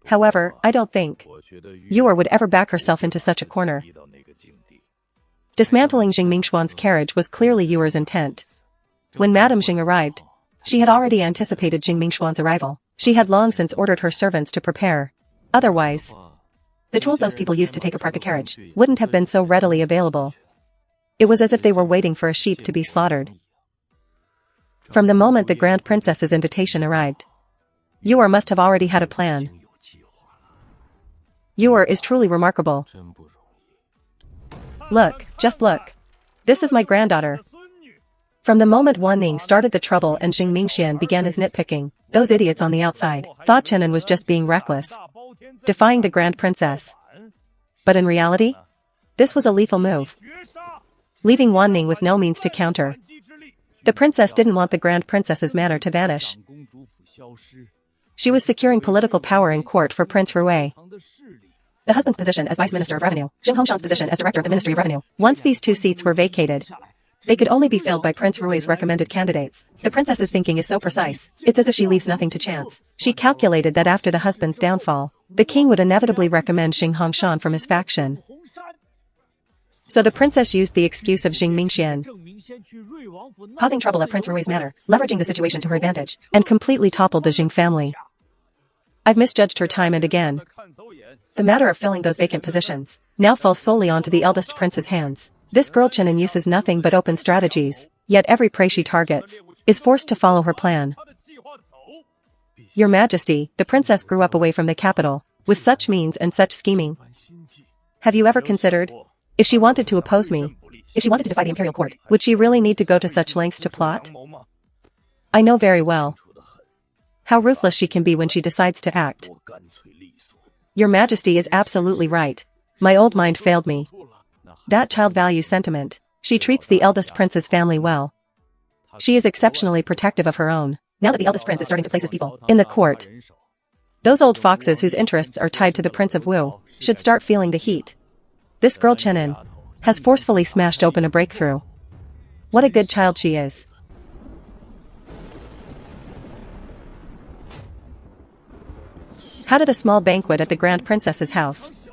However, I don't think Yuer would ever back herself into such a corner. Dismantling Jing Mingxuan's carriage was clearly Yuer's intent. When Madame Jing arrived, she had already anticipated Jing Mingxuan's arrival. She had long since ordered her servants to prepare. Otherwise, the tools those people used to take apart the carriage wouldn't have been so readily available. It was as if they were waiting for a sheep to be slaughtered. From the moment the Grand Princess's invitation arrived, Yuer must have already had a plan. Yuer is truly remarkable. Look, just look. This is my granddaughter. From the moment Wan Ning started the trouble and Jing Mingxian began his nitpicking, those idiots on the outside thought Chenin was just being reckless, defying the Grand Princess. But in reality, this was a lethal move, leaving Wan Ning with no means to counter. The princess didn't want the Grand Princess's manner to vanish. She was securing political power in court for Prince Rui. The husband's position as Vice Minister of Revenue, Xing Hongshan's position as Director of the Ministry of Revenue. Once these two seats were vacated, they could only be filled by Prince Rui's recommended candidates. The princess's thinking is so precise, it's as if she leaves nothing to chance. She calculated that after the husband's downfall, the king would inevitably recommend Xing Hongshan from his faction. So the princess used the excuse of Jing Mingxian, causing trouble at Prince Rui's manor, leveraging the situation to her advantage, and completely toppled the Jing family. I've misjudged her time and again. The matter of filling those vacant positions now falls solely onto the eldest prince's hands. This girl Chenin uses nothing but open strategies, yet every prey she targets is forced to follow her plan. Your Majesty, the princess grew up away from the capital, with such means and such scheming. Have you ever considered, if she wanted to oppose me, if she wanted to defy the imperial court, would she really need to go to such lengths to plot? I know very well how ruthless she can be when she decides to act. Your Majesty is absolutely right. My old mind failed me. That child values sentiment. She treats the eldest prince's family well. She is exceptionally protective of her own. Now that the eldest prince is starting to place his people in the court, those old foxes whose interests are tied to the Prince of Wu should start feeling the heat. This girl Chenin has forcefully smashed open a breakthrough. What a good child she is. How did a small banquet at the Grand Princess's house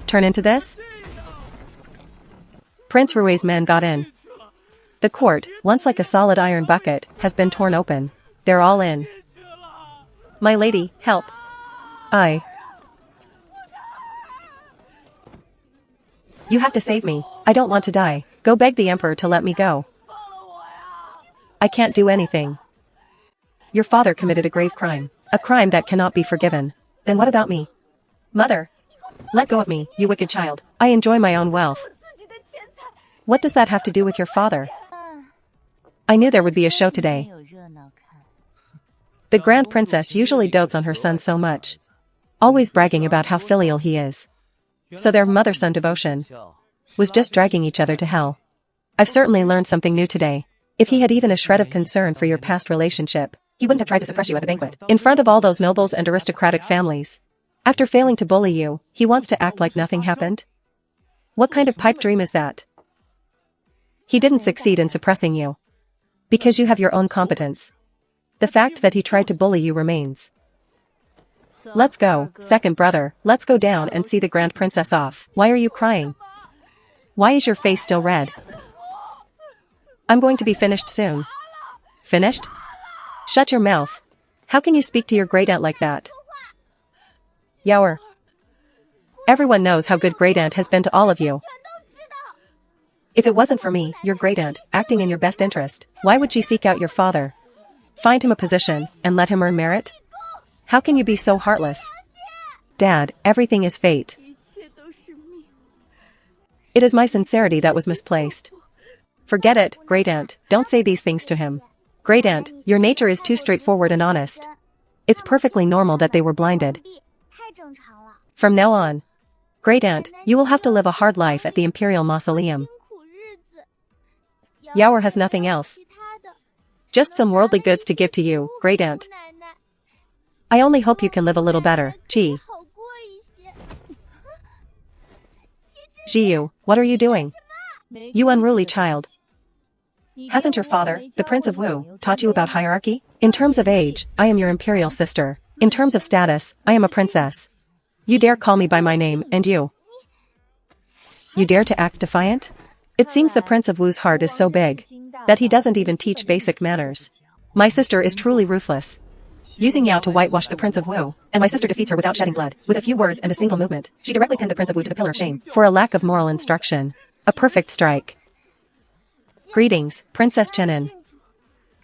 turn into this? Prince Rui's men got in. The court, once like a solid iron bucket, has been torn open. They're all in. My lady, help. You have to save me. I don't want to die. Go beg the emperor to let me go. I can't do anything. Your father committed a grave crime. A crime that cannot be forgiven. Then what about me? Mother! Let go of me, you wicked child. I enjoy my own wealth. What does that have to do with your father? I knew there would be a show today. The Grand Princess usually dotes on her son so much, always bragging about how filial he is. So their mother-son devotion was just dragging each other to hell. I've certainly learned something new today. If he had even a shred of concern for your past relationship, he wouldn't have tried to suppress you at the banquet, in front of all those nobles and aristocratic families. After failing to bully you, he wants to act like nothing happened? What kind of pipe dream is that? He didn't succeed in suppressing you, because you have your own competence. The fact that he tried to bully you remains. Let's go, second brother, let's go down and see the Grand Princess off. Why are you crying? Why is your face still red? I'm going to be finished soon. Finished? Shut your mouth. How can you speak to your great-aunt like that? Yaoer. Everyone knows how good great-aunt has been to all of you. If it wasn't for me, your great-aunt, acting in your best interest, why would she seek out your father? Find him a position, and let him earn merit? How can you be so heartless? Dad, everything is fate. It is my sincerity that was misplaced. Forget it, great-aunt, don't say these things to him. Great-aunt, your nature is too straightforward and honest. It's perfectly normal that they were blinded. From now on, great-aunt, you will have to live a hard life at the Imperial Mausoleum. Yaoer has nothing else. Just some worldly goods to give to you, great-aunt. I only hope you can live a little better, Ji. Jiyu, what are you doing? You unruly child. Hasn't your father, the Prince of Wu, taught you about hierarchy? In terms of age, I am your imperial sister. In terms of status, I am a princess. You dare call me by my name, and you dare to act defiant? It seems the Prince of Wu's heart is so big that he doesn't even teach basic manners. My sister is truly ruthless. Using Yao to whitewash the Prince of Wu, and my sister defeats her without shedding blood. With a few words and a single movement, she directly pinned the Prince of Wu to the pillar of shame for a lack of moral instruction. A perfect strike. Greetings, Princess Chenin.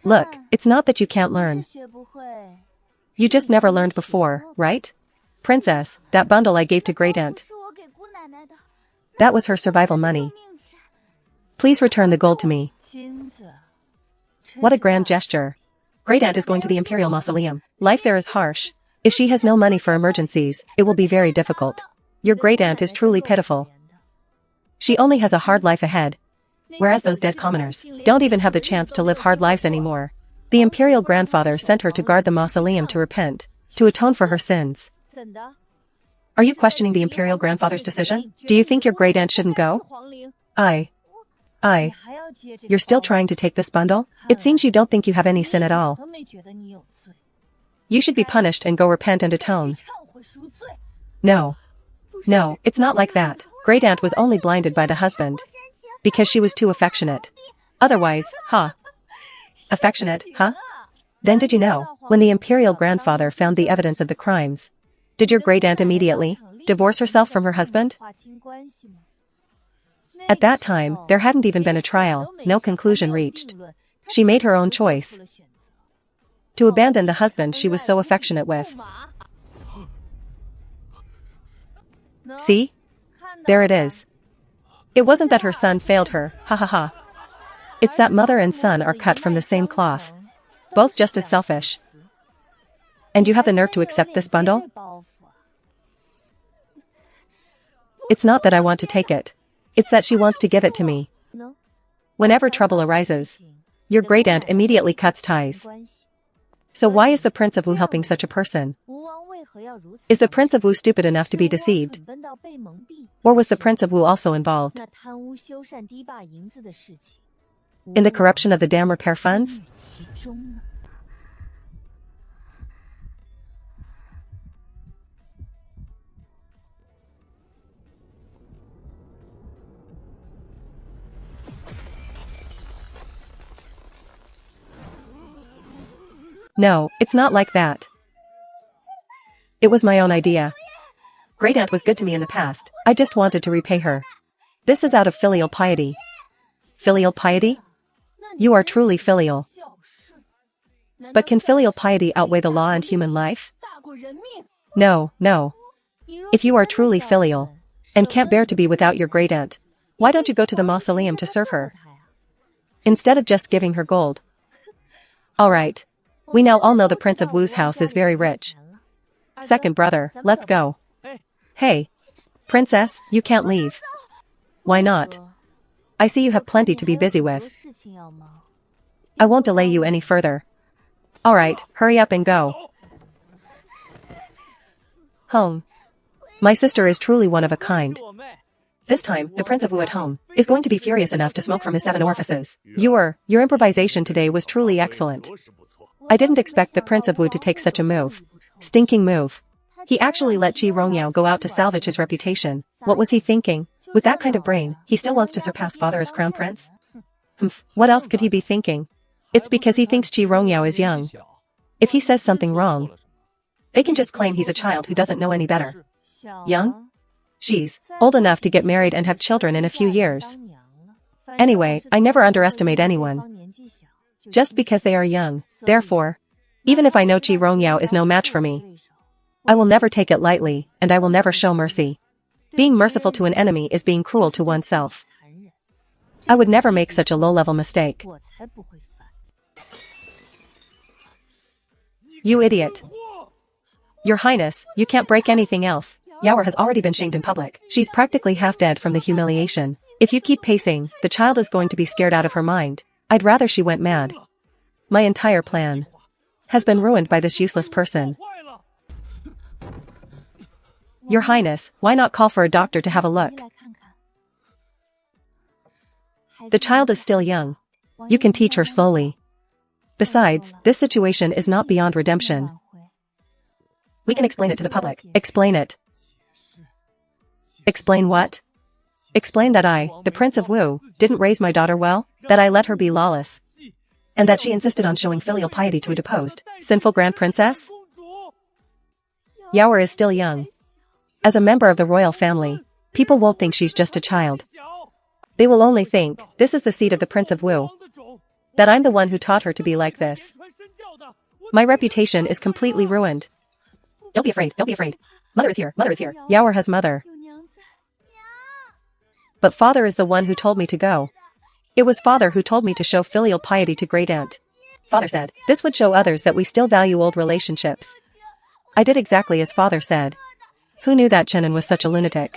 Look, it's not that you can't learn. You just never learned before, right? Princess, that bundle I gave to Great Aunt. That was her survival money. Please return the gold to me. What a grand gesture. Great Aunt is going to the Imperial Mausoleum. Life there is harsh. If she has no money for emergencies, it will be very difficult. Your Great Aunt is truly pitiful. She only has a hard life ahead. Whereas those dead commoners don't even have the chance to live hard lives anymore. The Imperial Grandfather sent her to guard the mausoleum to repent, to atone for her sins. Are you questioning the Imperial Grandfather's decision? Do you think your Great Aunt shouldn't go? You're still trying to take this bundle? It seems you don't think you have any sin at all. You should be punished and go repent and atone. No, it's not like that. Great Aunt was only blinded by the husband. Because she was too affectionate. Otherwise, Affectionate, huh? Then did you know, when the Imperial Grandfather found the evidence of the crimes, did your Great Aunt immediately divorce herself from her husband? At that time, there hadn't even been a trial, no conclusion reached. She made her own choice to abandon the husband she was so affectionate with. See? There it is. It wasn't that her son failed her, It's that mother and son are cut from the same cloth. Both just as selfish. And you have the nerve to accept this bundle? It's not that I want to take it. It's that she wants to give it to me. Whenever trouble arises, your Great Aunt immediately cuts ties. So why is the Prince of Wu helping such a person? Is the Prince of Wu stupid enough to be deceived? Or was the Prince of Wu also involved in the corruption of the dam repair funds? No, it's not like that. It was my own idea. Great Aunt was good to me in the past. I just wanted to repay her. This is out of filial piety. Filial piety? You are truly filial. But can filial piety outweigh the law and human life? No. If you are truly filial, and can't bear to be without your Great Aunt, why don't you go to the mausoleum to serve her, instead of just giving her gold? Alright. We now all know the Prince of Wu's house is very rich. Second brother, let's go. Hey. Princess, you can't leave. Why not? I see you have plenty to be busy with. I won't delay you any further. Alright, hurry up and go. Home. My sister is truly one of a kind. This time, the Prince of Wu at home is going to be furious enough to smoke from his 7 orifices. Your improvisation today was truly excellent. I didn't expect the Prince of Wu to take such a move. Stinking move. He actually let Qi Rongyao go out to salvage his reputation. What was he thinking? With that kind of brain, he still wants to surpass father as crown prince? What else could he be thinking? It's because he thinks Qi Rongyao is young. If he says something wrong, they can just claim he's a child who doesn't know any better. Young? She's old enough to get married and have children in a few years. Anyway, I never underestimate anyone. Just because they are young, therefore, even if I know Qi Rongyao is no match for me, I will never take it lightly, and I will never show mercy. Being merciful to an enemy is being cruel to oneself. I would never make such a low-level mistake. You idiot. Your Highness, you can't break anything else. Yaoer has already been shamed in public. She's practically half dead from the humiliation. If you keep pacing, the child is going to be scared out of her mind. I'd rather she went mad. My entire plan has been ruined by this useless person. Your Highness, why not call for a doctor to have a look? The child is still young. You can teach her slowly. Besides, this situation is not beyond redemption. We can explain it to the public. Explain it. Explain what? Explain that I, the Prince of Wu, didn't raise my daughter well, that I let her be lawless, and that she insisted on showing filial piety to a deposed, sinful grand princess? Yaoer is still young. As a member of the royal family, people won't think she's just a child. They will only think, this is the seed of the Prince of Wu, that I'm the one who taught her to be like this. My reputation is completely ruined. Don't be afraid, don't be afraid. Mother is here, mother is here. Yaoer has mother. But father is the one who told me to go. It was father who told me to show filial piety to great aunt. Father said, this would show others that we still value old relationships. I did exactly as father said. Who knew that Chenin was such a lunatic?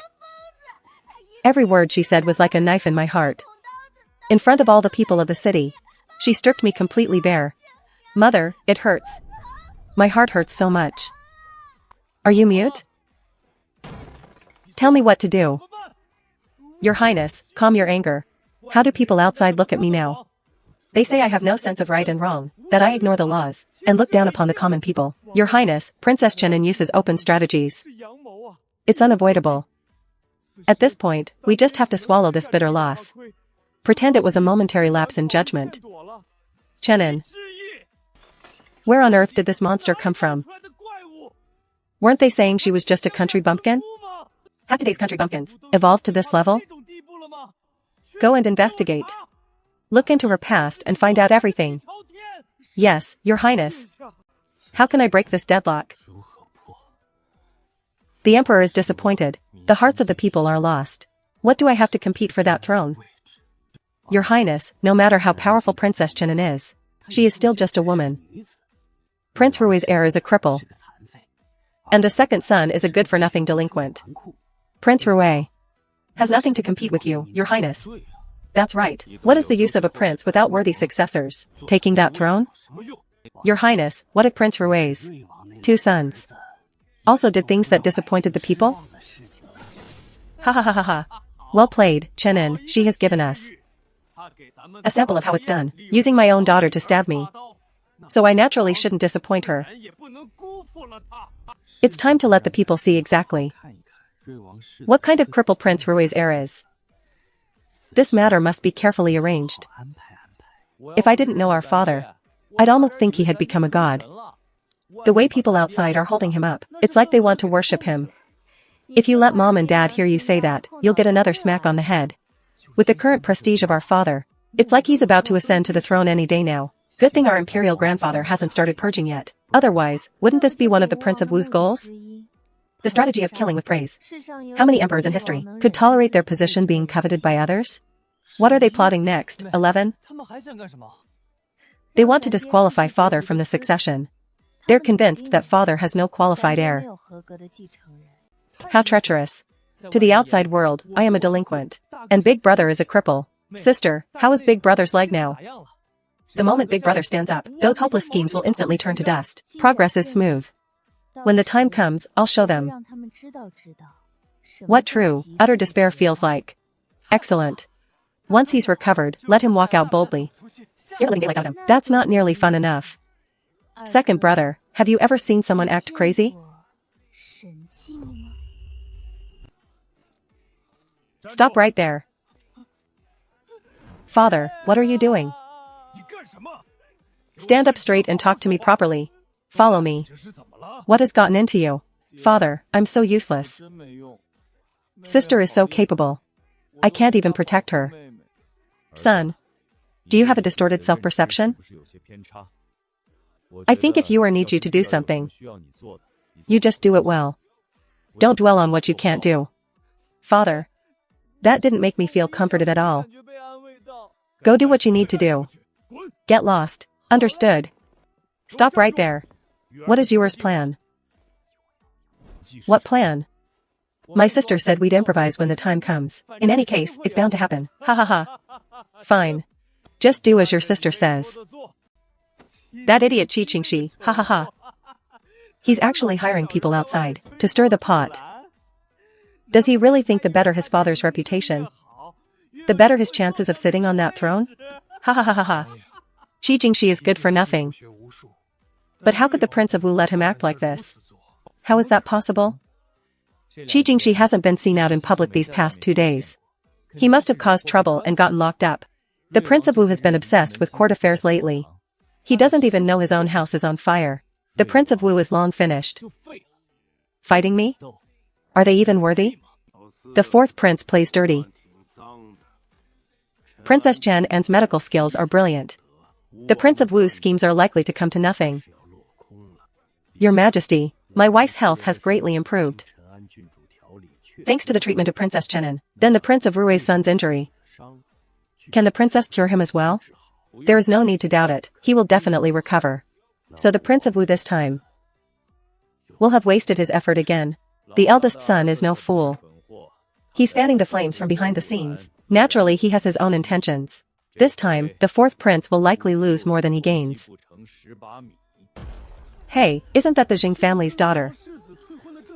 Every word she said was like a knife in my heart. In front of all the people of the city, she stripped me completely bare. Mother, it hurts. My heart hurts so much. Are you mute? Tell me what to do. Your Highness, calm your anger. How do people outside look at me now? They say I have no sense of right and wrong, that I ignore the laws, and look down upon the common people. Your Highness, Princess Chenin uses open strategies. It's unavoidable. At this point, we just have to swallow this bitter loss. Pretend it was a momentary lapse in judgment. Chenin. Where on earth did this monster come from? Weren't they saying she was just a country bumpkin? Have today's country bumpkins evolved to this level? Go and investigate. Look into her past and find out everything. Yes, Your Highness. How can I break this deadlock? The Emperor is disappointed. The hearts of the people are lost. What do I have to compete for that throne? Your Highness, no matter how powerful Princess Chenin is, she is still just a woman. Prince Rui's heir is a cripple. And the second son is a good-for-nothing delinquent. Prince Rui has nothing to compete with you, Your Highness. That's right. What is the use of a prince without worthy successors, taking that throne? Your Highness, what if Prince Rui's 2 sons also did things that disappointed the people? Ha ha ha ha ha. Well played, Chenin, she has given us a sample of how it's done, using my own daughter to stab me. So I naturally shouldn't disappoint her. It's time to let the people see exactly what kind of cripple Prince Rui's heir is. This matter must be carefully arranged. If I didn't know our father, I'd almost think he had become a god. The way people outside are holding him up, it's like they want to worship him. If you let Mom and Dad hear you say that, you'll get another smack on the head. With the current prestige of our father, it's like he's about to ascend to the throne any day now. Good thing our imperial grandfather hasn't started purging yet. Otherwise, wouldn't this be one of the Prince of Wu's goals? The strategy of killing with praise. How many emperors in history could tolerate their position being coveted by others? What are they plotting next, 11? They want to disqualify father from the succession. They're convinced that father has no qualified heir. How treacherous. To the outside world, I am a delinquent. And Big Brother is a cripple. Sister, how is Big Brother's leg now? The moment Big Brother stands up, those hopeless schemes will instantly turn to dust. Progress is smooth. When the time comes, I'll show them what true, utter despair feels like. Excellent. Once he's recovered, let him walk out boldly. Scare the living daylights out of him. That's not nearly fun enough. Second brother, have you ever seen someone act crazy? Stop right there. Father, what are you doing? Stand up straight and talk to me properly. Follow me. What has gotten into you? Father, I'm so useless. Sister is so capable. I can't even protect her. Son, do you have a distorted self-perception? I think if Yuer needs you to do something, you just do it well. Don't dwell on what you can't do. Father, that didn't make me feel comforted at all. Go do what you need to do. Get lost. Understood. Stop right there. What is Yuer's plan? What plan? My sister said we'd improvise when the time comes. In any case, it's bound to happen. Ha ha ha. Fine. Just do as your sister says. That idiot Qi Qingxi, ha ha ha. He's actually hiring people outside to stir the pot. Does he really think the better his father's reputation, the better his chances of sitting on that throne? Ha ha ha ha ha. Qi Jingxi is good for nothing. But how could the Prince of Wu let him act like this? How is that possible? Qi Jingxi hasn't been seen out in public these past 2 days. He must have caused trouble and gotten locked up. The Prince of Wu has been obsessed with court affairs lately. He doesn't even know his own house is on fire. The Prince of Wu is long finished. Fighting me? Are they even worthy? The fourth prince plays dirty. Princess Chen An's medical skills are brilliant. The Prince of Wu's schemes are likely to come to nothing. Your Majesty, my wife's health has greatly improved. Thanks to the treatment of Princess Chenin. Then the Prince of Rui's son's injury. Can the princess cure him as well? There is no need to doubt it, he will definitely recover. So the Prince of Wu this time will have wasted his effort again. The eldest son is no fool. He's fanning the flames from behind the scenes. Naturally he has his own intentions. This time, the fourth prince will likely lose more than he gains. Hey, isn't that the Jing family's daughter?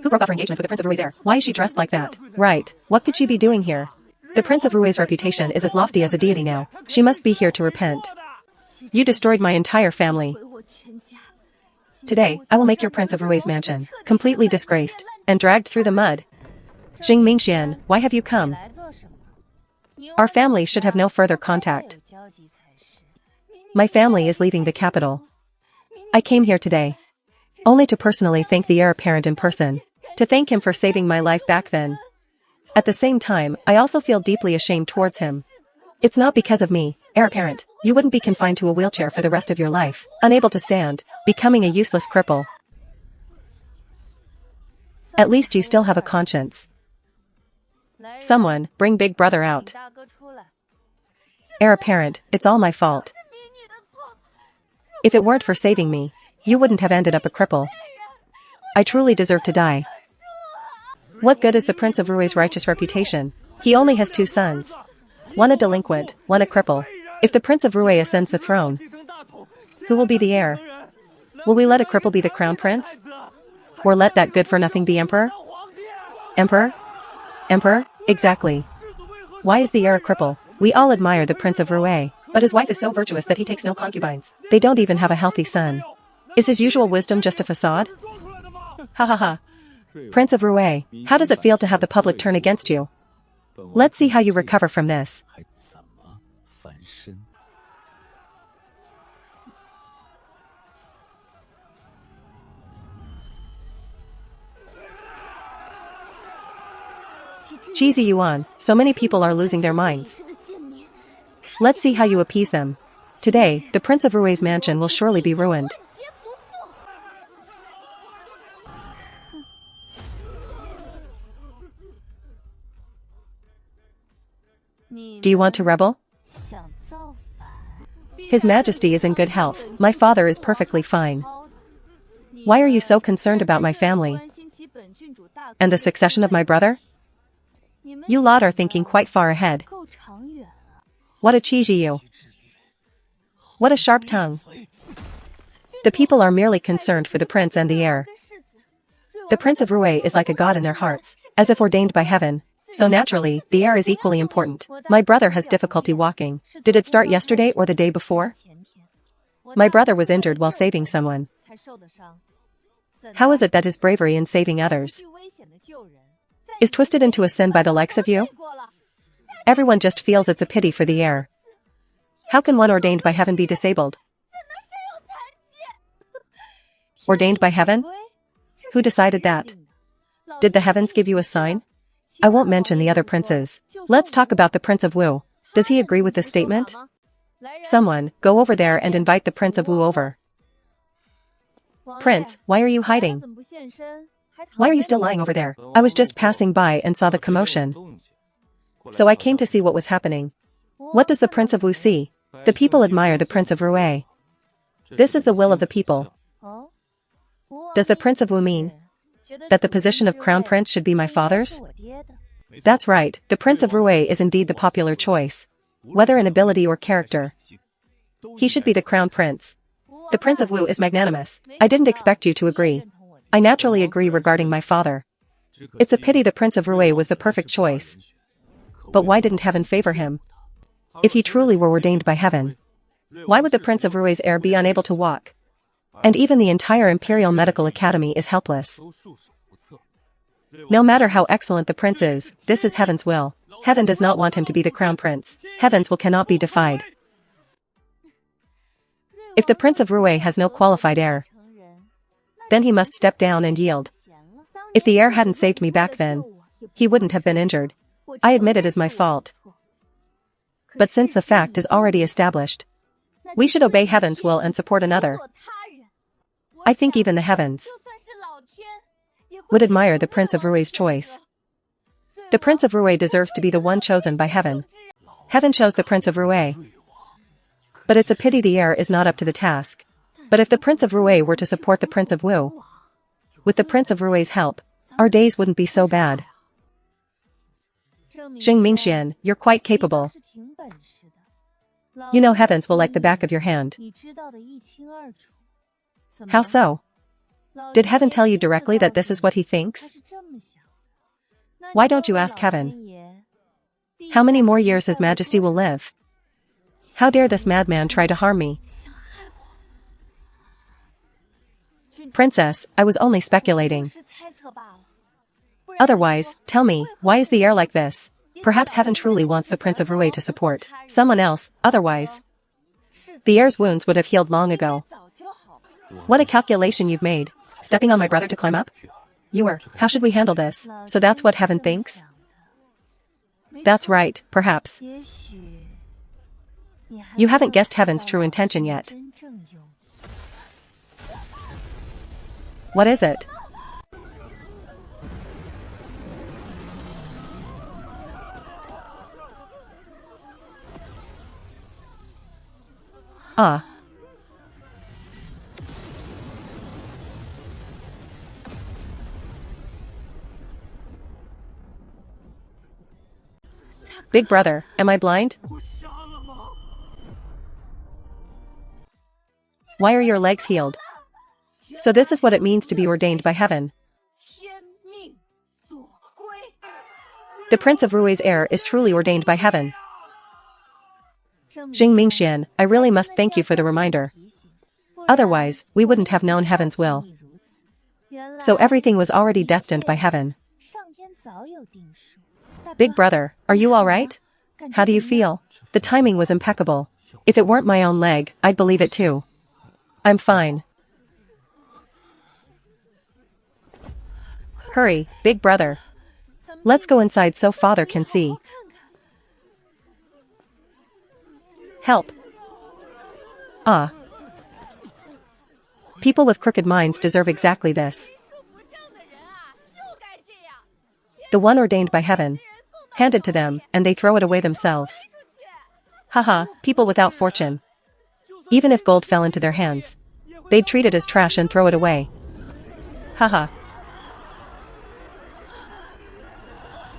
Who broke off her engagement with the Prince of Rui's heir? Why is she dressed like that? Right, what could she be doing here? The Prince of Rui's reputation is as lofty as a deity now. She must be here to repent. You destroyed my entire family. Today, I will make your Prince of Rui's mansion completely disgraced and dragged through the mud. Jing Mingxian, why have you come? Our family should have no further contact. My family is leaving the capital. I came here today only to personally thank the heir apparent in person, to thank him for saving my life back then. At the same time, I also feel deeply ashamed towards him. It's not because of me, heir apparent. You wouldn't be confined to a wheelchair for the rest of your life, unable to stand, becoming a useless cripple. At least you still have a conscience. Someone, bring Big Brother out. Heir apparent, it's all my fault. If it weren't for saving me, you wouldn't have ended up a cripple. I truly deserve to die. What good is the Prince of Rui's righteous reputation? He only has 2 sons. One a delinquent, one a cripple. If the Prince of Rui ascends the throne, who will be the heir? Will we let a cripple be the crown prince? Or let that good-for-nothing be emperor? Emperor? Emperor? Exactly. Why is the heir a cripple? We all admire the Prince of Rui, but his wife is so virtuous that he takes no concubines. They don't even have a healthy son. Is his usual wisdom just a facade? Ha ha ha. Prince of Rui, how does it feel to have the public turn against you? Let's see how you recover from this. Cheesy Yuan, so many people are losing their minds. Let's see how you appease them. Today, the Prince of Rui's mansion will surely be ruined. Do you want to rebel? His Majesty is in good health. My father is perfectly fine. Why are you so concerned about my family? And the succession of my brother? You lot are thinking quite far ahead. What a Qizhiyu. What a sharp tongue. The people are merely concerned for the prince and the heir. The Prince of Rui is like a god in their hearts, as if ordained by heaven. So naturally, the heir is equally important. My brother has difficulty walking. Did it start yesterday or the day before? My brother was injured while saving someone. How is it that his bravery in saving others is twisted into a sin by the likes of you? Everyone just feels it's a pity for the heir. How can one ordained by heaven be disabled? Ordained by heaven? Who decided that? Did the heavens give you a sign? I won't mention the other princes. Let's talk about the Prince of Wu. Does he agree with this statement? Someone, go over there and invite the Prince of Wu over. Prince, why are you hiding? Why are you still lying over there? I was just passing by and saw the commotion. So I came to see what was happening. What does the Prince of Wu see? The people admire the Prince of Rui. This is the will of the people. Does the Prince of Wu mean that the position of crown prince should be my father's? That's right, the Prince of Rui is indeed the popular choice. Whether in ability or character, he should be the crown prince. The Prince of Wu is magnanimous. I didn't expect you to agree. I naturally agree regarding my father. It's a pity the Prince of Rui was the perfect choice. But why didn't heaven favor him? If he truly were ordained by heaven, why would the Prince of Rui's heir be unable to walk? And even the entire Imperial Medical Academy is helpless. No matter how excellent the prince is, this is heaven's will. Heaven does not want him to be the crown prince. Heaven's will cannot be defied. If the Prince of Rue has no qualified heir, then he must step down and yield. If the heir hadn't saved me back then, he wouldn't have been injured. I admit it is my fault. But since the fact is already established, we should obey heaven's will and support another. I think even the heavens would admire the Prince of Rue's choice. The Prince of Rue deserves to be the one chosen by heaven. Heaven chose the Prince of Rue. But it's a pity the heir is not up to the task. But if the Prince of Rue were to support the Prince of Wu, with the Prince of Rue's help, our days wouldn't be so bad. Xing Mingxian, you're quite capable. You know heavens will like the back of your hand. How so? Did heaven tell you directly that this is what he thinks? Why don't you ask heaven? How many more years His Majesty will live? How dare this madman try to harm me? Princess, I was only speculating. Otherwise, tell me, why is the air like this? Perhaps heaven truly wants the Prince of Rue to support someone else, otherwise the heir's wounds would have healed long ago. What a calculation you've made, stepping on my brother to climb up? How should we handle this? So that's what heaven thinks? That's right, perhaps. You haven't guessed heaven's true intention yet. What is it? Ah. Big brother, am I blind? Why are your legs healed? So this is what it means to be ordained by heaven. The Prince of Rue's heir is truly ordained by heaven. Xing Mingxian, I really must thank you for the reminder. Otherwise, we wouldn't have known heaven's will. So everything was already destined by heaven. Big brother, are you all right? How do you feel? The timing was impeccable. If it weren't my own leg, I'd believe it too. I'm fine. Hurry, big brother. Let's go inside so father can see. Help. Ah. People with crooked minds deserve exactly this. The one ordained by heaven. Hand it to them, and they throw it away themselves. Haha, people without fortune. Even if gold fell into their hands, they'd treat it as trash and throw it away. Haha.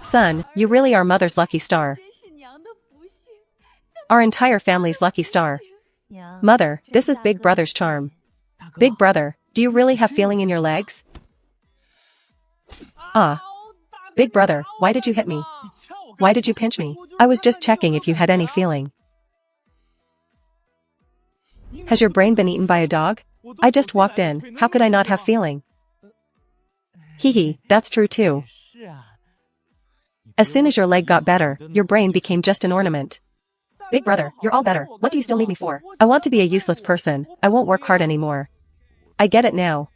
Son, you really are mother's lucky star. Our entire family's lucky star. Mother, this is big brother's charm. Big brother, do you really have feeling in your legs? Ah. Big brother, why did you hit me? Why did you pinch me? I was just checking if you had any feeling. Has your brain been eaten by a dog? I just walked in, how could I not have feeling? Hee hee, that's true too. As soon as your leg got better, your brain became just an ornament. Big brother, you're all better, what do you still need me for? I want to be a useless person, I won't work hard anymore. I get it now.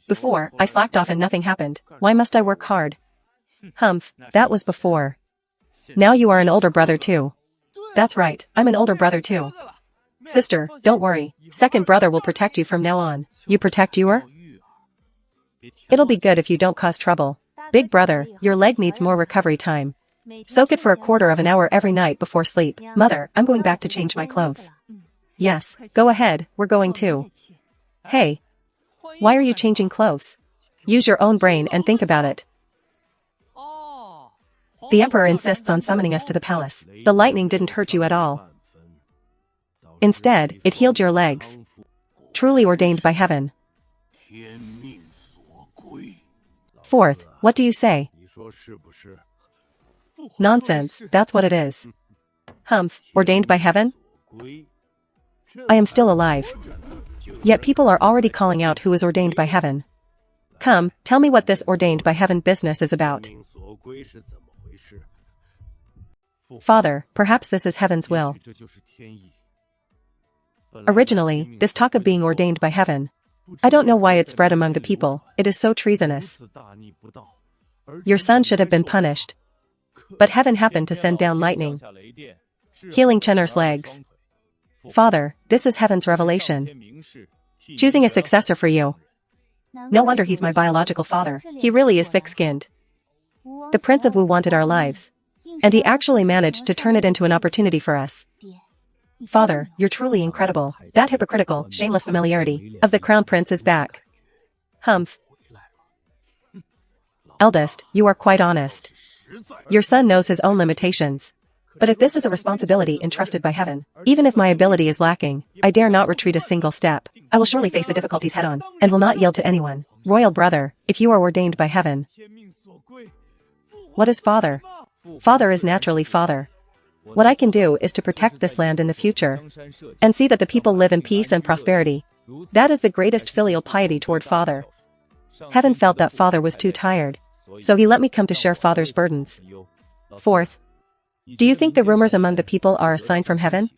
Before, I slacked off and nothing happened, why must I work hard? Humph, that was before. Now you are an older brother too. That's right, I'm an older brother too. Sister, don't worry, second brother will protect you from now on. You protect your? It'll be good if you don't cause trouble. Big brother, your leg needs more recovery time. Soak it for a quarter of an hour every night before sleep. Mother, I'm going back to change my clothes. Yes, go ahead, we're going too. Hey. Why are you changing clothes? Use your own brain and think about it. The emperor insists on summoning us to the palace. The lightning didn't hurt you at all. Instead, it healed your legs. Truly ordained by heaven. Fourth, what do you say? Nonsense, that's what it is. Humph, ordained by heaven? I am still alive. Yet people are already calling out who is ordained by heaven. Come, tell me what this ordained by heaven business is about. Father, perhaps this is heaven's will. Originally, this talk of being ordained by heaven, I don't know why it spread among the people, it is so treasonous. Your son should have been punished. But heaven happened to send down lightning, healing Chen'er's legs. Father, this is heaven's revelation. Choosing a successor for you. No wonder he's my biological father, he really is thick-skinned. The Prince of Wu wanted our lives. And he actually managed to turn it into an opportunity for us. Father, you're truly incredible. That hypocritical, shameless familiarity of the crown prince is back. Humph. Eldest, you are quite honest. Your son knows his own limitations. But if this is a responsibility entrusted by heaven, even if my ability is lacking, I dare not retreat a single step. I will surely face the difficulties head-on, and will not yield to anyone. Royal brother, if you are ordained by heaven. What is father? Father is naturally father. What I can do is to protect this land in the future, and see that the people live in peace and prosperity. That is the greatest filial piety toward father. Heaven felt that father was too tired, so he let me come to share father's burdens. Fourth, do you think the rumors among the people are a sign from heaven?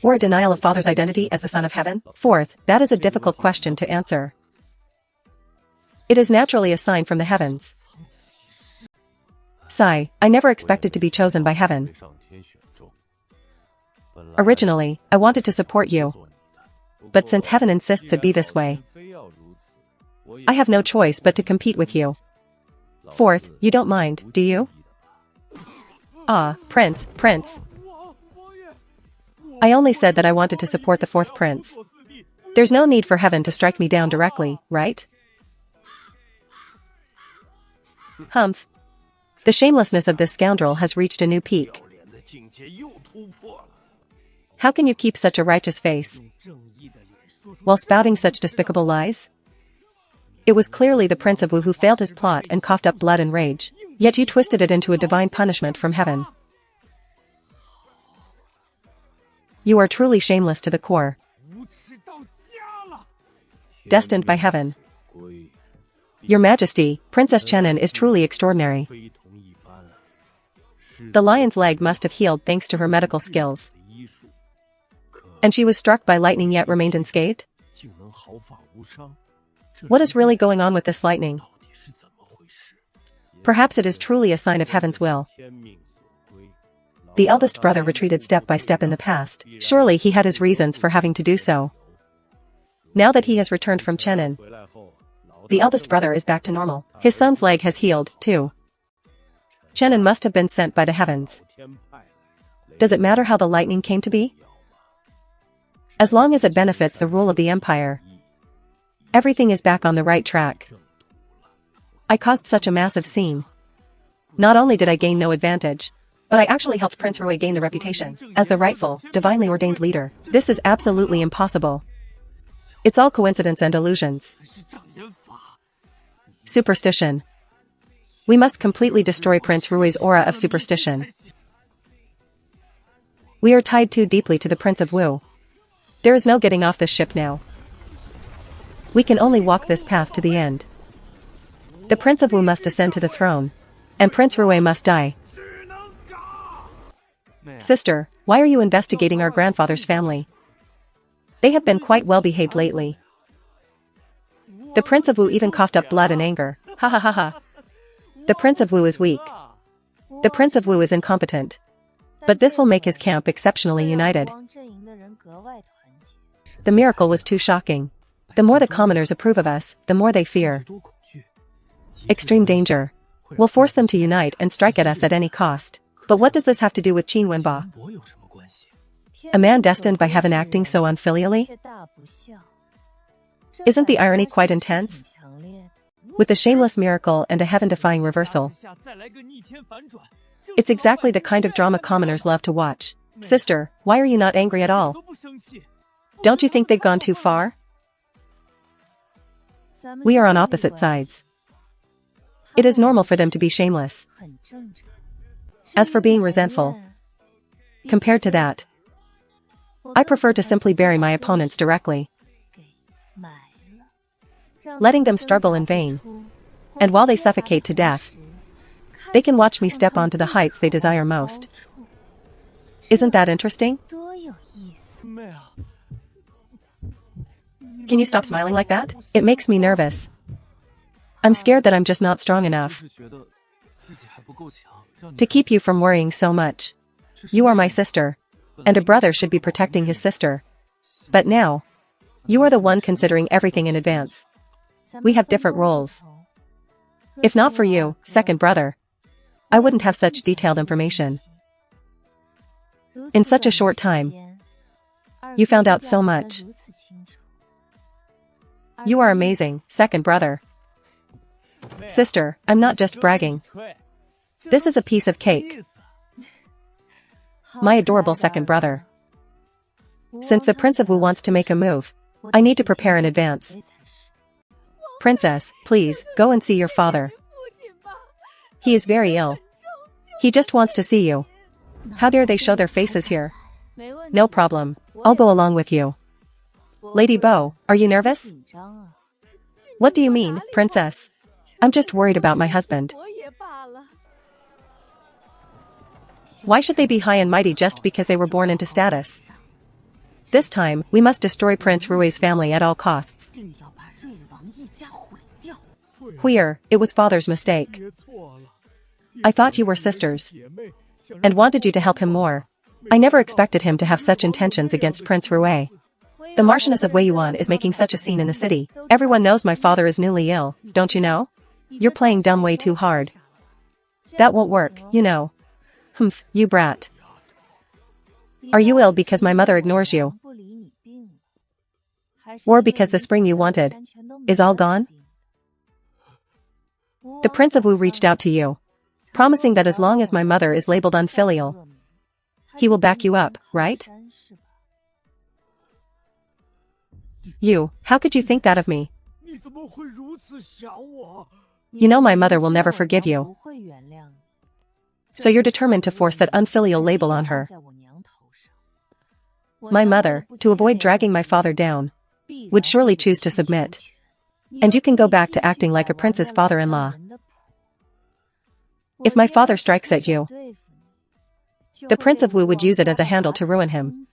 Or a denial of father's identity as the son of heaven? Fourth, that is a difficult question to answer. It is naturally a sign from the heavens. Sigh, I never expected to be chosen by heaven. Originally, I wanted to support you. But since heaven insists it be this way, I have no choice but to compete with you. Fourth, you don't mind, do you? Ah, Prince. I only said that I wanted to support the fourth prince. There's no need for heaven to strike me down directly, right? Humph. The shamelessness of this scoundrel has reached a new peak. How can you keep such a righteous face while spouting such despicable lies? It was clearly the Prince of Wu who failed his plot and coughed up blood and rage, yet you twisted it into a divine punishment from heaven. You are truly shameless to the core. Destined by heaven. Your Majesty, Princess Chenin is truly extraordinary. The lion's leg must have healed thanks to her medical skills. And she was struck by lightning yet remained unscathed? What is really going on with this lightning? Perhaps it is truly a sign of heaven's will. The eldest brother retreated step by step in the past. Surely he had his reasons for having to do so. Now that he has returned from Chenin, the eldest brother is back to normal. His son's leg has healed, too. Chenin must have been sent by the heavens. Does it matter how the lightning came to be? As long as it benefits the rule of the empire, everything is back on the right track. I caused such a massive scene. Not only did I gain no advantage, but I actually helped Prince Rui gain the reputation as the rightful, divinely ordained leader. This is absolutely impossible. It's all coincidence and illusions. Superstition. We must completely destroy Prince Rui's aura of superstition. We are tied too deeply to the Prince of Wu. There is no getting off this ship now. We can only walk this path to the end. The Prince of Wu must ascend to the throne, and Prince Rui must die. Sister, why are you investigating our grandfather's family? They have been quite well behaved lately. The Prince of Wu even coughed up blood in anger. Ha ha ha ha. The Prince of Wu is weak. The Prince of Wu is incompetent. But this will make his camp exceptionally united. The miracle was too shocking. The more the commoners approve of us, the more they fear. Extreme danger. We'll force them to unite and strike at us at any cost. But what does this have to do with Qin Wenba? A man destined by heaven acting so unfilially? Isn't the irony quite intense? With a shameless miracle and a heaven-defying reversal. It's exactly the kind of drama commoners love to watch. Sister, why are you not angry at all? Don't you think they've gone too far? We are on opposite sides. It is normal for them to be shameless. As for being resentful, compared to that, I prefer to simply bury my opponents directly. letting them struggle in vain. And while they suffocate to death, they can watch me step onto the heights they desire most. Isn't that interesting? Can you stop smiling like that? It makes me nervous. I'm scared that I'm just not strong enough to keep you from worrying so much. You are my sister, and a brother should be protecting his sister. But now, you are the one considering everything in advance. We have different roles. If not for you, second brother, I wouldn't have such detailed information. In such a short time, you found out so much. You are amazing, second brother. Sister, I'm not just bragging. This is a piece of cake. My adorable second brother. Since the Prince of Wu wants to make a move, I need to prepare in advance. Princess, please, go and see your father. He is very ill. He just wants to see you. How dare they show their faces here? No problem. I'll go along with you. Lady Bo, are you nervous? What do you mean, princess? I'm just worried about my husband. Why should they be high and mighty just because they were born into status? This time, we must destroy Prince Rui's family at all costs. Huir, it was father's mistake. I thought you were sisters, and wanted you to help him more. I never expected him to have such intentions against Prince Rui. The Marchioness of Weiyuan is making such a scene in the city. Everyone knows my father is newly ill, don't you know? You're playing dumb way too hard. That won't work, you know. Humph, you brat. Are you ill because my mother ignores you? Or because the spring you wanted is all gone? The Prince of Wu reached out to you, promising that as long as my mother is labeled unfilial, he will back you up, right? You, how could you think that of me? You know my mother will never forgive you. So you're determined to force that unfilial label on her. My mother, to avoid dragging my father down, would surely choose to submit. And you can go back to acting like a prince's father-in-law. If my father strikes at you, the Prince of Wu would use it as a handle to ruin him.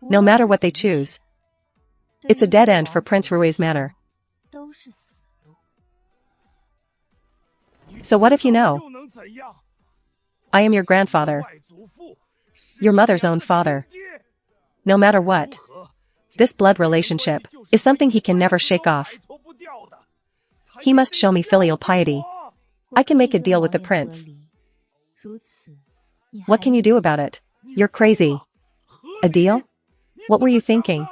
No matter what they choose, it's a dead end for Prince Rui's manor. So what if you know? I am your grandfather. Your mother's own father. No matter what, this blood relationship is something he can never shake off. He must show me filial piety. I can make a deal with the prince. What can you do about it? You're crazy. A deal? What were you thinking?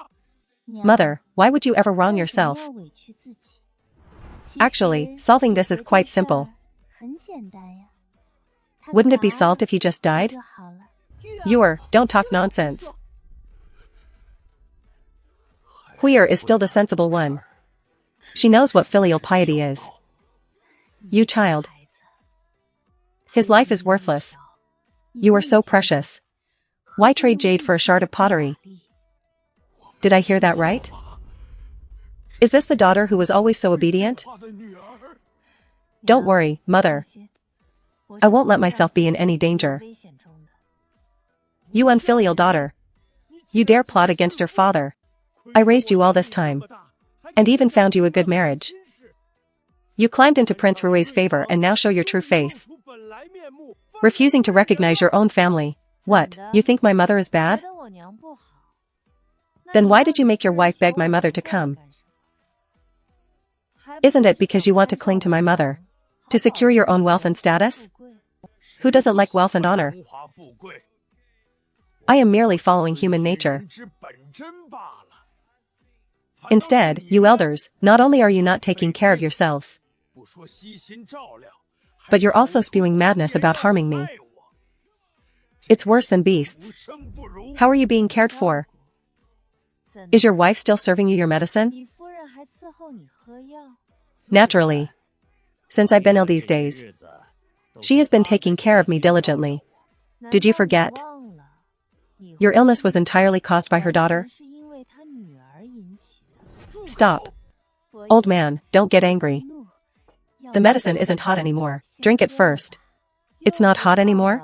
Mother, why would you ever wrong yourself? Actually, solving this is quite simple. Wouldn't it be solved if he just died? Don't talk nonsense. Huir is still the sensible one. She knows what filial piety is. You child. His life is worthless. You are so precious. Why trade jade for a shard of pottery? Did I hear that right? Is this the daughter who was always so obedient? Don't worry, mother. I won't let myself be in any danger. You unfilial daughter. You dare plot against your father. I raised you all this time, and even found you a good marriage. You climbed into Prince Rui's favor and now show your true face. Refusing to recognize your own family. What, you think my mother is bad? Then why did you make your wife beg my mother to come? Isn't it because you want to cling to my mother? To secure your own wealth and status? Who doesn't like wealth and honor? I am merely following human nature. Instead, you elders, not only are you not taking care of yourselves, but you're also spewing madness about harming me. It's worse than beasts. How are you being cared for? Is your wife still serving you your medicine? Naturally. Since I've been ill these days, she has been taking care of me diligently. Did you forget? Your illness was entirely caused by her daughter? Stop. Old man, don't get angry. The medicine isn't hot anymore. Drink it first. It's not hot anymore?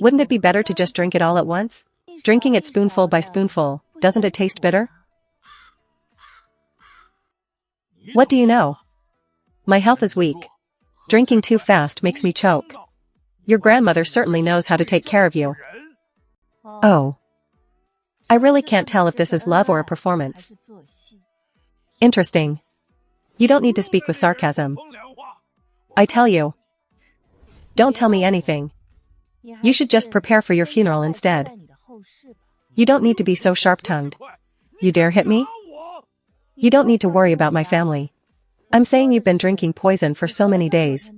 Wouldn't it be better to just drink it all at once? Drinking it spoonful by spoonful, doesn't it taste bitter? What do you know? My health is weak. Drinking too fast makes me choke. Your grandmother certainly knows how to take care of you. Oh. I really can't tell if this is love or a performance. Interesting. You don't need to speak with sarcasm. I tell you. Don't tell me anything. You should just prepare for your funeral instead. You don't need to be so sharp-tongued. You dare hit me? You don't need to worry about my family. I'm saying you've been drinking poison for so many days.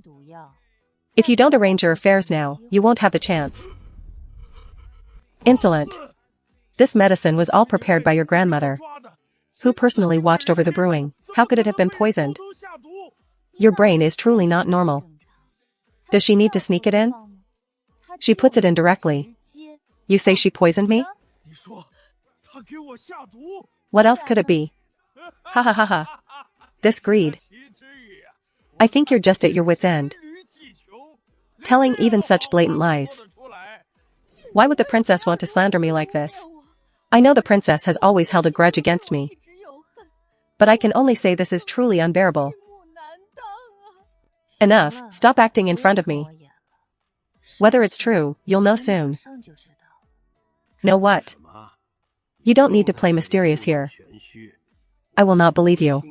If you don't arrange your affairs now, you won't have the chance. Insolent. This medicine was all prepared by your grandmother. Who personally watched over the brewing? How could it have been poisoned? Your brain is truly not normal. Does she need to sneak it in? She puts it in directly. You say she poisoned me? What else could it be? Ha ha ha ha. This greed. I think you're just at your wit's end. Telling even such blatant lies. Why would the princess want to slander me like this? I know the princess has always held a grudge against me. But I can only say this is truly unbearable. Enough, stop acting in front of me. Whether it's true, you'll know soon. Know what? You don't need to play mysterious here. I will not believe you.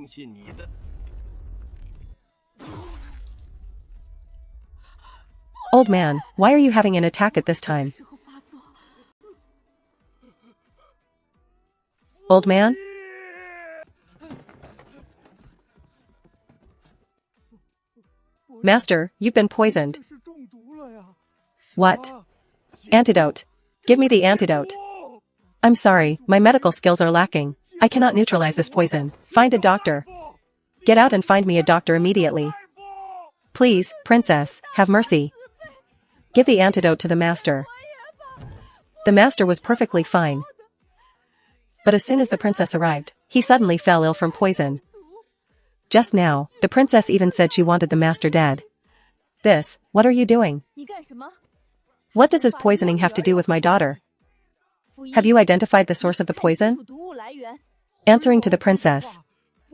Old man, why are you having an attack at this time? Old man? Master, you've been poisoned. What? Antidote. Give me the antidote. I'm sorry, my medical skills are lacking. I cannot neutralize this poison. Find a doctor. Get out and find me a doctor immediately. Please, princess, have mercy. Give the antidote to the master. The master was perfectly fine. But as soon as the princess arrived, he suddenly fell ill from poison. Just now, the princess even said she wanted the master dead. What are you doing? What does his poisoning have to do with my daughter? Have you identified the source of the poison? Answering to the princess.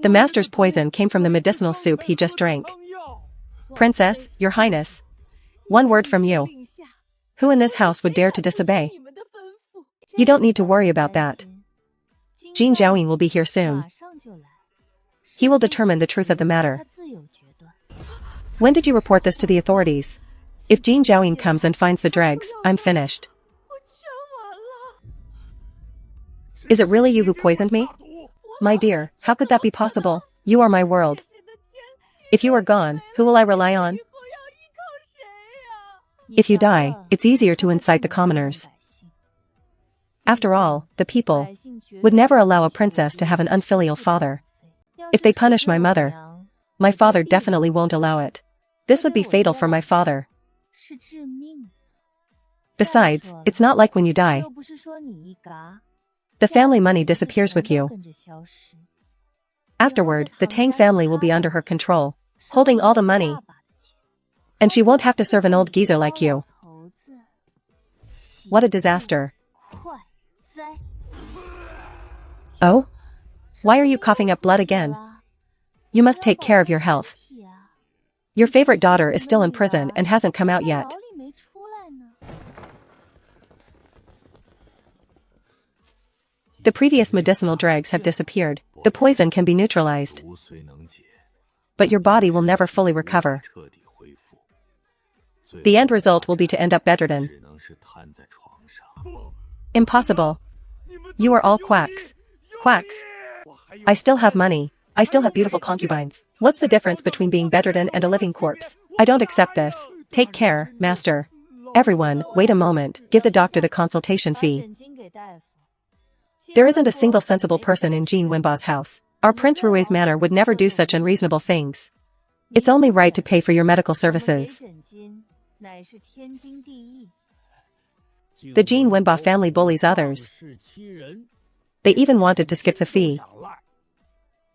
The master's poison came from the medicinal soup he just drank. Princess, your highness. One word from you. Who in this house would dare to disobey? You don't need to worry about that. Jin Jiaoying will be here soon. He will determine the truth of the matter. When did you report this to the authorities? If Jin Jiaoying comes and finds the dregs, I'm finished. Is it really you who poisoned me? My dear, how could that be possible? You are my world. If you are gone, who will I rely on? If you die, it's easier to incite the commoners. After all, the people would never allow a princess to have an unfilial father. If they punish my mother, my father definitely won't allow it. This would be fatal for my father. Besides, it's not like when you die. The family money disappears with you. Afterward, the Tang family will be under her control, holding all the money. And she won't have to serve an old geezer like you. What a disaster. Oh? Why are you coughing up blood again? You must take care of your health. Your favorite daughter is still in prison and hasn't come out yet. The previous medicinal dregs have disappeared. The poison can be neutralized. But your body will never fully recover. The end result will be to end up bedridden. Impossible. You are all quacks. Quacks. I still have money. I still have beautiful concubines. What's the difference between being bedridden and a living corpse? I don't accept this. Take care, master. Everyone, wait a moment. Give the doctor the consultation fee. There isn't a single sensible person in Jin Wenba's house. Our Prince Rui's manor would never do such unreasonable things. It's only right to pay for your medical services. The Jin Wenba family bullies others. They even wanted to skip the fee.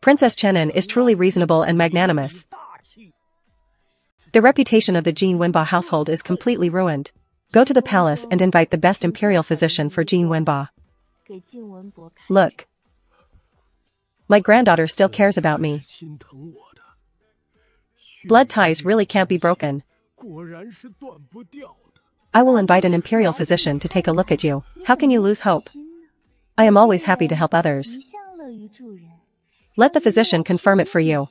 Princess Chenin is truly reasonable and magnanimous. The reputation of the Jin Wenba household is completely ruined. Go to the palace and invite the best imperial physician for Jin Wenba. Look. My granddaughter still cares about me. Blood ties really can't be broken. I will invite an imperial physician to take a look at you. How can you lose hope? I am always happy to help others. Let the physician confirm it for you.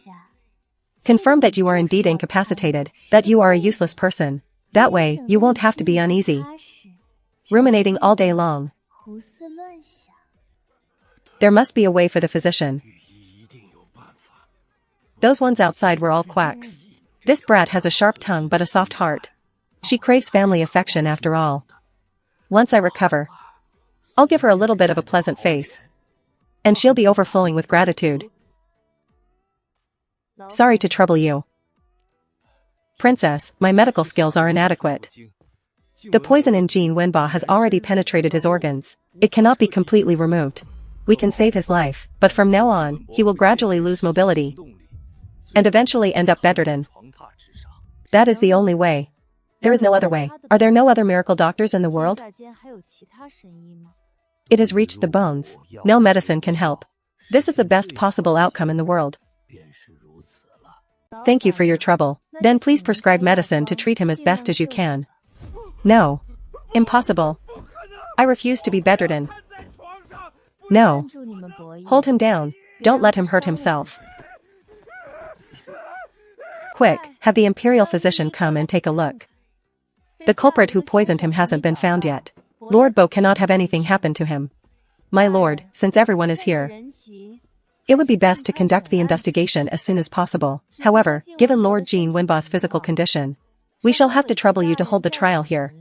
Confirm that you are indeed incapacitated, that you are a useless person. That way, you won't have to be uneasy, ruminating all day long. There must be a way for the physician. Those ones outside were all quacks. This brat has a sharp tongue but a soft heart. She craves family affection after all. Once I recover, I'll give her a little bit of a pleasant face. And she'll be overflowing with gratitude. Sorry to trouble you. Princess, my medical skills are inadequate. The poison in Jin Wenba has already penetrated his organs. It cannot be completely removed. We can save his life, but from now on, he will gradually lose mobility. And eventually end up bedridden. That is the only way. There is no other way. Are there no other miracle doctors in the world? It has reached the bones. No medicine can help. This is the best possible outcome in the world. Thank you for your trouble. Then please prescribe medicine to treat him as best as you can. No. Impossible. I refuse to be bedridden. No. Hold him down. Don't let him hurt himself. Quick, have the imperial physician come and take a look. The culprit who poisoned him hasn't been found yet. Lord Bo cannot have anything happen to him. My lord, since everyone is here, it would be best to conduct the investigation as soon as possible. However, given Lord Jin Wenba's physical condition, we shall have to trouble you to hold the trial here.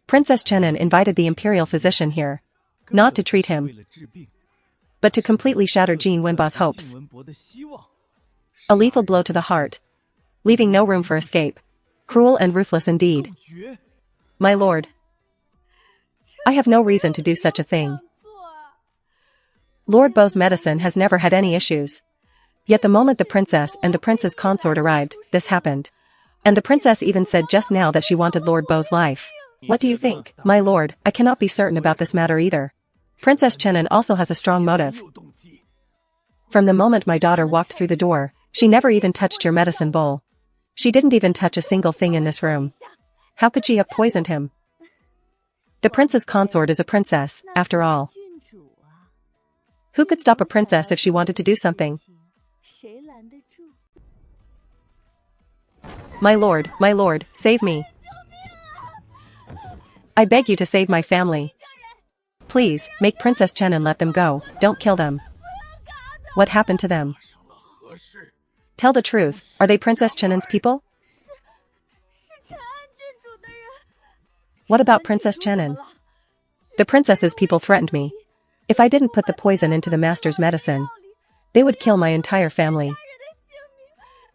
Princess Chenin invited the imperial physician here, not to treat him, but to completely shatter Jin Wenba's hopes. A lethal blow to the heart, leaving no room for escape. Cruel and ruthless indeed. My lord, I have no reason to do such a thing. Lord Bo's medicine has never had any issues. Yet the moment the princess and the prince's consort arrived, this happened. And the princess even said just now that she wanted Lord Bo's life. What do you think? My lord, I cannot be certain about this matter either. Princess Chenin also has a strong motive. From the moment my daughter walked through the door, she never even touched your medicine bowl. She didn't even touch a single thing in this room. How could she have poisoned him? The prince's consort is a princess, after all. Who could stop a princess if she wanted to do something? My lord, save me. I beg you to save my family. Please, make Princess Chenin let them go, don't kill them. What happened to them? Tell the truth, are they Princess Chenin's people? What about Princess Chenin? The princess's people threatened me. If I didn't put the poison into the master's medicine, they would kill my entire family.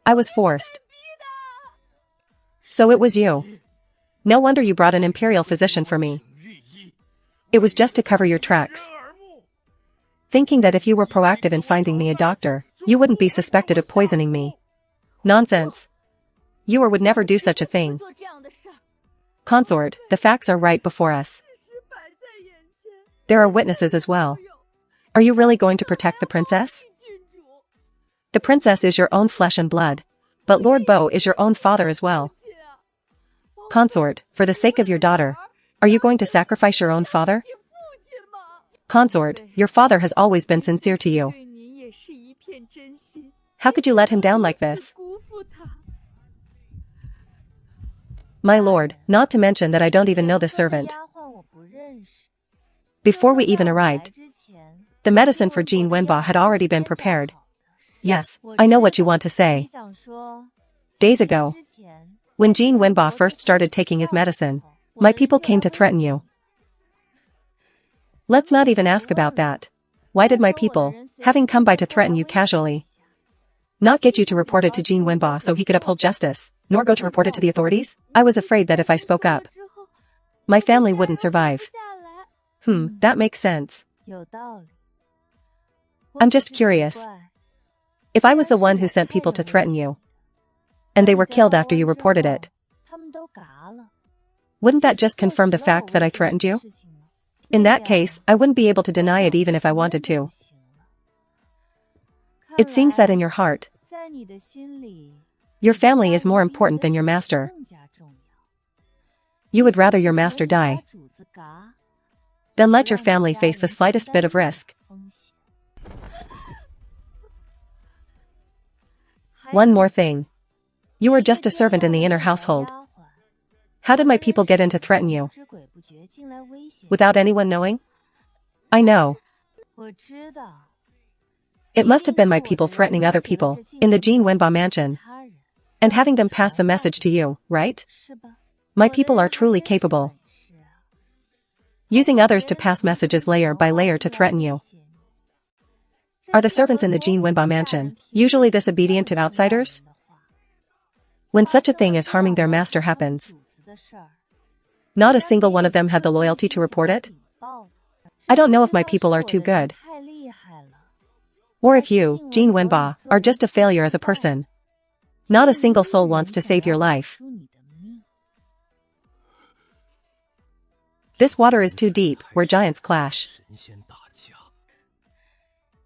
I was forced. So it was you. No wonder you brought an imperial physician for me. It was just to cover your tracks. Thinking that if you were proactive in finding me a doctor, you wouldn't be suspected of poisoning me. Nonsense. You would never do such a thing. Consort, the facts are right before us. There are witnesses as well. Are you really going to protect the princess? The princess is your own flesh and blood, but Lord Bo is your own father as well. Consort, for the sake of your daughter, are you going to sacrifice your own father? Consort, your father has always been sincere to you. How could you let him down like this? My lord, not to mention that I don't even know the servant. Before we even arrived, the medicine for Jin Wenba had already been prepared. Yes, I know what you want to say. Days ago, when Jin Wenba first started taking his medicine, my people came to threaten you. Let's not even ask about that. Why did my people, having come by to threaten you casually, not get you to report it to Jin Wenba so he could uphold justice, nor go to report it to the authorities? I was afraid that if I spoke up, my family wouldn't survive. That makes sense. I'm just curious. If I was the one who sent people to threaten you, and they were killed after you reported it, wouldn't that just confirm the fact that I threatened you? In that case, I wouldn't be able to deny it even if I wanted to. It seems that in your heart, your family is more important than your master. You would rather your master die than let your family face the slightest bit of risk. One more thing. You were just a servant in the inner household. How did my people get in to threaten you? Without anyone knowing? I know. It must have been my people threatening other people in the Jin Wenba mansion and having them pass the message to you, right? My people are truly capable. Using others to pass messages layer by layer to threaten you. Are the servants in the Jin Wenba mansion usually this obedient to outsiders? When such a thing as harming their master happens, not a single one of them had the loyalty to report it? I don't know if my people are too good. Or if you, Jin Wenba, are just a failure as a person. Not a single soul wants to save your life. This water is too deep, where giants clash.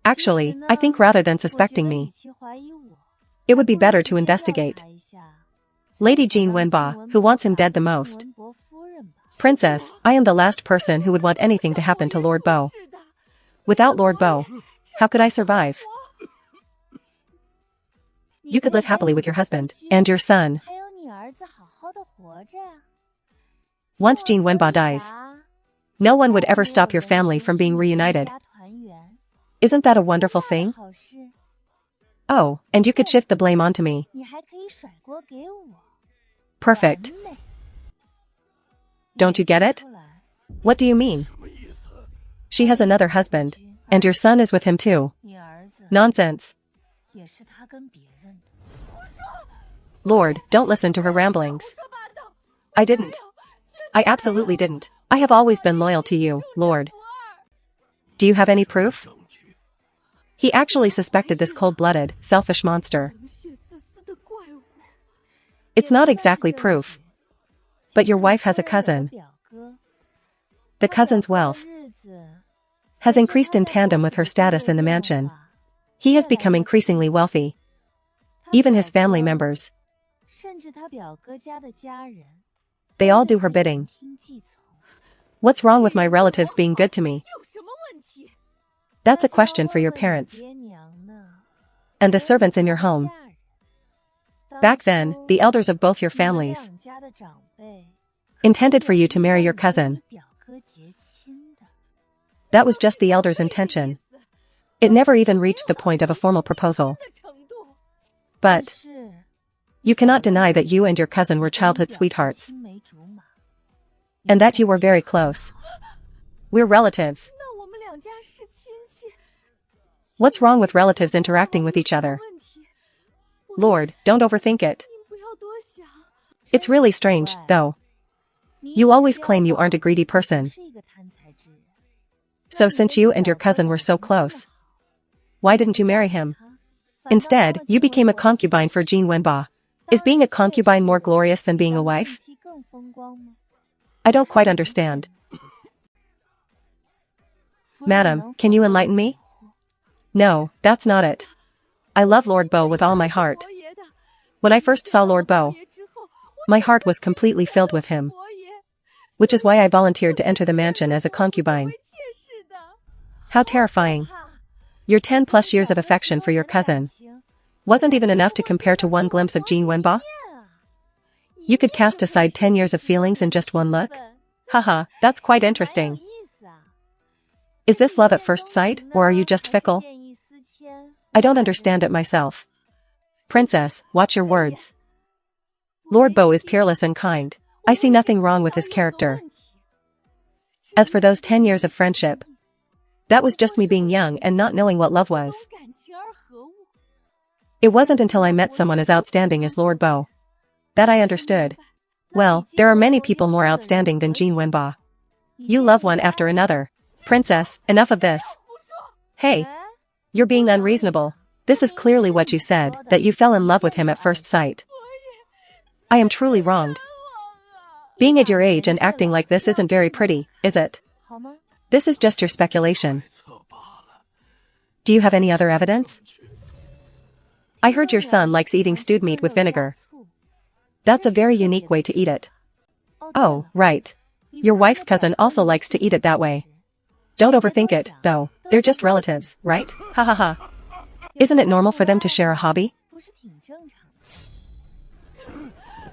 Actually, I think rather than suspecting me, it would be better to investigate. Lady Jin Wenba, who wants him dead the most. Princess, I am the last person who would want anything to happen to Lord Bo. Without Lord Bo, how could I survive? You could live happily with your husband and your son. Once Jin Wenba dies, no one would ever stop your family from being reunited. Isn't that a wonderful thing? Oh, and you could shift the blame onto me. Perfect. Don't you get it? What do you mean? She has another husband, and your son is with him too. Nonsense. Lord, don't listen to her ramblings. I didn't. I absolutely didn't. I have always been loyal to you, Lord. Do you have any proof? He actually suspected this cold-blooded, selfish monster. It's not exactly proof. But your wife has a cousin. The cousin's wealth has increased in tandem with her status in the mansion. He has become increasingly wealthy. Even his family members. They all do her bidding. What's wrong with my relatives being good to me? That's a question for your parents. And the servants in your home. Back then, the elders of both your families intended for you to marry your cousin. That was just the elders' intention. It never even reached the point of a formal proposal. But you cannot deny that you and your cousin were childhood sweethearts. And that you were very close. We're relatives. What's wrong with relatives interacting with each other? Lord, don't overthink it. It's really strange, though. You always claim you aren't a greedy person. So since you and your cousin were so close, why didn't you marry him? Instead, you became a concubine for Jin Wenba. Is being a concubine more glorious than being a wife? I don't quite understand. Madam, can you enlighten me? No, that's not it. I love Lord Bo with all my heart. When I first saw Lord Bo, my heart was completely filled with him. Which is why I volunteered to enter the mansion as a concubine. How terrifying. Your 10+ years of affection for your cousin wasn't even enough to compare to one glimpse of Jin Wenba? You could cast aside 10 years of feelings in just one look? Haha, that's quite interesting. Is this love at first sight, or are you just fickle? I don't understand it myself. Princess, watch your words. Lord Bo is peerless and kind. I see nothing wrong with his character. As for those 10 years of friendship, that was just me being young and not knowing what love was. It wasn't until I met someone as outstanding as Lord Bo that I understood. Well, there are many people more outstanding than Jin Wenba. You love one after another. Princess, enough of this. Hey! You're being unreasonable. This This is clearly what you said, that you fell in love with him at first sight. I am truly wronged. Being at your age and acting like this isn't very pretty, is it? This is just your speculation. Do you have any other evidence? I heard your son likes eating stewed meat with vinegar. That's a very unique way to eat it. Oh, right. Your wife's cousin also likes to eat it that way. Don't overthink it, though. They're just relatives, right? Ha ha ha. Isn't it normal for them to share a hobby?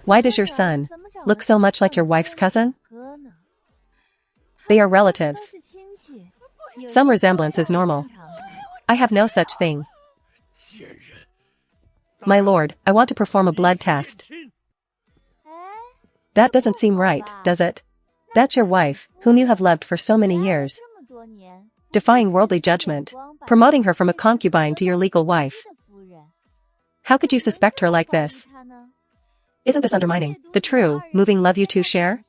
Why does your son look so much like your wife's cousin? They are relatives. Some resemblance is normal. I have no such thing. My lord, I want to perform a blood test. That doesn't seem right, does it? That's your wife, whom you have loved for so many years. Defying worldly judgment, promoting her from a concubine to your legal wife. How could you suspect her like this? Isn't this undermining the true, moving love you two share?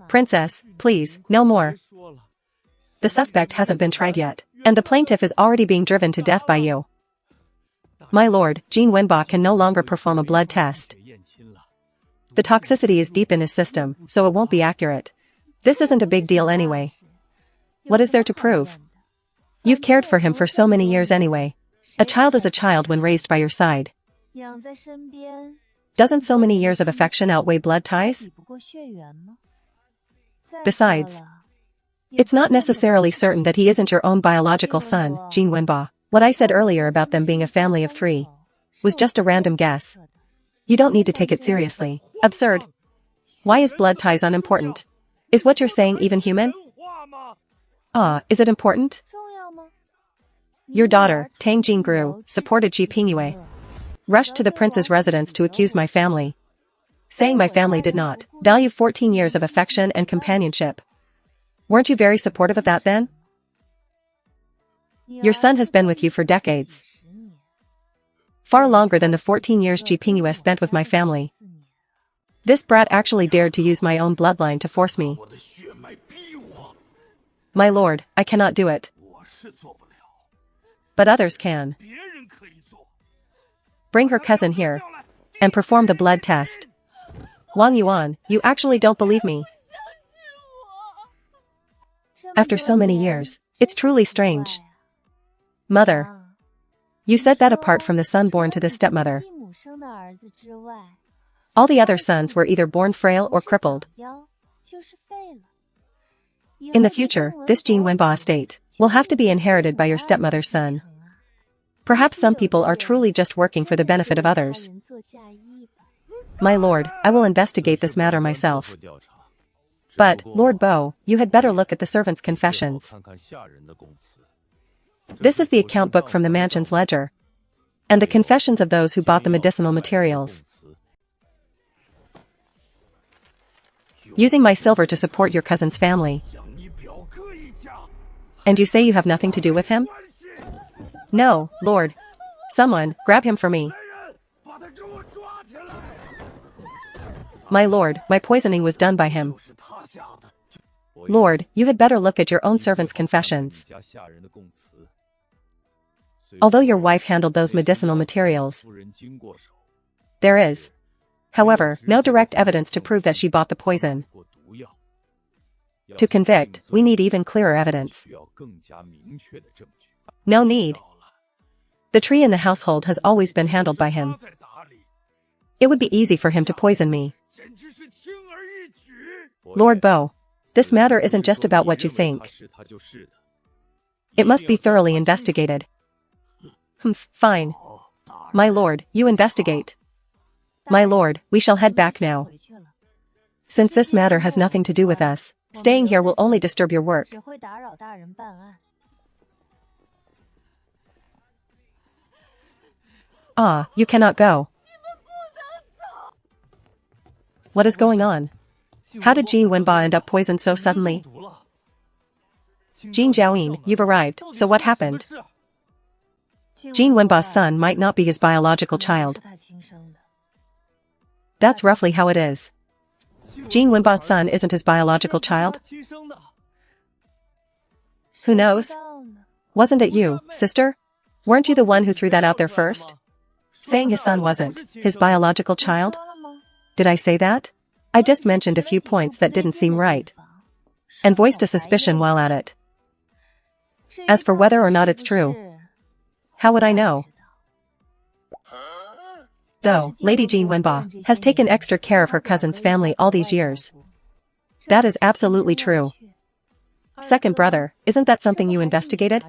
Princess, please, no more. The suspect hasn't been tried yet, and the plaintiff is already being driven to death by you. My lord, Jin Wenba can no longer perform a blood test. The toxicity is deep in his system, so it won't be accurate. This isn't a big deal anyway. What is there to prove? You've cared for him for so many years anyway. A child is a child when raised by your side. Doesn't so many years of affection outweigh blood ties? Besides, it's not necessarily certain that he isn't your own biological son, Jin Wenba. What I said earlier about them being a family of 3 was just a random guess. You don't need to take it seriously. Absurd. Why is blood ties unimportant? Is what you're saying even human? Is it important? Your daughter, Tang Jingru, supported Ji Pingyue. Rushed to the prince's residence to accuse my family. Saying my family did not value 14 years of affection and companionship. Weren't you very supportive of that then? Your son has been with you for decades. Far longer than the 14 years Ji Pingyue spent with my family. This brat actually dared to use my own bloodline to force me. My lord, I cannot do it. But others can. Bring her cousin here and perform the blood test. Wang Yuan, you actually don't believe me. After so many years, it's truly strange. Mother. You said that apart from the son born to the stepmother, all the other sons were either born frail or crippled. In the future, this Jin Wenba estate will have to be inherited by your stepmother's son. Perhaps some people are truly just working for the benefit of others. My lord, I will investigate this matter myself. But, Lord Bo, you had better look at the servants' confessions. This is the account book from the mansion's ledger, and the confessions of those who bought the medicinal materials. Using my silver to support your cousin's family. And you say you have nothing to do with him? No, Lord. Someone, grab him for me. My lord, my poisoning was done by him. Lord, you had better look at your own servant's confessions. Although your wife handled those medicinal materials, there is, however, no direct evidence to prove that she bought the poison. To convict, we need even clearer evidence. No need. The tree in the household has always been handled by him. It would be easy for him to poison me. Lord Bo, this matter isn't just about what you think. It must be thoroughly investigated. Fine. My lord, you investigate. My lord, we shall head back now. Since this matter has nothing to do with us, staying here will only disturb your work. You cannot go. What is going on? How did Jin Wenba end up poisoned so suddenly? Jin Jiaoyin, you've arrived, so what happened? Jin Wenba's son might not be his biological child. That's roughly how it is. Jin Wenba's son isn't his biological child? Who knows? Wasn't it you, sister? Weren't you the one who threw that out there first? Saying his son wasn't his biological child? Did I say that? I just mentioned a few points that didn't seem right. And voiced a suspicion while at it. As for whether or not it's true, how would I know? Though, Lady Jean Wenba has taken extra care of her cousin's family all these years. That is absolutely true. Second brother, isn't that something you investigated?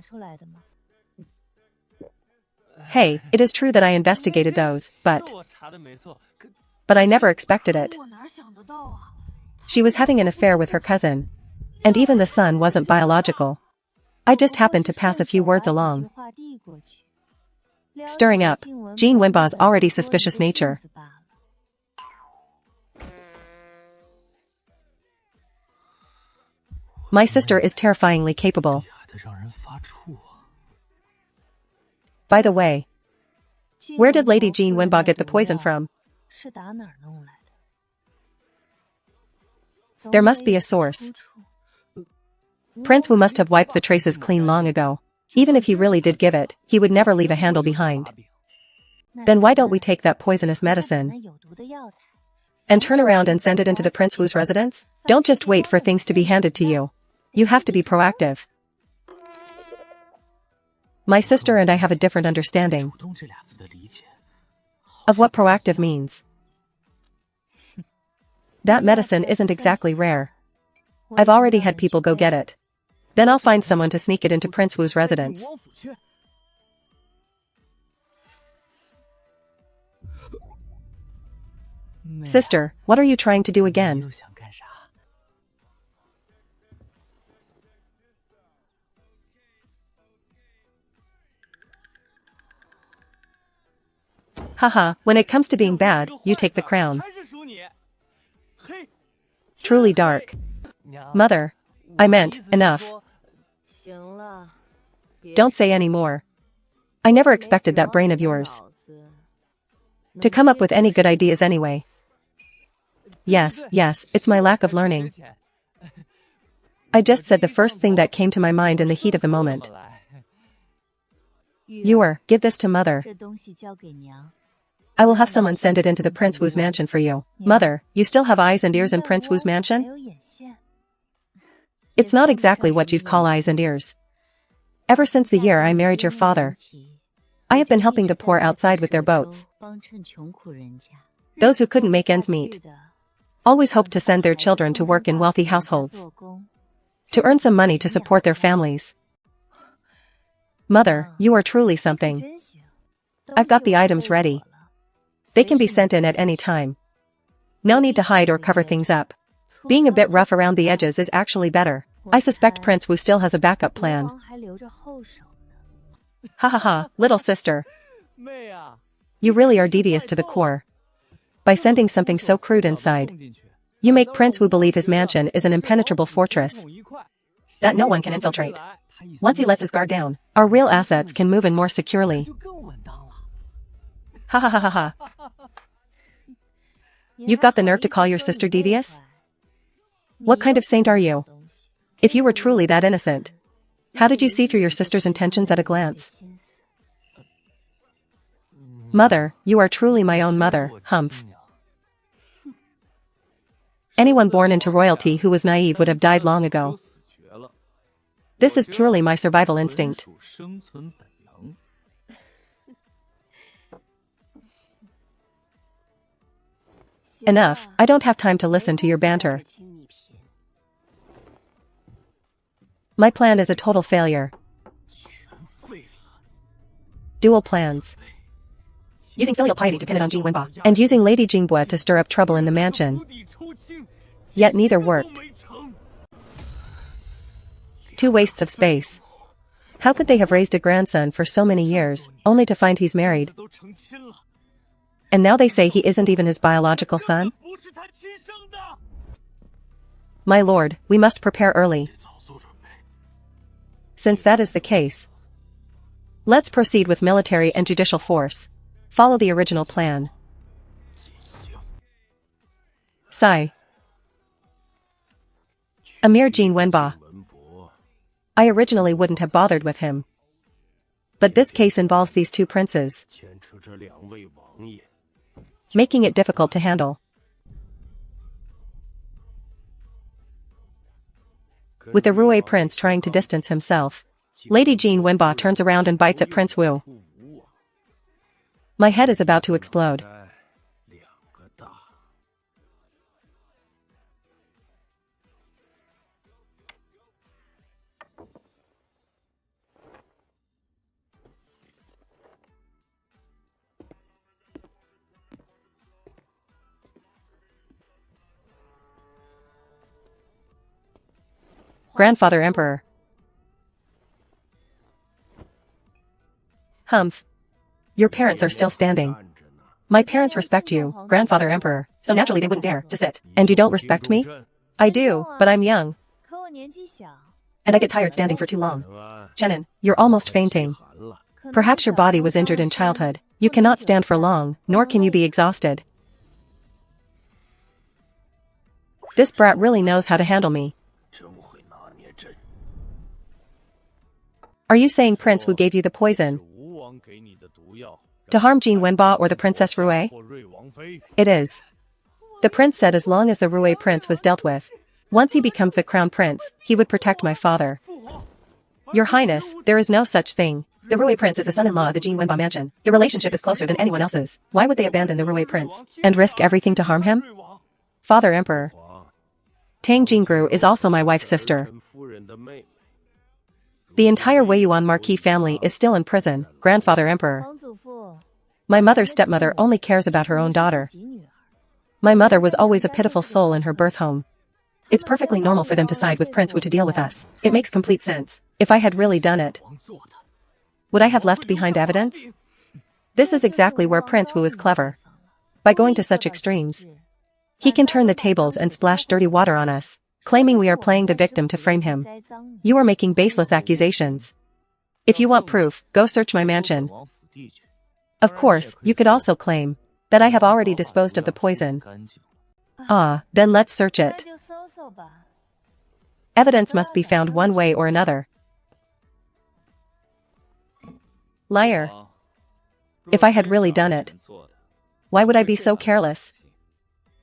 Hey, it is true that I investigated those, but I never expected it. She was having an affair with her cousin. And even the son wasn't biological. I just happened to pass a few words along. Stirring up Jean Wenba's already suspicious nature. My sister is terrifyingly capable. By the way, where did Lady Jean Wenba get the poison from? There must be a source. Prince Wu must have wiped the traces clean long ago. Even if he really did give it, he would never leave a handle behind. Then why don't we take that poisonous medicine and turn around and send it into the Prince Wu's residence? Don't just wait for things to be handed to you. You have to be proactive. My sister and I have a different understanding of what proactive means. That medicine isn't exactly rare. I've already had people go get it. Then I'll find someone to sneak it into Prince Wu's residence. Sister, what are you trying to do again? Haha, when it comes to being bad, you take the crown. Truly dark. Mother, I meant, enough. Don't say any more. I never expected that brain of yours to come up with any good ideas anyway. Yes, it's my lack of learning. I just said the first thing that came to my mind in the heat of the moment. Give this to Mother. I will have someone send it into the Prince Wu's mansion for you. Mother, you still have eyes and ears in Prince Wu's mansion? It's not exactly what you'd call eyes and ears. Ever since the year I married your father, I have been helping the poor outside with their boats. Those who couldn't make ends meet always hoped to send their children to work in wealthy households to earn some money to support their families. Mother, you are truly something. I've got the items ready. They can be sent in at any time. No need to hide or cover things up. Being a bit rough around the edges is actually better. I suspect Prince Wu still has a backup plan. Ha ha ha, little sister. You really are devious to the core. By sending something so crude inside, you make Prince Wu believe his mansion is an impenetrable fortress that no one can infiltrate. Once he lets his guard down, our real assets can move in more securely. Ha ha ha ha ha. You've got the nerve to call your sister devious? What kind of saint are you? If you were truly that innocent, how did you see through your sister's intentions at a glance? Mother, you are truly my own mother, humph. Anyone born into royalty who was naive would have died long ago. This is purely my survival instinct. Enough, I don't have time to listen to your banter. My plan is a total failure. Dual plans. Using filial piety to pin it on Jean Wenba, and using Lady Jingbua to stir up trouble in the mansion. Yet neither worked. Two wastes of space. How could they have raised a grandson for so many years, only to find he's married? And now they say he isn't even his biological son? My lord, we must prepare early. Since that is the case, let's proceed with military and judicial force. Follow the original plan. Sigh. A mere Jean Wenba. I originally wouldn't have bothered with him. But this case involves these two princes, making it difficult to handle. With the Rue prince trying to distance himself, Lady Jean Wenba turns around and bites at Prince Wu. My head is about to explode. Grandfather Emperor. Humph. Your parents are still standing. My parents respect you, Grandfather Emperor, so naturally they wouldn't dare to sit. And you don't respect me? I do, but I'm young. And I get tired standing for too long. Chenin, you're almost fainting. Perhaps your body was injured in childhood. You cannot stand for long, nor can you be exhausted. This brat really knows how to handle me. Are you saying Prince Wu gave you the poison to harm Jean Wenba or the Princess Rue? It is. The prince said as long as the Rue prince was dealt with, once he becomes the crown prince, he would protect my father. Your Highness, there is no such thing. The Rue prince is the son-in-law of the Jean Wenba mansion. The relationship is closer than anyone else's. Why would they abandon the Rue prince and risk everything to harm him? Father Emperor. Tang Jingru is also my wife's sister. The entire Weiyuan Marquis family is still in prison, Grandfather Emperor. My mother's stepmother only cares about her own daughter. My mother was always a pitiful soul in her birth home. It's perfectly normal for them to side with Prince Wu to deal with us. It makes complete sense. If I had really done it, would I have left behind evidence? This is exactly where Prince Wu is clever. By going to such extremes, he can turn the tables and splash dirty water on us, claiming we are playing the victim to frame him. You are making baseless accusations. If you want proof, go search my mansion. Of course, you could also claim that I have already disposed of the poison. Then let's search it. Evidence must be found one way or another. Liar. If I had really done it, why would I be so careless?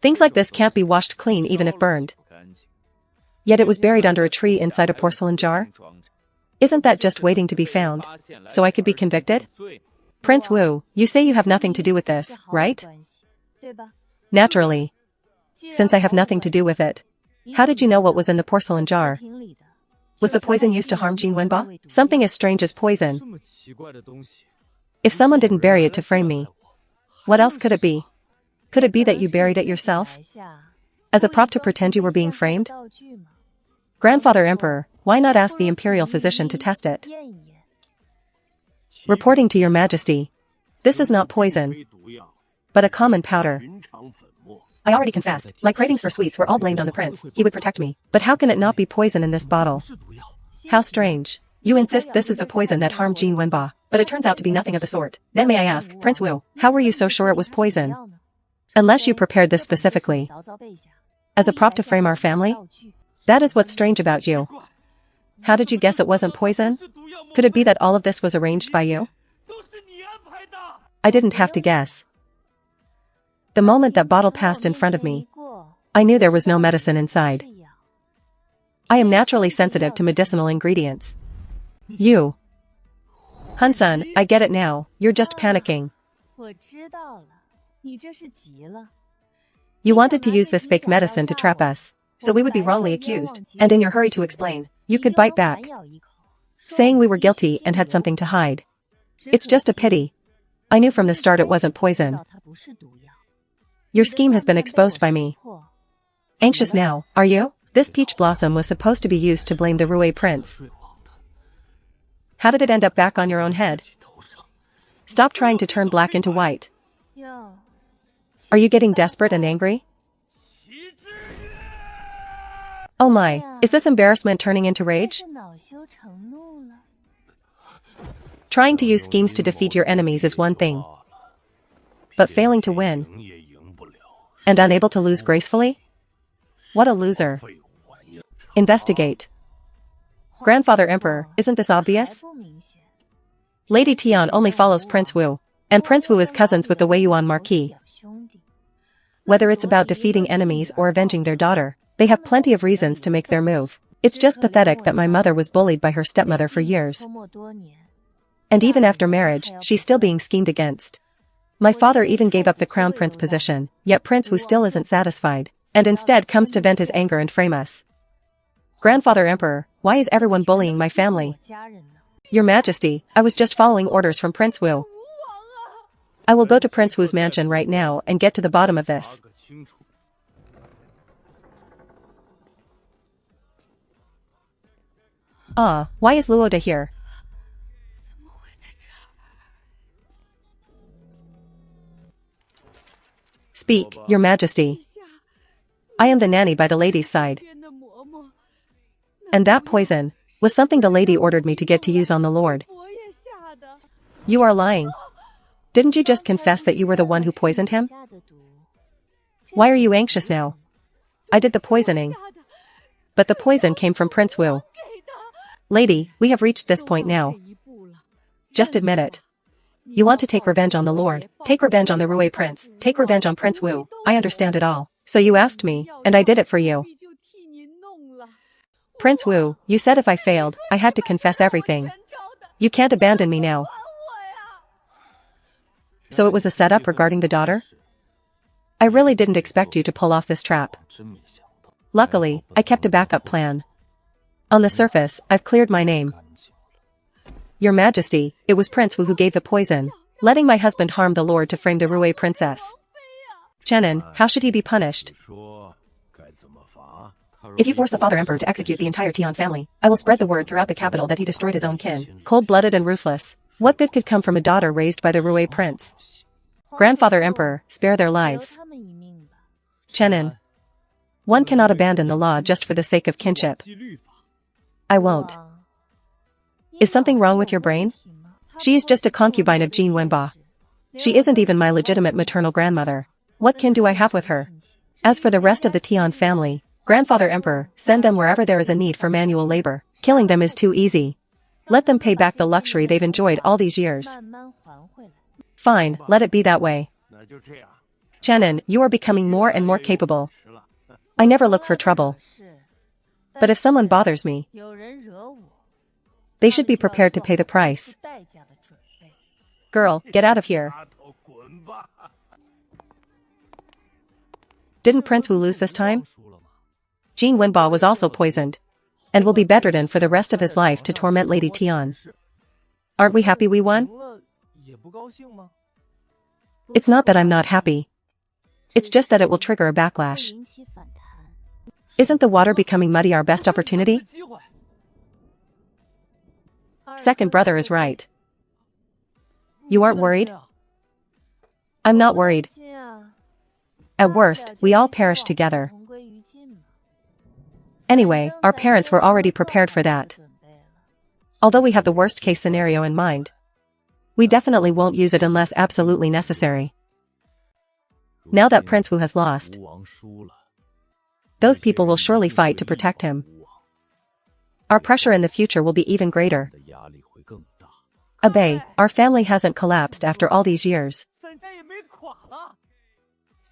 Things like this can't be washed clean even if burned. Yet it was buried under a tree inside a porcelain jar? Isn't that just waiting to be found, so I could be convicted? Prince Wu, you say you have nothing to do with this, right? Naturally. Since I have nothing to do with it. How did you know what was in the porcelain jar? Was the poison used to harm Jean Wenba? Something as strange as poison. If someone didn't bury it to frame me, what else could it be? Could it be that you buried it yourself? As a prop to pretend you were being framed? Grandfather Emperor, why not ask the imperial physician to test it? Reporting to your majesty, this is not poison, but a common powder. I already confessed, my cravings for sweets were all blamed on the prince. He would protect me. But how can it not be poison in this bottle? How strange. You insist this is the poison that harmed Jean Wenba, but it turns out to be nothing of the sort. Then may I ask, Prince Wu, how were you so sure it was poison? Unless you prepared this specifically as a prop to frame our family? That is what's strange about you. How did you guess it wasn't poison? Could it be that all of this was arranged by you? I didn't have to guess. The moment that bottle passed in front of me, I knew there was no medicine inside. I am naturally sensitive to medicinal ingredients. You. Hun-san, I get it now, you're just panicking. You wanted to use this fake medicine to trap us, so we would be wrongly accused, and in your hurry to explain, you could bite back, saying we were guilty and had something to hide. It's just a pity. I knew from the start it wasn't poison. Your scheme has been exposed by me. Anxious now, are you? This peach blossom was supposed to be used to blame the Rue prince. How did it end up back on your own head? Stop trying to turn black into white. Are you getting desperate and angry? Oh my, is this embarrassment turning into rage? Trying to use schemes to defeat your enemies is one thing, but failing to win and unable to lose gracefully? What a loser. Investigate. Grandfather Emperor, isn't this obvious? Lady Tian only follows Prince Wu, and Prince Wu is cousins with the Wei Yuan Marquis. Whether it's about defeating enemies or avenging their daughter, they have plenty of reasons to make their move. It's just pathetic that my mother was bullied by her stepmother for years. And even after marriage, she's still being schemed against. My father even gave up the crown prince position, yet Prince Wu still isn't satisfied, and instead comes to vent his anger and frame us. Grandfather Emperor, why is everyone bullying my family? Your Majesty, I was just following orders from Prince Wu. I will go to Prince Wu's mansion right now and get to the bottom of this. Why is Luoda here? Speak, Your Majesty. I am the nanny by the lady's side. And that poison was something the lady ordered me to get to use on the Lord. You are lying. Didn't you just confess that you were the one who poisoned him? Why are you anxious now? I did the poisoning. But the poison came from Prince Wu. Lady, we have reached this point now. Just admit it. You want to take revenge on the Lord, take revenge on the Rui Prince, take revenge on Prince Wu. I understand it all. So you asked me, and I did it for you. Prince Wu, you said if I failed, I had to confess everything. You can't abandon me now. So it was a setup regarding the daughter? I really didn't expect you to pull off this trap. Luckily, I kept a backup plan. On the surface, I've cleared my name. Your Majesty, it was Prince Wu who gave the poison, letting my husband harm the Lord to frame the Rui Princess. Chenin, how should he be punished? If you force the Father Emperor to execute the entire Tian family, I will spread the word throughout the capital that he destroyed his own kin, cold-blooded and ruthless. What good could come from a daughter raised by the Rui Prince? Grandfather Emperor, spare their lives. Chenin. One cannot abandon the law just for the sake of kinship. I won't. Is something wrong with your brain? She is just a concubine of Jin Wenba. She isn't even my legitimate maternal grandmother. What kin do I have with her? As for the rest of the Tian family, Grandfather Emperor, send them wherever there is a need for manual labor. Killing them is too easy. Let them pay back the luxury they've enjoyed all these years. Fine, let it be that way. Chenin, you are becoming more and more capable. I never look for trouble. But if someone bothers me, they should be prepared to pay the price. Girl, get out of here. Didn't Prince Wu lose this time? Jin Wenba was also poisoned, and will be bedridden for the rest of his life to torment Lady Tian. Aren't we happy we won? It's not that I'm not happy. It's just that it will trigger a backlash. Isn't the water becoming muddy our best opportunity? Second brother is right. You aren't worried? I'm not worried. At worst, we all perish together. Anyway, our parents were already prepared for that. Although we have the worst case scenario in mind, we definitely won't use it unless absolutely necessary. Now that Prince Wu has lost, those people will surely fight to protect him. Our pressure in the future will be even greater. Abe, our family hasn't collapsed after all these years.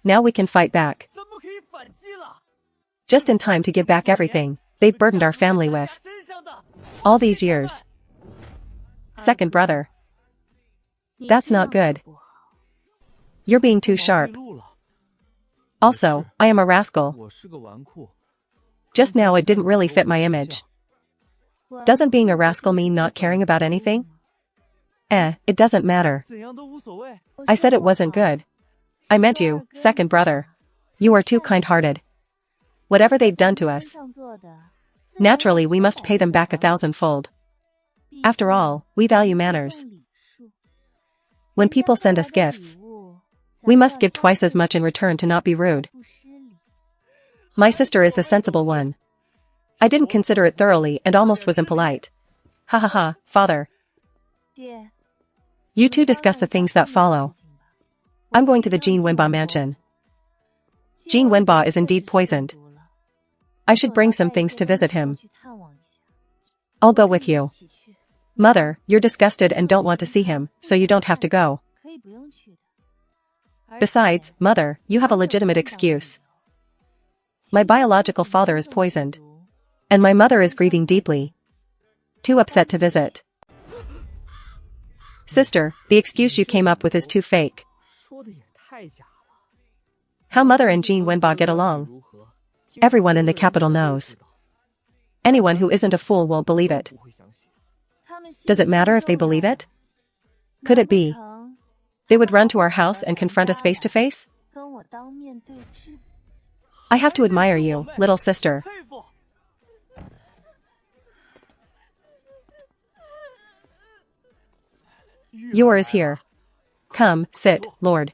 Now we can fight back. Just in time to give back everything they've burdened our family with all these years. Second brother. That's not good. You're being too sharp. Also, I am a rascal. Just now it didn't really fit my image. Doesn't being a rascal mean not caring about anything? It doesn't matter. I said it wasn't good. I meant you, second brother. You are too kind-hearted. Whatever they've done to us, naturally we must pay them back 1,000-fold. After all, we value manners. When people send us gifts, we must give twice as much in return to not be rude. My sister is the sensible one. I didn't consider it thoroughly and almost was impolite. Ha ha ha, father. You two discuss the things that follow. I'm going to the Jin Wenba mansion. Jin Wenba is indeed poisoned. I should bring some things to visit him. I'll go with you. Mother, you're disgusted and don't want to see him, so you don't have to go. Besides, Mother, you have a legitimate excuse. My biological father is poisoned. And my mother is grieving deeply. Too upset to visit. Sister, the excuse you came up with is too fake. How Mother and Jean Wenba get along? Everyone in the capital knows. Anyone who isn't a fool won't believe it. Does it matter if they believe it? Could it be they would run to our house and confront us face to face? I have to admire you, little sister. Yours is here. Come, sit, Lord.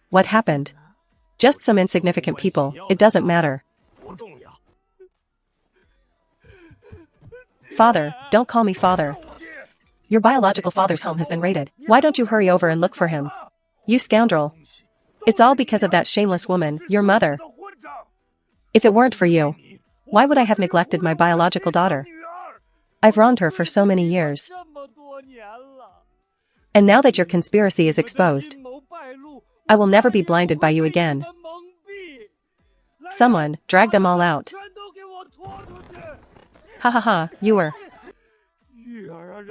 What happened? Just some insignificant people, it doesn't matter. Father, don't call me father. Your biological father's home has been raided. Why don't you hurry over and look for him? You scoundrel. It's all because of that shameless woman, your mother. If it weren't for you, why would I have neglected my biological daughter? I've wronged her for so many years. And now that your conspiracy is exposed, I will never be blinded by you again. Someone, drag them all out. Ha ha ha, you were.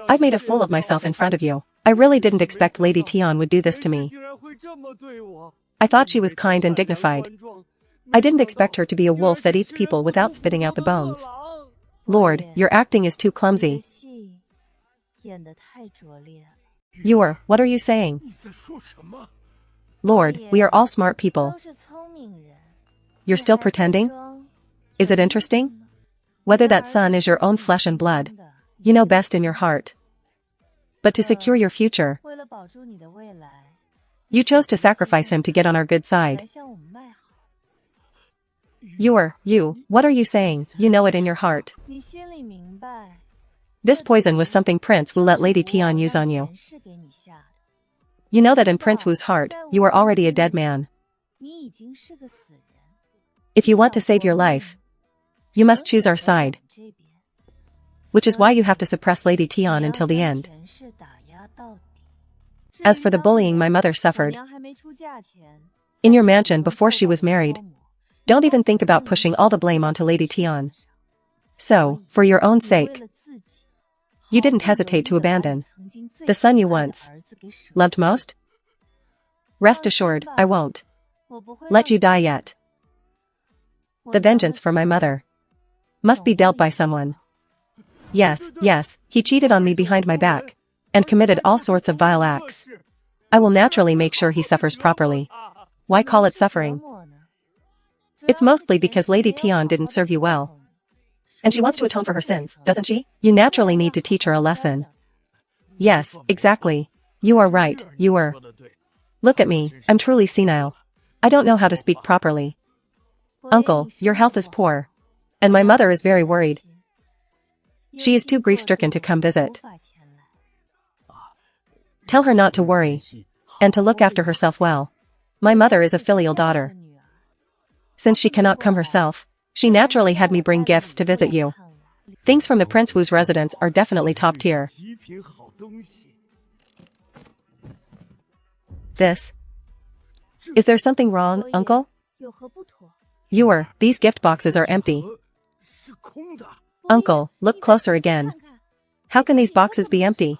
I've made a fool of myself in front of you. I really didn't expect Lady Tian would do this to me. I thought she was kind and dignified. I didn't expect her to be a wolf that eats people without spitting out the bones. Lord, your acting is too clumsy. What are you saying? Lord, we are all smart people. You're still pretending? Is it interesting? Whether that son is your own flesh and blood, you know best in your heart. But to secure your future, you chose to sacrifice him to get on our good side. What are you saying? You know it in your heart. This poison was something Prince Wu let Lady Tian use on you. You know that in Prince Wu's heart, you are already a dead man. If you want to save your life, you must choose our side. Which is why you have to suppress Lady Tian until the end. As for the bullying my mother suffered in your mansion before she was married, don't even think about pushing all the blame onto Lady Tian. So, for your own sake, you didn't hesitate to abandon the son you once loved most? Rest assured, I won't let you die yet. The vengeance for my mother must be dealt by someone. Yes, he cheated on me behind my back and committed all sorts of vile acts. I will naturally make sure he suffers properly. Why call it suffering? It's mostly because Lady Tian didn't serve you well. And she wants to atone for her sins, doesn't she? You naturally need to teach her a lesson. Yes, exactly. You are right, you were. Look at me, I'm truly senile. I don't know how to speak properly. Uncle, your health is poor. And my mother is very worried. She is too grief-stricken to come visit. Tell her not to worry. And to look after herself well. My mother is a filial daughter. Since she cannot come herself, she naturally had me bring gifts to visit you. Things from the Prince Wu's residence are definitely top tier. Is there something wrong, Uncle? These gift boxes are empty. Uncle, look closer again. How can these boxes be empty?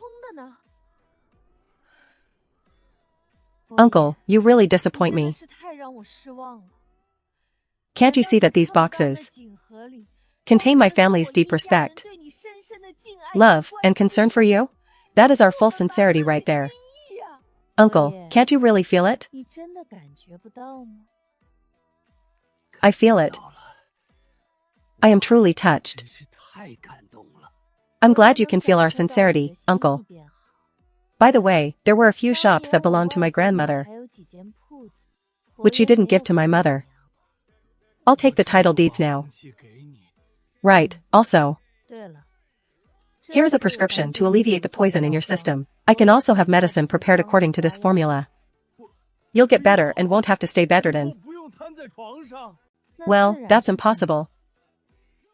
Uncle, you really disappoint me. Can't you see that these boxes contain my family's deep respect, love, and concern for you? That is our full sincerity right there. Uncle, can't you really feel it? I feel it. I am truly touched. I'm glad you can feel our sincerity, Uncle. By the way, there were a few shops that belonged to my grandmother, which you didn't give to my mother. I'll take the title deeds now. Right, also. Here's a prescription to alleviate the poison in your system. I can also have medicine prepared according to this formula. You'll get better and won't have to stay bedridden. Well, that's impossible.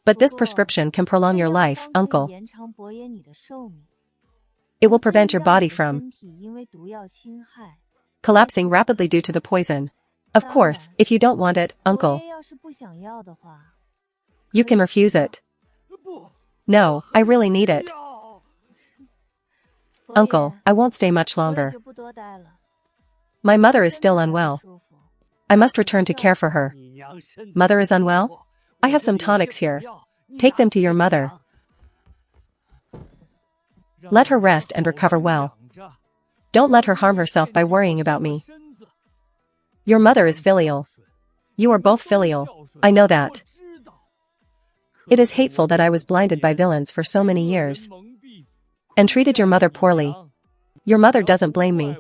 But this prescription can prolong your life, uncle. It will prevent your body from collapsing rapidly due to the poison. Of course, if you don't want it, uncle, you can refuse it. No, I really need it. Uncle, I won't stay much longer. My mother is still unwell. I must return to care for her. Mother is unwell? I have some tonics here. Take them to your mother. Let her rest and recover well. Don't let her harm herself by worrying about me. Your mother is filial. You are both filial. I know that. It is hateful that I was blinded by villains for so many years and treated your mother poorly. Your mother doesn't blame me,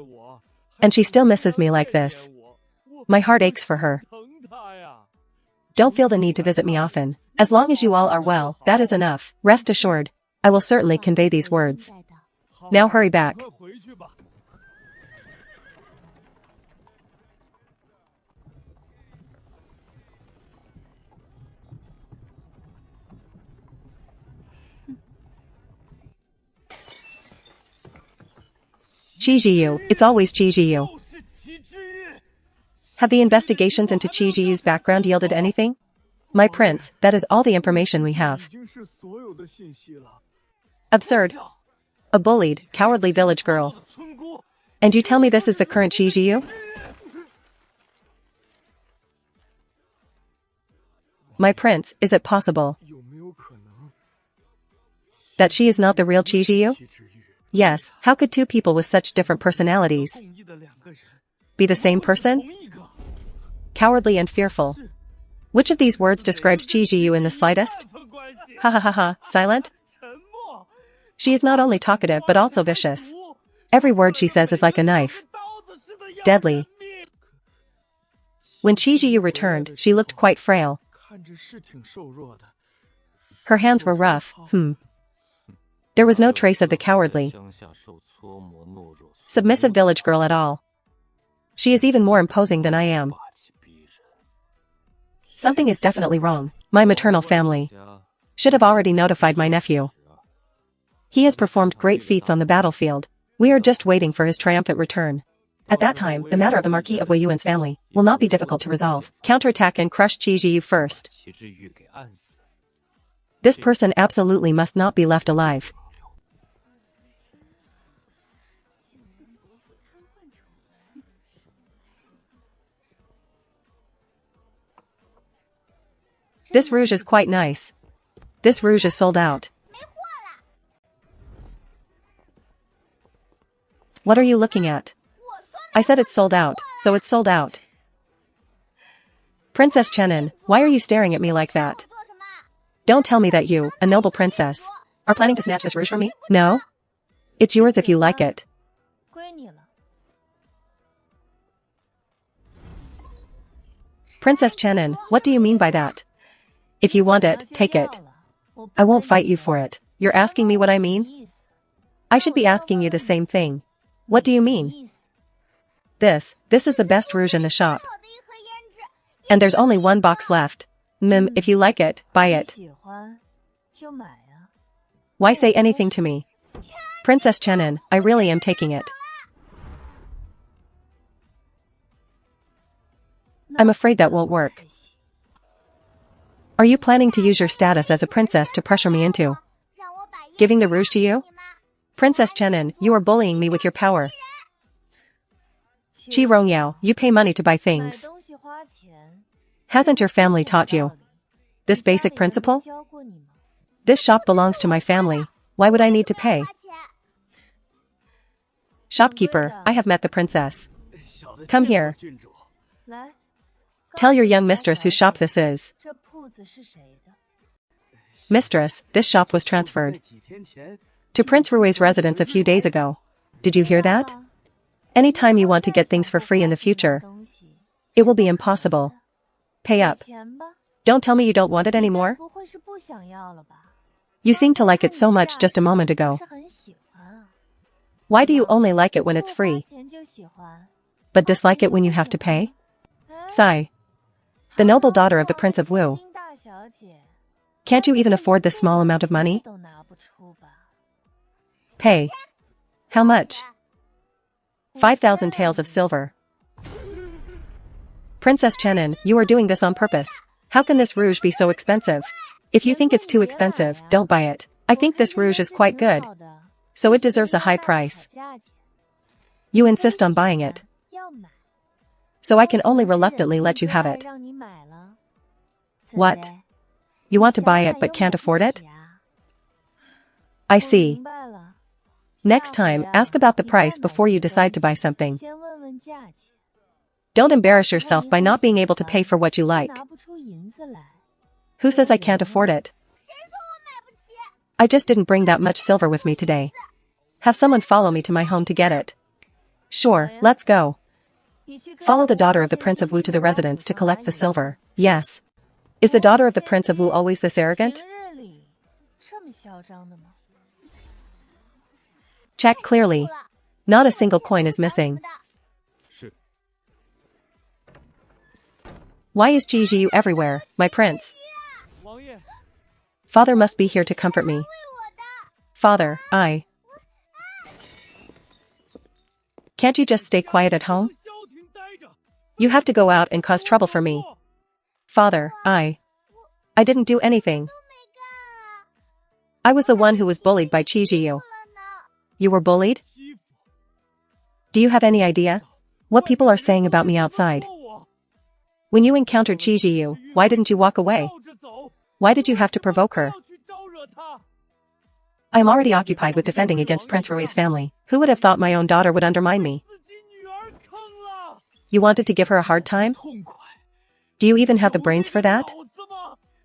and she still misses me like this. My heart aches for her. Don't feel the need to visit me often. As long as you all are well, that is enough. Rest assured, I will certainly convey these words. Now hurry back. Qijiyu, it's always Qijiyu. Have the investigations into Qijiyu's background yielded anything? My prince, that is all the information we have. Absurd. A bullied, cowardly village girl. And you tell me this is the current Qijiyu? My prince, is it possible that she is not the real Qijiyu? Yes, how could two people with such different personalities be the same person? Cowardly and fearful. Which of these words describes Qijiyu in the slightest? Ha ha ha ha, silent? She is not only talkative but also vicious. Every word she says is like a knife. Deadly. When Qijiyu returned, she looked quite frail. Her hands were rough. There was no trace of the cowardly, submissive village girl at all. She is even more imposing than I am. Something is definitely wrong. My maternal family should have already notified my nephew. He has performed great feats on the battlefield. We are just waiting for his triumphant return. At that time, the matter of the Marquis of Weiyuan's family will not be difficult to resolve. Counterattack and crush Qijiyu first. This person absolutely must not be left alive. This rouge is quite nice. This rouge is sold out. What are you looking at? I said it's sold out, so it's sold out. Princess Chenin, why are you staring at me like that? Don't tell me that you, a noble princess, are planning to snatch this rouge from me? No? It's yours if you like it. Princess Chenin, what do you mean by that? If you want it, take it. I won't fight you for it. You're asking me what I mean? I should be asking you the same thing. What do you mean? This is the best rouge in the shop. And there's only one box left. If you like it, buy it. Why say anything to me? Princess Chenin, I really am taking it. I'm afraid that won't work. Are you planning to use your status as a princess to pressure me into giving the rouge to you? Princess Chenin, you are bullying me with your power. Qi Rongyao, you pay money to buy things. Hasn't your family taught you this basic principle? This shop belongs to my family. Why would I need to pay? Shopkeeper, I have met the princess. Come here. Tell your young mistress whose shop this is. Mistress, this shop was transferred to Prince Rui's residence a few days ago. Did you hear that? Anytime you want to get things for free in the future, it will be impossible. Pay up. Don't tell me you don't want it anymore. You seemed to like it so much just a moment ago. Why do you only like it when it's free, but dislike it when you have to pay? Sigh. The noble daughter of the Prince of Wu. Can't you even afford this small amount of money? Pay. How much? 5,000 taels of silver. Princess Chenin, you are doing this on purpose. How can this rouge be so expensive? If you think it's too expensive, don't buy it. I think this rouge is quite good. So it deserves a high price. You insist on buying it. So I can only reluctantly let you have it. What? You want to buy it but can't afford it? I see. Next time, ask about the price before you decide to buy something. Don't embarrass yourself by not being able to pay for what you like. Who says I can't afford it? I just didn't bring that much silver with me today. Have someone follow me to my home to get it. Sure, let's go. Follow the daughter of the Prince of Wu to the residence to collect the silver. Yes. Is the daughter of the Prince of Wu always this arrogant? Check clearly. Not a single coin is missing. Why is Ji Jiu everywhere, my prince? Father must be here to comfort me. Father, Can't you just stay quiet at home? You have to go out and cause trouble for me. Father, I didn't do anything. I was the one who was bullied by Ji Jiu. You were bullied? Do you have any idea what people are saying about me outside? When you encountered Ji Jiu, why didn't you walk away? Why did you have to provoke her? I am already occupied with defending against Prince Rui's family. Who would have thought my own daughter would undermine me? You wanted to give her a hard time? Do you even have the brains for that?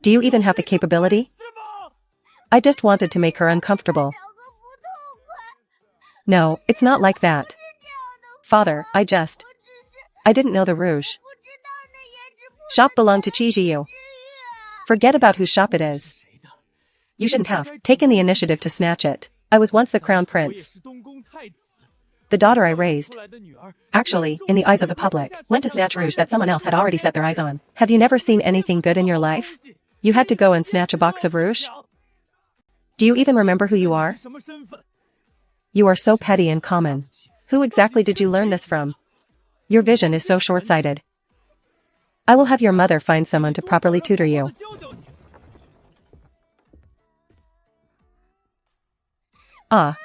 Do you even have the capability? I just wanted to make her uncomfortable. No, it's not like that. Father, I didn't know the rouge shop belonged to Ji Jiu. Forget about whose shop it is. You shouldn't have taken the initiative to snatch it. I was once the crown prince. The daughter I raised, actually, in the eyes of the public, went to snatch rouge that someone else had already set their eyes on. Have you never seen anything good in your life? You had to go and snatch a box of rouge? Do you even remember who you are? You are so petty and common. Who exactly did you learn this from? Your vision is so short-sighted. I will have your mother find someone to properly tutor you. Ah.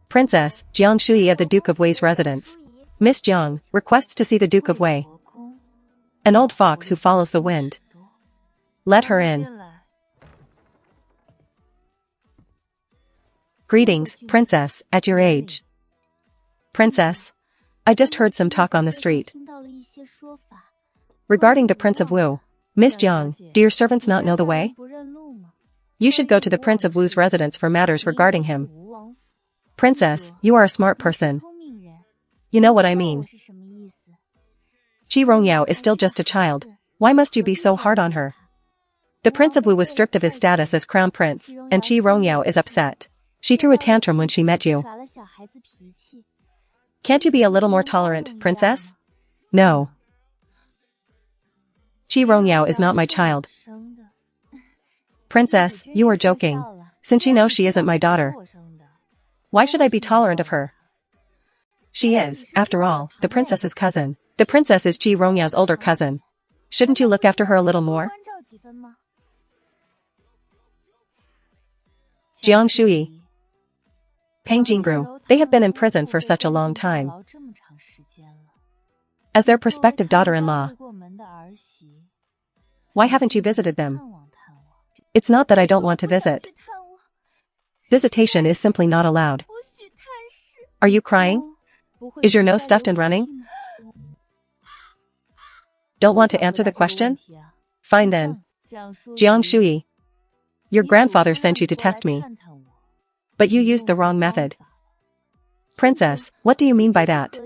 Princess, Jiang Shui of the Duke of Wei's residence. Miss Jiang, requests to see the Duke of Wei. An old fox who follows the wind. Let her in. Greetings, Princess, at your age. Princess, I just heard some talk on the street. Regarding the Prince of Wu. Miss Jiang, do your servants not know the way? You should go to the Prince of Wu's residence for matters regarding him. Princess, you are a smart person. You know what I mean. Qi Rongyao is still just a child. Why must you be so hard on her? The Prince of Wu was stripped of his status as crown prince, and Qi Rongyao is upset. She threw a tantrum when she met you. Can't you be a little more tolerant, princess? No. Qi Rongyao is not my child. Princess, you are joking. Since you know she isn't my daughter. Why should I be tolerant of her? She is, after all, the princess's cousin. The princess is Qi Rongyao's older cousin. Shouldn't you look after her a little more? Jiang Shui. Peng Jingru, they have been in prison for such a long time. As their prospective daughter-in-law. Why haven't you visited them? It's not that I don't want to visit. Visitation is simply not allowed. Are you crying? Is your nose stuffed and running? Don't want to answer the question? Fine then. Jiang Shui. Your grandfather sent you to test me. But you used the wrong method. Princess, what do you mean by that?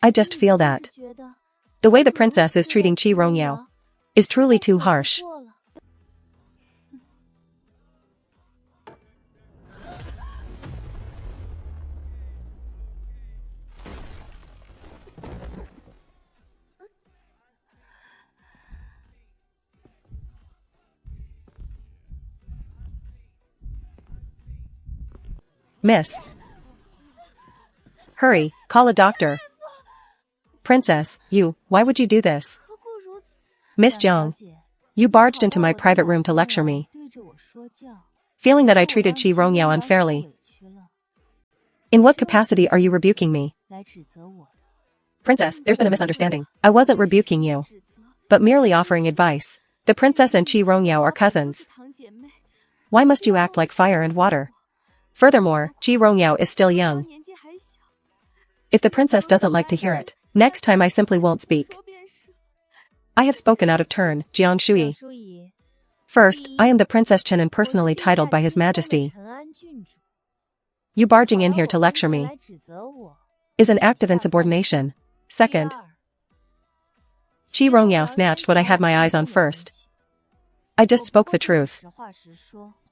I just feel that the way the princess is treating Qi Rongyao is truly too harsh. Miss. Hurry, call a doctor. Princess, why would you do this? Miss Jiang. You barged into my private room to lecture me. Feeling that I treated Qi Rongyao unfairly. In what capacity are you rebuking me? Princess, there's been a misunderstanding. I wasn't rebuking you, but merely offering advice. The princess and Qi Rongyao are cousins. Why must you act like fire and water? Furthermore, Qi Rongyao is still young. If the princess doesn't like to hear it, next time I simply won't speak. I have spoken out of turn, Jiang Shui. First, I am the Princess Chen personally titled by His Majesty. You barging in here to lecture me is an act of insubordination. Second, Qi Rongyao snatched what I had my eyes on first. I just spoke the truth.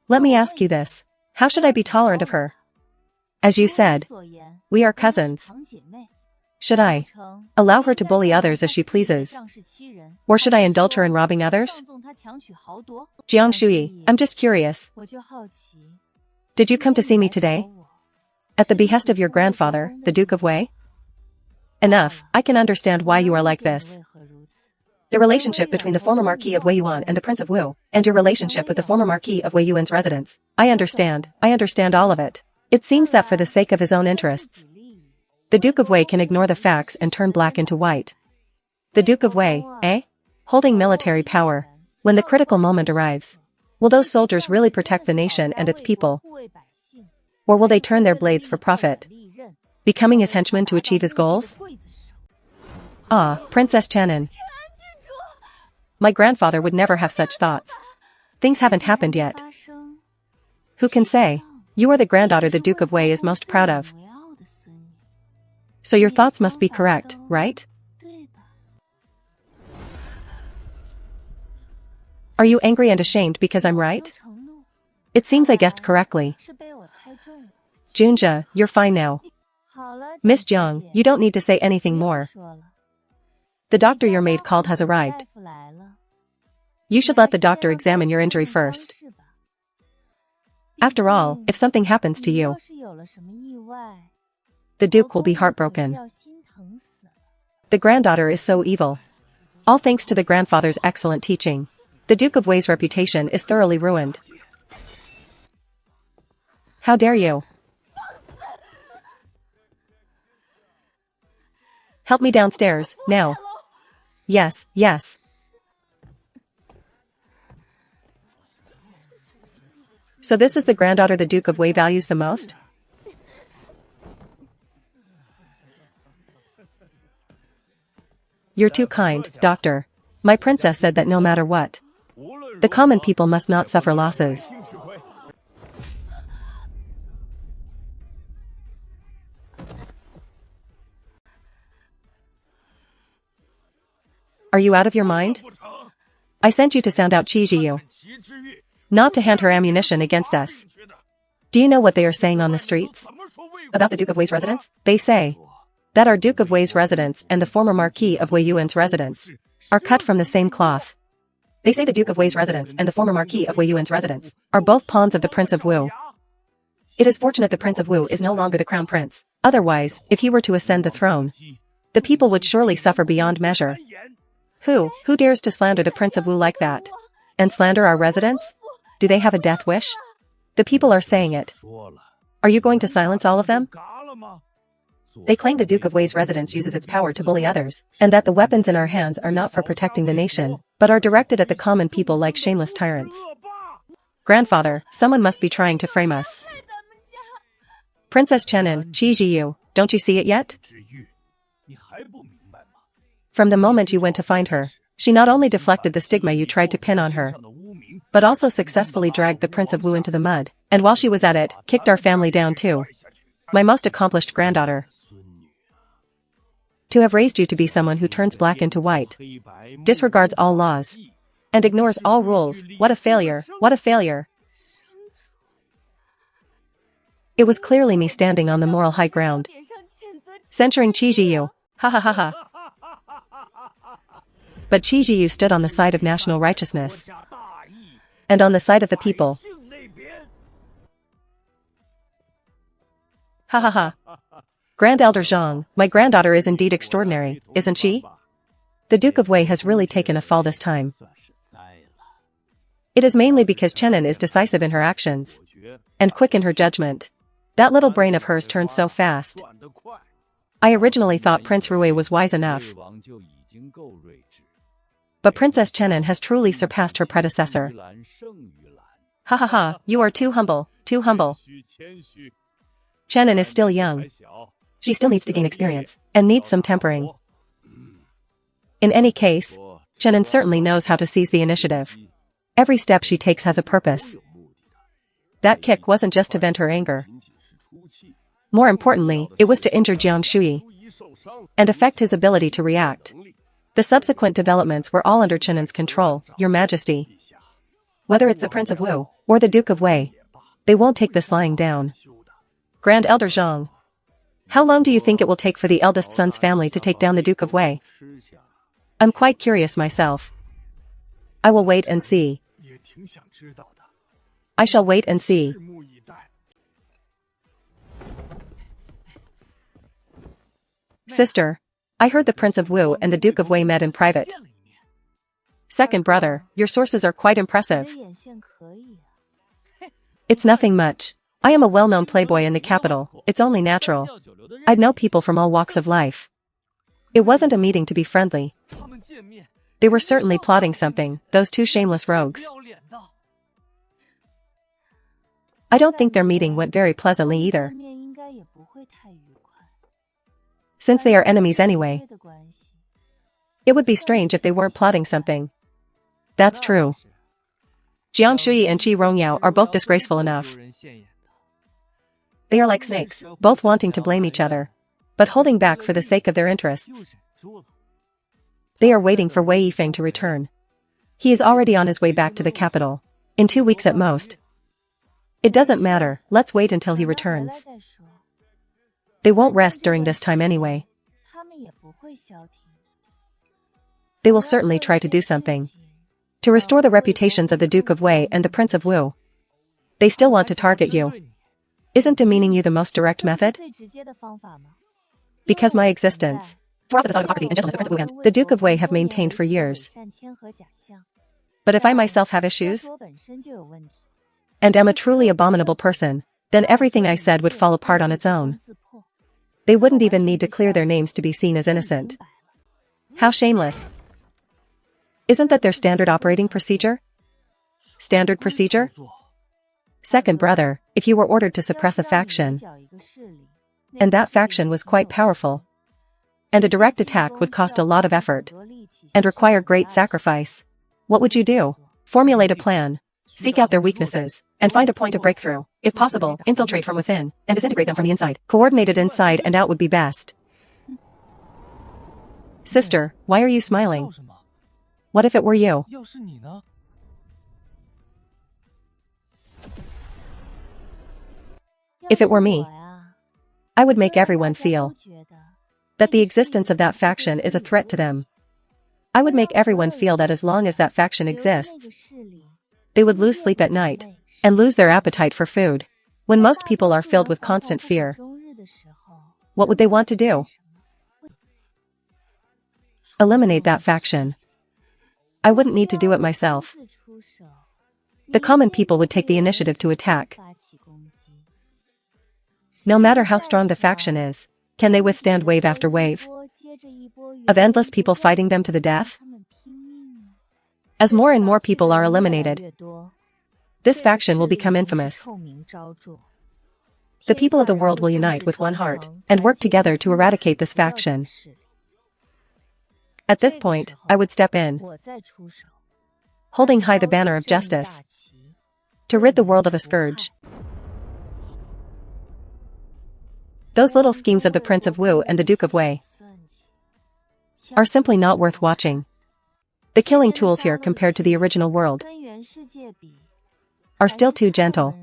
Let me ask you this. How should I be tolerant of her? As you said, we are cousins. Should I allow her to bully others as she pleases? Or should I indulge her in robbing others? Jiang Shui, I'm just curious. Did you come to see me today? At the behest of your grandfather, the Duke of Wei? Enough, I can understand why you are like this. The relationship between the former Marquis of Wei Yuan and the Prince of Wu, and your relationship with the former Marquis of Wei Yuan's residence. I understand all of it. It seems that for the sake of his own interests, the Duke of Wei can ignore the facts and turn black into white. The Duke of Wei, eh? Holding military power. When the critical moment arrives, will those soldiers really protect the nation and its people? Or will they turn their blades for profit, becoming his henchmen to achieve his goals? Ah, Princess Chen. My grandfather would never have such thoughts. Things haven't happened yet. Who can say? You are the granddaughter the Duke of Wei is most proud of. So your thoughts must be correct, right? Are you angry and ashamed because I'm right? It seems I guessed correctly. Junja, you're fine now. Miss Jiang, you don't need to say anything more. The doctor your maid called has arrived. You should let the doctor examine your injury first. After all, if something happens to you, the Duke will be heartbroken. The granddaughter is so evil. All thanks to the grandfather's excellent teaching. The Duke of Wei's reputation is thoroughly ruined. How dare you? Help me downstairs, now. Yes. So this is the granddaughter the Duke of Wei values the most? You're too kind, doctor. My princess said that no matter what, the common people must not suffer losses. Are you out of your mind? I sent you to sound out Qi Jiyu, not to hand her ammunition against us. Do you know what they are saying on the streets? About the Duke of Wei's residence? They say that our Duke of Wei's residence and the former Marquis of Wei Yuan's residence are cut from the same cloth. They say the Duke of Wei's residence and the former Marquis of Wei Yuan's residence are both pawns of the Prince of Wu. It is fortunate the Prince of Wu is no longer the crown prince. Otherwise, if he were to ascend the throne, the people would surely suffer beyond measure. Who dares to slander the Prince of Wu like that? And slander our residents? Do they have a death wish? The people are saying it. Are you going to silence all of them? They claim the Duke of Wei's residence uses its power to bully others, and that the weapons in our hands are not for protecting the nation, but are directed at the common people like shameless tyrants. Grandfather, someone must be trying to frame us. Princess Chen and Qi Jiyu, don't you see it yet? From the moment you went to find her, she not only deflected the stigma you tried to pin on her, but also successfully dragged the Prince of Wu into the mud, and while she was at it, kicked our family down too. My most accomplished granddaughter. To have raised you to be someone who turns black into white, disregards all laws, and ignores all rules, what a failure, what a failure. It was clearly me standing on the moral high ground, censuring Qi Jiyu, ha ha ha ha. But Qi Jiyu stood on the side of national righteousness, and on the side of the people. Ha ha ha. Grand Elder Zhang, my granddaughter is indeed extraordinary, isn't she? The Duke of Wei has really taken a fall this time. It is mainly because Chenin is decisive in her actions. And quick in her judgment. That little brain of hers turns so fast. I originally thought Prince Rui was wise enough. But Princess Chenin has truly surpassed her predecessor. Ha ha ha, you are too humble, too humble. Chenin is still young. She still needs to gain experience, and needs some tempering. In any case, Chenin certainly knows how to seize the initiative. Every step she takes has a purpose. That kick wasn't just to vent her anger. More importantly, it was to injure Jiang Shui and affect his ability to react. The subsequent developments were all under Chenin's control, Your Majesty. Whether it's the Prince of Wu or the Duke of Wei, they won't take this lying down. Grand Elder Zhang, how long do you think it will take for the eldest son's family to take down the Duke of Wei? I'm quite curious myself. I will wait and see. I shall wait and see. Sister, I heard the Prince of Wu and the Duke of Wei met in private. Second brother, your sources are quite impressive. It's nothing much. I am a well-known playboy in the capital, it's only natural. I'd know people from all walks of life. It wasn't a meeting to be friendly. They were certainly plotting something, those two shameless rogues. I don't think their meeting went very pleasantly either. Since they are enemies anyway. It would be strange if they weren't plotting something. That's true. Jiang Shui and Qi Rongyao are both disgraceful enough. They are like snakes, both wanting to blame each other, but holding back for the sake of their interests. They are waiting for Wei Yifeng to return. He is already on his way back to the capital. In 2 weeks at most. It doesn't matter, let's wait until he returns. They won't rest during this time anyway. They will certainly try to do something. To restore the reputations of the Duke of Wei and the Prince of Wu. They still want to target you. Isn't demeaning you the most direct method? Because my existence, the Duke of Wei have maintained for years. But if I myself have issues, and am a truly abominable person, then everything I said would fall apart on its own. They wouldn't even need to clear their names to be seen as innocent. How shameless. Isn't that their standard operating procedure? Standard procedure? Second brother, if you were ordered to suppress a faction, and that faction was quite powerful, and a direct attack would cost a lot of effort, and require great sacrifice, what would you do? Formulate a plan, seek out their weaknesses, and find a point of breakthrough. If possible, infiltrate from within, and disintegrate them from the inside. Coordinated inside and out would be best. Sister, why are you smiling? What if it were you? If it were me, I would make everyone feel that the existence of that faction is a threat to them. I would make everyone feel that as long as that faction exists, they would lose sleep at night, and lose their appetite for food. When most people are filled with constant fear, what would they want to do? Eliminate that faction. I wouldn't need to do it myself. The common people would take the initiative to attack. No matter how strong the faction is, can they withstand wave after wave of endless people fighting them to the death? As more and more people are eliminated, this faction will become infamous. The people of the world will unite with one heart and work together to eradicate this faction. At this point, I would step in, holding high the banner of justice, to rid the world of a scourge. Those little schemes of the Prince of Wu and the Duke of Wei are simply not worth watching. The killing tools here compared to the original world are still too gentle.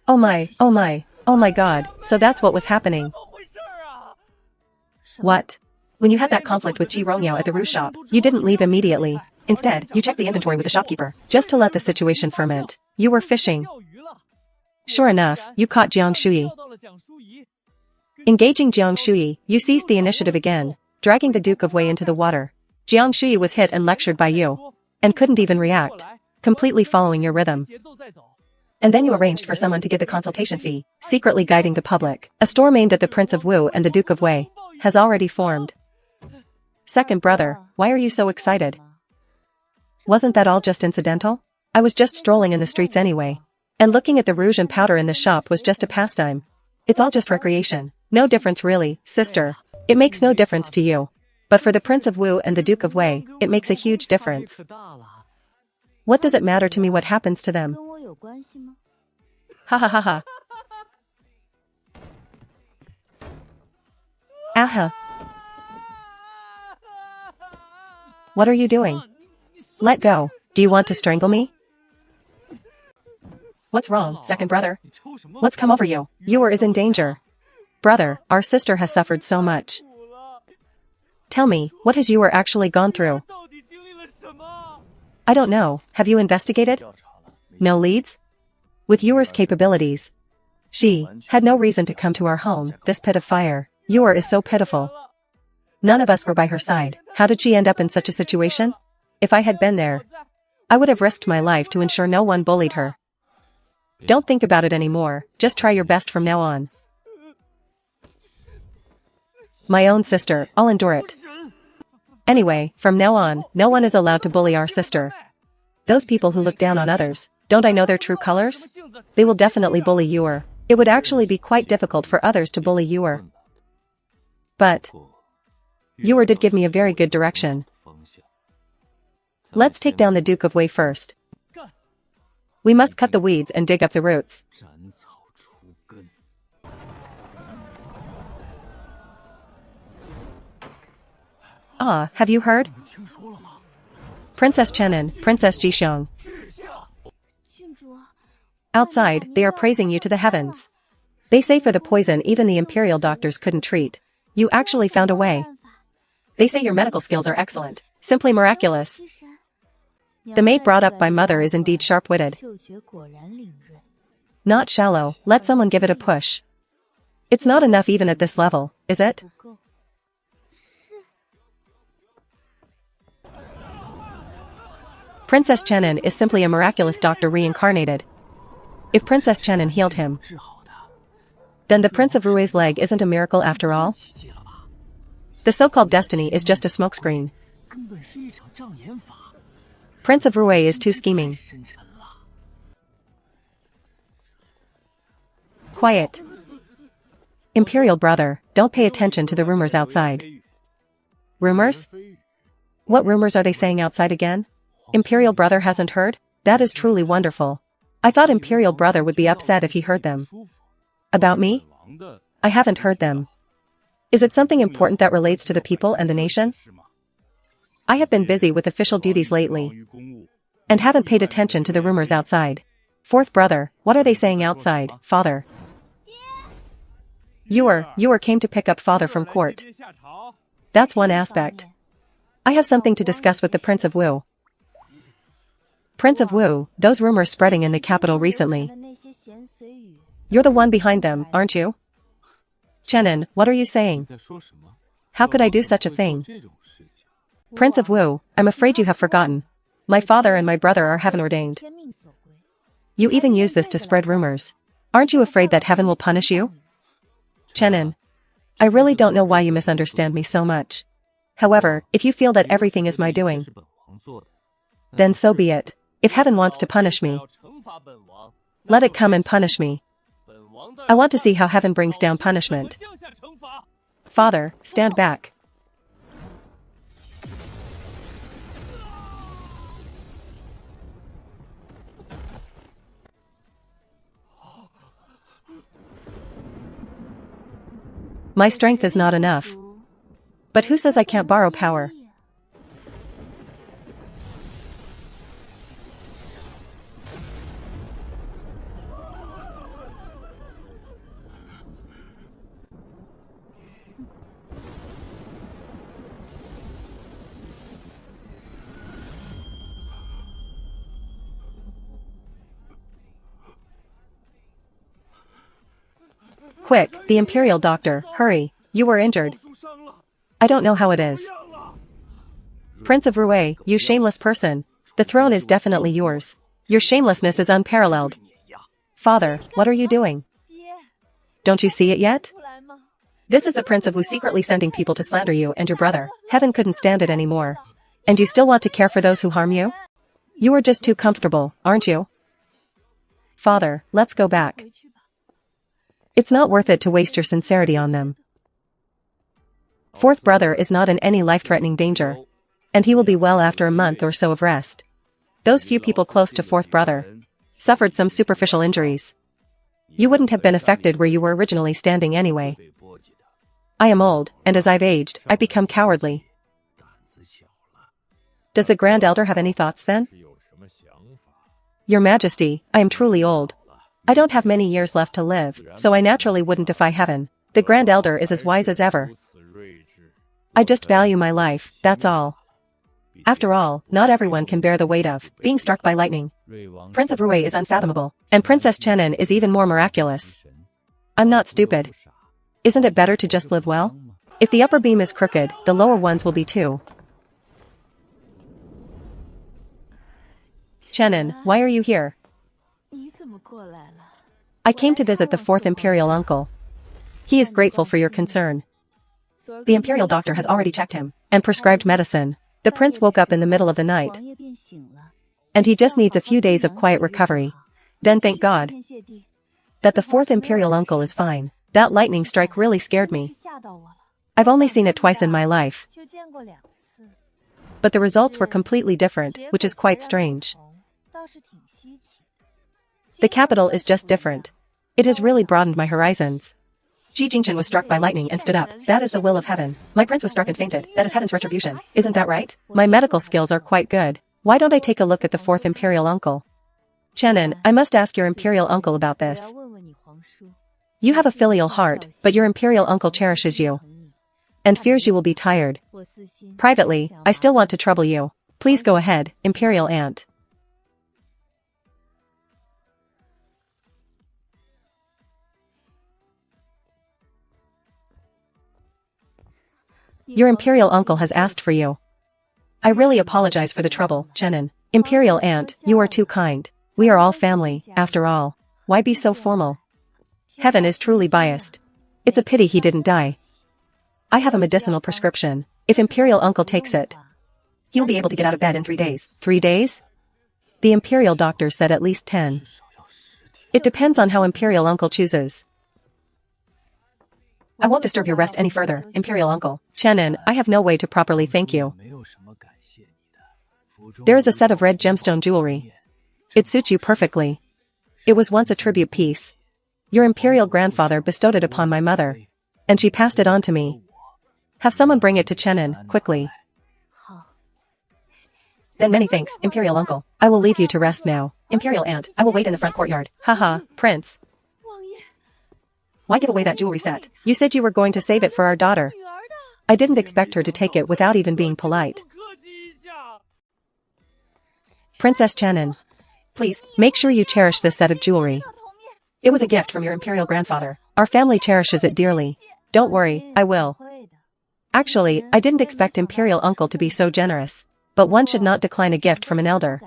Oh my, oh my, oh my god, so that's what was happening. What? When you had that conflict with Ji Rongyao at the Rue shop, you didn't leave immediately. Instead, you checked the inventory with the shopkeeper, just to let the situation ferment. You were fishing. Sure enough, you caught Jiang Shui. Engaging Jiang Shui, you seized the initiative again, dragging the Duke of Wei into the water. Jiang Shui was hit and lectured by you. And couldn't even react, completely following your rhythm. And then you arranged for someone to give the consultation fee, secretly guiding the public. A storm aimed at the Prince of Wu and the Duke of Wei has already formed. Second brother, why are you so excited? Wasn't that all just incidental? I was just strolling in the streets anyway. And looking at the rouge and powder in the shop was just a pastime. It's all just recreation. No difference really, sister. It makes no difference to you. But for the Prince of Wu and the Duke of Wei, it makes a huge difference. What does it matter to me what happens to them? Ha ha ha ha. Aha. What are you doing? Let go. Do you want to strangle me? What's wrong, second brother? What's come over you? Yuer is in danger. Brother, our sister has suffered so much. Tell me, what has Yuer actually gone through? I don't know, have you investigated? No leads? With Yuer's capabilities, she had no reason to come to our home, this pit of fire. Yuer is so pitiful. None of us were by her side. How did she end up in such a situation? If I had been there, I would have risked my life to ensure no one bullied her. Don't think about it anymore, just try your best from now on. My own sister, I'll endure it. Anyway, from now on, no one is allowed to bully our sister. Those people who look down on others, don't I know their true colors? They will definitely bully Yuer. It would actually be quite difficult for others to bully Yuer. But Yuer did give me a very good direction. Let's take down the Duke of Wei first. We must cut the weeds and dig up the roots. Ah, have you heard? Princess Chenin, Princess Jixiong. Outside, they are praising you to the heavens. They say for the poison even the imperial doctors couldn't treat. You actually found a way. They say your medical skills are excellent. Simply miraculous. The maid brought up by mother is indeed sharp-witted. Not shallow, let someone give it a push. It's not enough even at this level, is it? Princess Chenin is simply a miraculous doctor reincarnated. If Princess Chenin healed him, then the Prince of Rui's leg isn't a miracle after all? The so-called destiny is just a smokescreen. Prince of Rui is too scheming. Quiet. Imperial brother, don't pay attention to the rumors outside. Rumors? What rumors are they saying outside again? Imperial brother hasn't heard? That is truly wonderful. I thought Imperial brother would be upset if he heard them. About me? I haven't heard them. Is it something important that relates to the people and the nation? I have been busy with official duties lately, and haven't paid attention to the rumors outside. Fourth brother, what are they saying outside, father? Yuer came to pick up father from court. That's one aspect. I have something to discuss with the Prince of Wu. Prince of Wu, those rumors spreading in the capital recently. You're the one behind them, aren't you? Chenin, what are you saying? How could I do such a thing? Prince of Wu, I'm afraid you have forgotten. My father and my brother are heaven ordained. You even use this to spread rumors. Aren't you afraid that heaven will punish you? Chenin, I really don't know why you misunderstand me so much. However, if you feel that everything is my doing, then so be it. If heaven wants to punish me, let it come and punish me. I want to see how heaven brings down punishment. Father, stand back. My strength is not enough. But who says I can't borrow power? Quick, the imperial doctor, hurry, you were injured. I don't know how it is. Prince of Rue, you shameless person. The throne is definitely yours. Your shamelessness is unparalleled. Father, what are you doing? Don't you see it yet? This is the Prince of Wu secretly sending people to slander you and your brother. Heaven couldn't stand it anymore. And you still want to care for those who harm you? You are just too comfortable, aren't you? Father, let's go back. It's not worth it to waste your sincerity on them. Fourth brother is not in any life-threatening danger. And he will be well after a month or so of rest. Those few people close to fourth brother suffered some superficial injuries. You wouldn't have been affected where you were originally standing anyway. I am old, and as I've aged, I've become cowardly. Does the Grand Elder have any thoughts then? Your Majesty, I am truly old. I don't have many years left to live, so I naturally wouldn't defy heaven. The Grand Elder is as wise as ever. I just value my life, that's all. After all, not everyone can bear the weight of being struck by lightning. Prince of Rue is unfathomable, and Princess Chenin is even more miraculous. I'm not stupid. Isn't it better to just live well? If the upper beam is crooked, the lower ones will be too. Chenin, why are you here? I came to visit the fourth imperial uncle. He is grateful for your concern. The imperial doctor has already checked him and prescribed medicine. The prince woke up in the middle of the night, and he just needs a few days of quiet recovery. Then thank God that the fourth imperial uncle is fine. That lightning strike really scared me. I've only seen it twice in my life. But the results were completely different, which is quite strange. The capital is just different. It has really broadened my horizons. Ji Jingchen was struck by lightning and stood up. That is the will of heaven. My prince was struck and fainted. That is heaven's retribution. Isn't that right? My medical skills are quite good. Why don't I take a look at the fourth imperial uncle? Chenin, I must ask your imperial uncle about this. You have a filial heart, but your imperial uncle cherishes you and fears you will be tired. Privately, I still want to trouble you. Please go ahead, imperial aunt. Your imperial uncle has asked for you. I really apologize for the trouble, Chenin. Imperial aunt, you are too kind. We are all family, after all. Why be so formal? Heaven is truly biased. It's a pity he didn't die. I have a medicinal prescription. If imperial uncle takes it, he'll be able to get out of bed in 3 days. 3 days? The imperial doctor said at least 10. It depends on how imperial uncle chooses. I won't disturb your rest any further, imperial uncle. Chenin, I have no way to properly thank you. There is a set of red gemstone jewelry. It suits you perfectly. It was once a tribute piece. Your imperial grandfather bestowed it upon my mother, and she passed it on to me. Have someone bring it to Chenin, quickly. Then many thanks, imperial uncle. I will leave you to rest now. Imperial aunt, I will wait in the front courtyard. Haha, prince. Why give away that jewelry set? You said you were going to save it for our daughter. I didn't expect her to take it without even being polite. Princess Chenin, please, make sure you cherish this set of jewelry. It was a gift from your imperial grandfather. Our family cherishes it dearly. Don't worry, I will. Actually, I didn't expect imperial uncle to be so generous. But one should not decline a gift from an elder.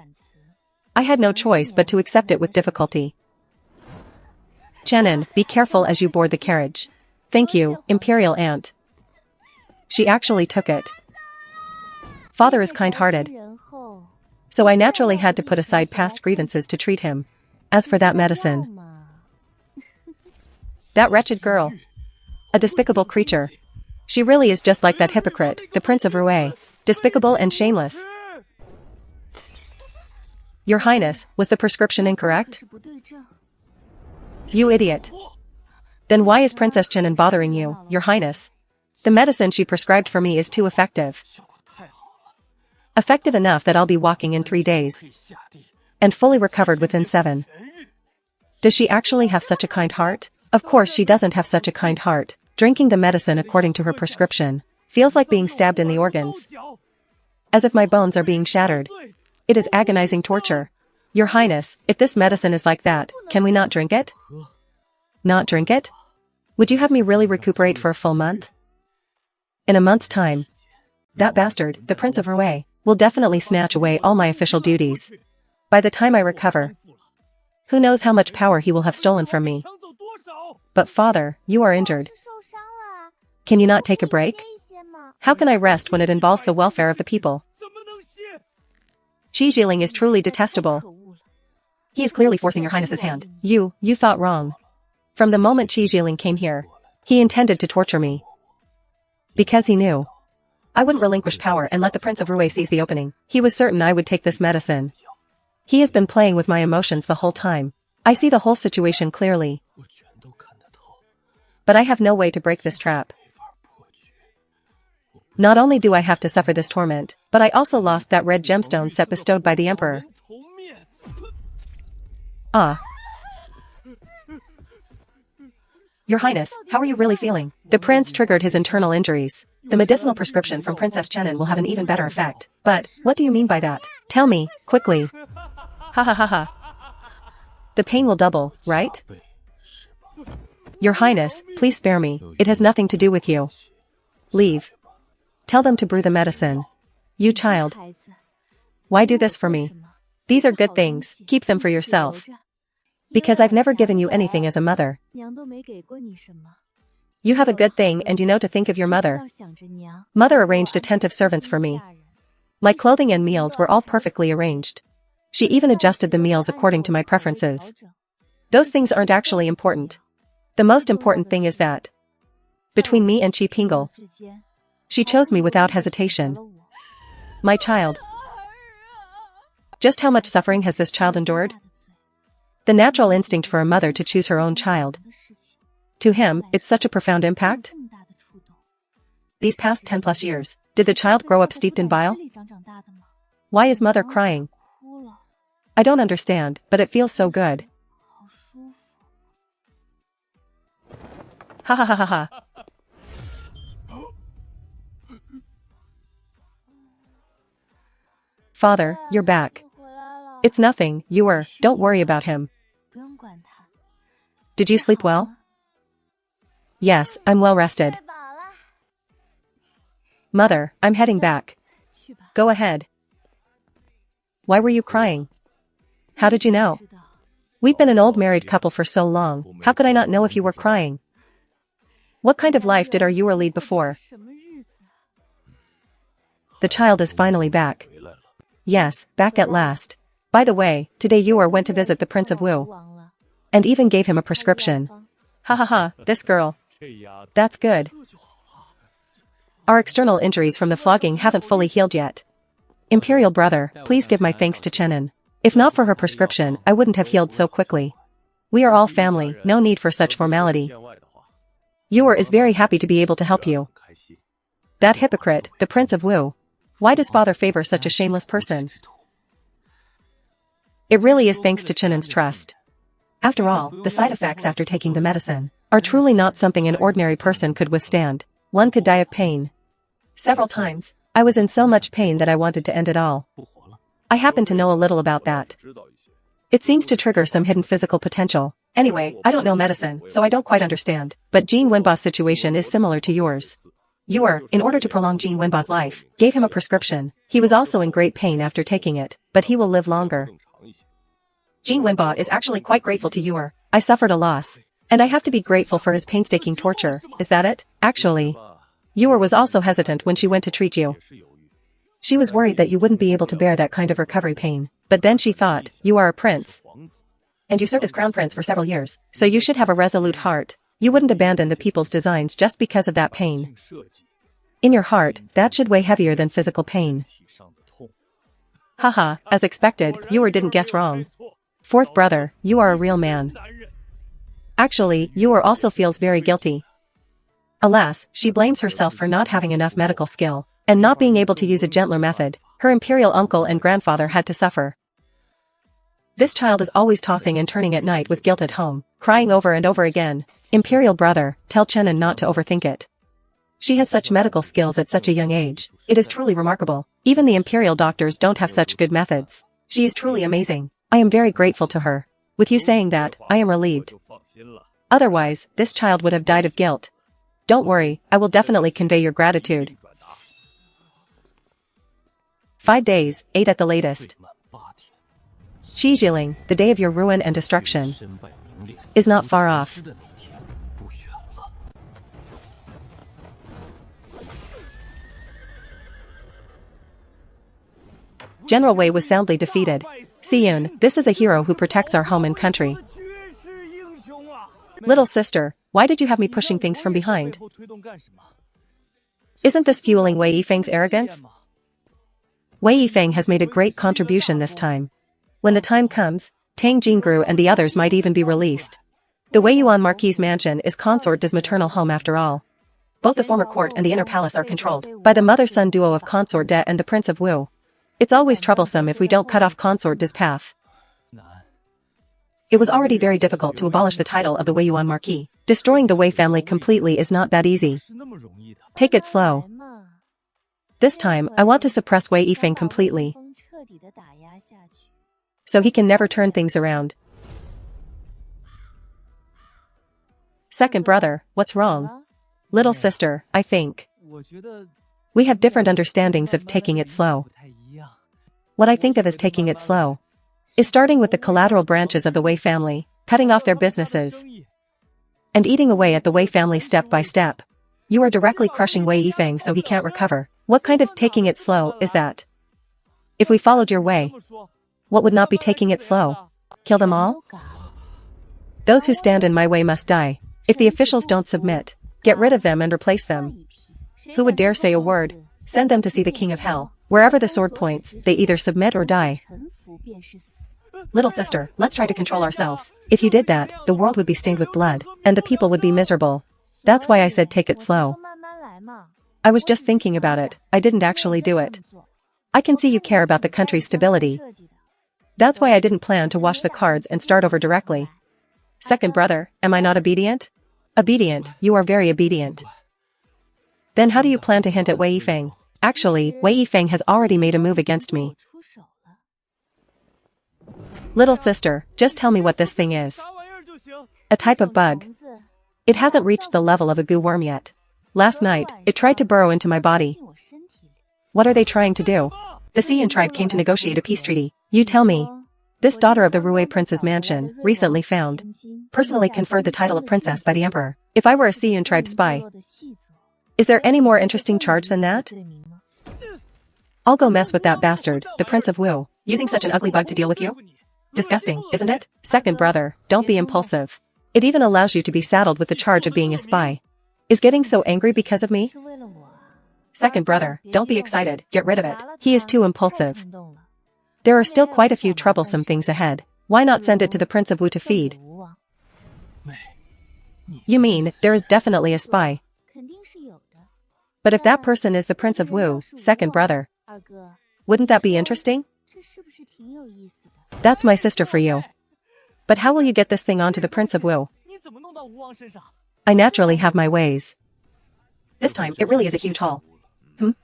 I had no choice but to accept it with difficulty. Chenin, be careful as you board the carriage. Thank you, imperial aunt. She actually took it. Father is kind-hearted. So I naturally had to put aside past grievances to treat him. As for that medicine, that wretched girl, a despicable creature. She really is just like that hypocrite, the Prince of Rue. Despicable and shameless. Your Highness, was the prescription incorrect? You idiot. Then why is Princess Chenin bothering you, Your Highness? The medicine she prescribed for me is too effective. Effective enough that I'll be walking in 3 days. And fully recovered within 7. Does she actually have such a kind heart? Of course she doesn't have such a kind heart. Drinking the medicine according to her prescription feels like being stabbed in the organs. As if my bones are being shattered. It is agonizing torture. Your Highness, if this medicine is like that, can we not drink it? Not drink it? Would you have me really recuperate for a full month? In a month's time. That bastard, the Prince of Rue, will definitely snatch away all my official duties. By the time I recover, who knows how much power he will have stolen from me. But father, you are injured. Can you not take a break? How can I rest when it involves the welfare of the people? Qi Jiling is truly detestable. He is clearly forcing your highness's hand. You thought wrong. From the moment Qi Jiling came here, he intended to torture me. Because he knew I wouldn't relinquish power and let the Prince of Rue seize the opening. He was certain I would take this medicine. He has been playing with my emotions the whole time. I see the whole situation clearly. But I have no way to break this trap. Not only do I have to suffer this torment, but I also lost that red gemstone set bestowed by the Emperor. Ah. Your Highness, how are you really feeling? The prince triggered his internal injuries. The medicinal prescription from Princess Chenin will have an even better effect. But, what do you mean by that? Tell me, quickly. Ha ha ha ha. The pain will double, right? Your Highness, please spare me. It has nothing to do with you. Leave. Tell them to brew the medicine. You child. Why do this for me? These are good things, keep them for yourself. Because I've never given you anything as a mother. You have a good thing and you know to think of your mother. Mother arranged attentive servants for me. My clothing and meals were all perfectly arranged. She even adjusted the meals according to my preferences. Those things aren't actually important. The most important thing is that between me and Qi Pingle, she chose me without hesitation. My child. Just how much suffering has this child endured? The natural instinct for a mother to choose her own child. To him, it's such a profound impact. These past 10+ years, did the child grow up steeped in bile? Why is mother crying? I don't understand, but it feels so good. Ha ha ha ha ha. Father, you're back. It's nothing, don't worry about him. Did you sleep well? Yes, I'm well rested. Mother, I'm heading back. Go ahead. Why were you crying? How did you know? We've been an old married couple for so long, how could I not know if you were crying? What kind of life did our Yuer lead before? The child is finally back. Yes, back at last. By the way, today Yuer went to visit the Prince of Wu. And even gave him a prescription. Ha ha ha, this girl. That's good. Our external injuries from the flogging haven't fully healed yet. Imperial brother, please give my thanks to Chenin. If not for her prescription, I wouldn't have healed so quickly. We are all family, no need for such formality. Yuer is very happy to be able to help you. That hypocrite, the Prince of Wu. Why does father favor such a shameless person? It really is thanks to Chenin's trust. After all, the side effects after taking the medicine are truly not something an ordinary person could withstand. One could die of pain. Several times, I was in so much pain that I wanted to end it all. I happen to know a little about that. It seems to trigger some hidden physical potential. Anyway, I don't know medicine, so I don't quite understand. But Jin Wenba's situation is similar to yours. Yuer, in order to prolong Jin Wenba's life, gave him a prescription. He was also in great pain after taking it, but he will live longer. Jin Wenba is actually quite grateful to Yuer. I suffered a loss. And I have to be grateful for his painstaking torture, is that it? Actually, Yuer was also hesitant when she went to treat you. She was worried that you wouldn't be able to bear that kind of recovery pain. But then she thought, you are a prince. And you served as crown prince for several years, so you should have a resolute heart. You wouldn't abandon the people's designs just because of that pain. In your heart, that should weigh heavier than physical pain. Haha, as expected, Yuer didn't guess wrong. Fourth brother, you are a real man. Actually, Yuer also feels very guilty. Alas, she blames herself for not having enough medical skill, and not being able to use a gentler method. Her imperial uncle and grandfather had to suffer. This child is always tossing and turning at night with guilt at home, crying over and over again. Imperial brother, tell Chenin not to overthink it. She has such medical skills at such a young age. It is truly remarkable. Even the imperial doctors don't have such good methods. She is truly amazing. I am very grateful to her. With you saying that, I am relieved. Otherwise, this child would have died of guilt. Don't worry, I will definitely convey your gratitude. 5 days, 8 at the latest. Qijiling, the day of your ruin and destruction, is not far off. General Wei was soundly defeated. Siyun, this is a hero who protects our home and country. Little sister, why did you have me pushing things from behind? Isn't this fueling Wei Yifeng's arrogance? Wei Yifeng has made a great contribution this time. When the time comes, Tang Jingru and the others might even be released. The Wei Yuan Marquis' mansion is Consort De's maternal home after all. Both the former court and the inner palace are controlled by the mother-son duo of Consort De and the Prince of Wu. It's always troublesome if we don't cut off Consort De's path. It was already very difficult to abolish the title of the Wei Yuan Marquis. Destroying the Wei family completely is not that easy. Take it slow. This time, I want to suppress Wei Yifeng completely, so he can never turn things around. Second brother, what's wrong? Little sister, I think we have different understandings of taking it slow. What I think of as taking it slow is starting with the collateral branches of the Wei family, cutting off their businesses, and eating away at the Wei family step by step. You are directly crushing Wei Yifeng so he can't recover. What kind of taking it slow is that? If we followed your way, what would not be taking it slow? Kill them all? Those who stand in my way must die. If the officials don't submit, get rid of them and replace them. Who would dare say a word? Send them to see the King of Hell. Wherever the sword points, they either submit or die. Little sister, let's try to control ourselves. If you did that, the world would be stained with blood, and the people would be miserable. That's why I said take it slow. I was just thinking about it, I didn't actually do it. I can see you care about the country's stability. That's why I didn't plan to wash the cards and start over directly. Second brother, am I not obedient? Obedient, you are very obedient. Then how do you plan to hint at Wei Yifeng? Actually, Wei Yifeng has already made a move against me. Little sister, just tell me what this thing is. A type of bug. It hasn't reached the level of a goo worm yet. Last night, it tried to burrow into my body. What are they trying to do? The Xian tribe came to negotiate a peace treaty. You tell me. This daughter of the Rui Prince's mansion, recently found, personally conferred the title of princess by the emperor. If I were a Xian tribe spy, is there any more interesting charge than that? I'll go mess with that bastard, the Prince of Wu, using such an ugly bug to deal with you? Disgusting, isn't it? Second brother, don't be impulsive. It even allows you to be saddled with the charge of being a spy. Is getting so angry because of me? Second brother, don't be excited, get rid of it. He is too impulsive. There are still quite a few troublesome things ahead. Why not send it to the Prince of Wu to feed? You mean, there is definitely a spy. But if that person is the Prince of Wu, second brother, wouldn't that be interesting? That's my sister for you. But how will you get this thing onto the Prince of Wu? I naturally have my ways. This time, it really is a huge haul.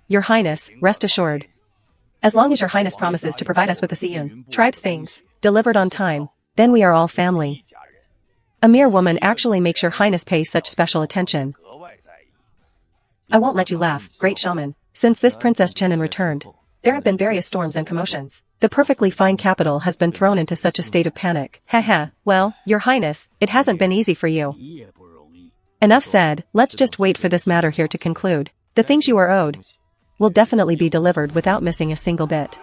Your Highness, rest assured. As long as your Highness promises to provide us with the Xian tribe's things, delivered on time, then we are all family. A mere woman actually makes your Highness pay such special attention. I won't let you laugh, great shaman. Since this Princess Chenin returned, there have been various storms and commotions. The perfectly fine capital has been thrown into such a state of panic. Haha, well, your Highness, it hasn't been easy for you. Enough said, let's just wait for this matter here to conclude. The things you are owed will definitely be delivered without missing a single bit.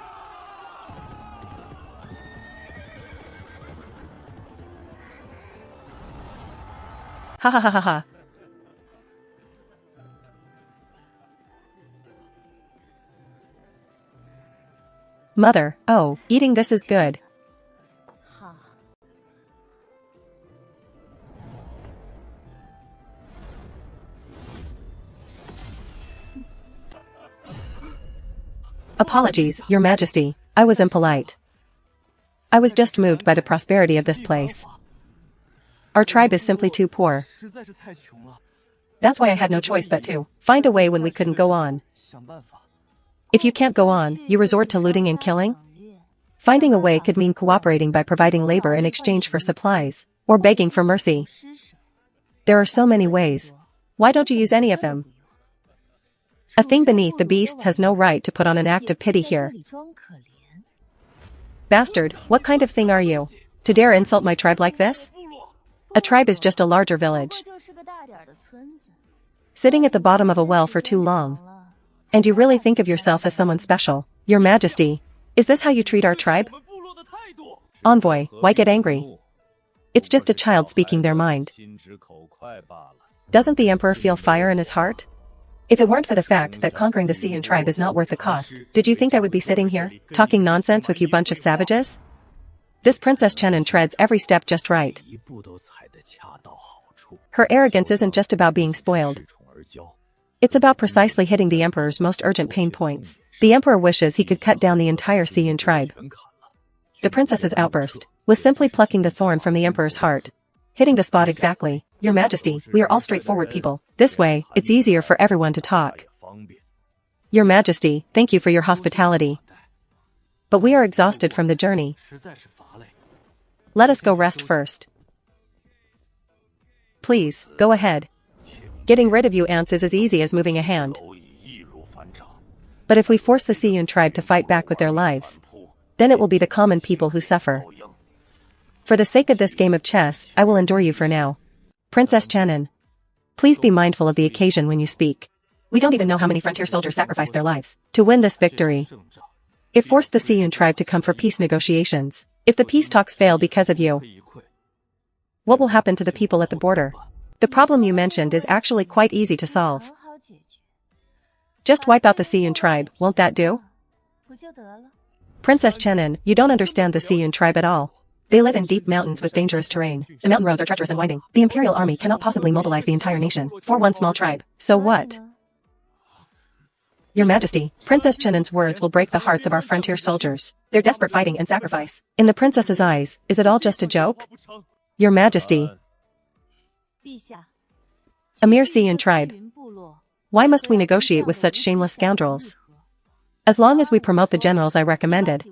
Ha ha ha ha ha. Mother, oh, eating this is good. Apologies, Your Majesty, I was impolite. I was just moved by the prosperity of this place. Our tribe is simply too poor. That's why I had no choice but to find a way when we couldn't go on. If you can't go on, you resort to looting and killing? Finding a way could mean cooperating by providing labor in exchange for supplies, or begging for mercy. There are so many ways. Why don't you use any of them? A thing beneath the beasts has no right to put on an act of pity here. Bastard, what kind of thing are you? To dare insult my tribe like this? A tribe is just a larger village. Sitting at the bottom of a well for too long. And you really think of yourself as someone special? Your Majesty, is this how you treat our tribe? Envoy, why get angry? It's just a child speaking their mind. Doesn't the Emperor feel fire in his heart? If it weren't for the fact that conquering the Xian tribe is not worth the cost, did you think I would be sitting here, talking nonsense with you bunch of savages? This Princess Chenin treads every step just right. Her arrogance isn't just about being spoiled. It's about precisely hitting the Emperor's most urgent pain points. The Emperor wishes he could cut down the entire Xian tribe. The princess's outburst was simply plucking the thorn from the Emperor's heart. Hitting the spot exactly. Your Majesty, we are all straightforward people. This way, it's easier for everyone to talk. Your Majesty, thank you for your hospitality. But we are exhausted from the journey. Let us go rest first. Please, go ahead. Getting rid of you ants is as easy as moving a hand. But if we force the Xian tribe to fight back with their lives, then it will be the common people who suffer. For the sake of this game of chess, I will endure you for now. Princess Chenin, please be mindful of the occasion when you speak. We don't even know how many frontier soldiers sacrificed their lives to win this victory. It forced the Xian tribe to come for peace negotiations. If the peace talks fail because of you, what will happen to the people at the border? The problem you mentioned is actually quite easy to solve. Just wipe out the Xian tribe, won't that do? Princess Chenin, you don't understand the Xian tribe at all. They live in deep mountains with dangerous terrain. The mountain roads are treacherous and winding. The imperial army cannot possibly mobilize the entire nation for one small tribe. So what? Your Majesty, Princess Chenin's words will break the hearts of our frontier soldiers. They're desperate fighting and sacrifice. In the princess's eyes, is it all just a joke? Your Majesty. A mere Xian tribe. Why must we negotiate with such shameless scoundrels? As long as we promote the generals I recommended,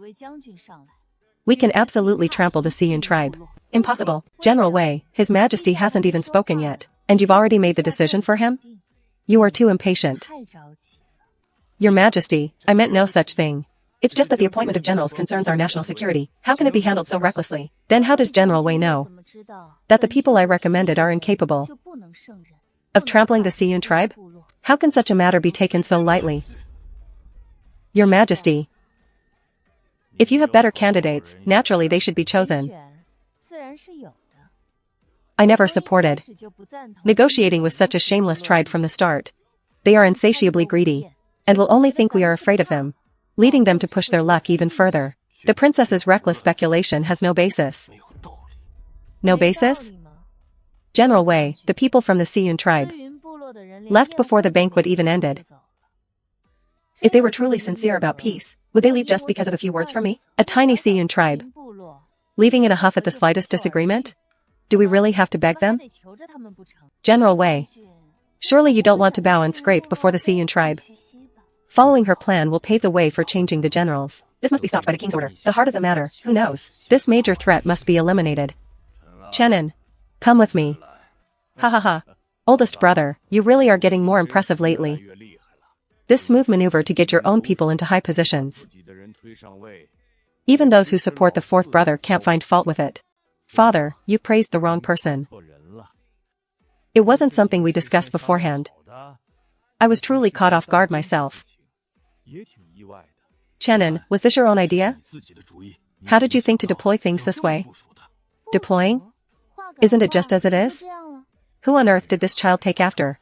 we can absolutely trample the Xian tribe. Impossible. General Wei, His Majesty hasn't even spoken yet, and you've already made the decision for him? You are too impatient. Your Majesty, I meant no such thing. It's just that the appointment of generals concerns our national security. How can it be handled so recklessly? Then how does General Wei know that the people I recommended are incapable of trampling the Xian tribe? How can such a matter be taken so lightly? Your Majesty, if you have better candidates, naturally they should be chosen. I never supported negotiating with such a shameless tribe from the start. They are insatiably greedy, and will only think we are afraid of them, leading them to push their luck even further. The princess's reckless speculation has no basis. No basis? General Wei, the people from the Xian tribe left before the banquet even ended. If they were truly sincere about peace, would they leave just because of a few words from me? A tiny Xian tribe, leaving in a huff at the slightest disagreement? Do we really have to beg them? General Wei, surely you don't want to bow and scrape before the Xian tribe. Following her plan will pave the way for changing the generals. This must be stopped by the king's order. The heart of the matter, who knows? This major threat must be eliminated. Chenin, come with me. Ha ha ha. Oldest brother, you really are getting more impressive lately. This smooth maneuver to get your own people into high positions. Even those who support the fourth brother can't find fault with it. Father, you praised the wrong person. It wasn't something we discussed beforehand. I was truly caught off guard myself. Chenin, was this your own idea? How did you think to deploy things this way? Deploying? Isn't it just as it is? Who on earth did this child take after?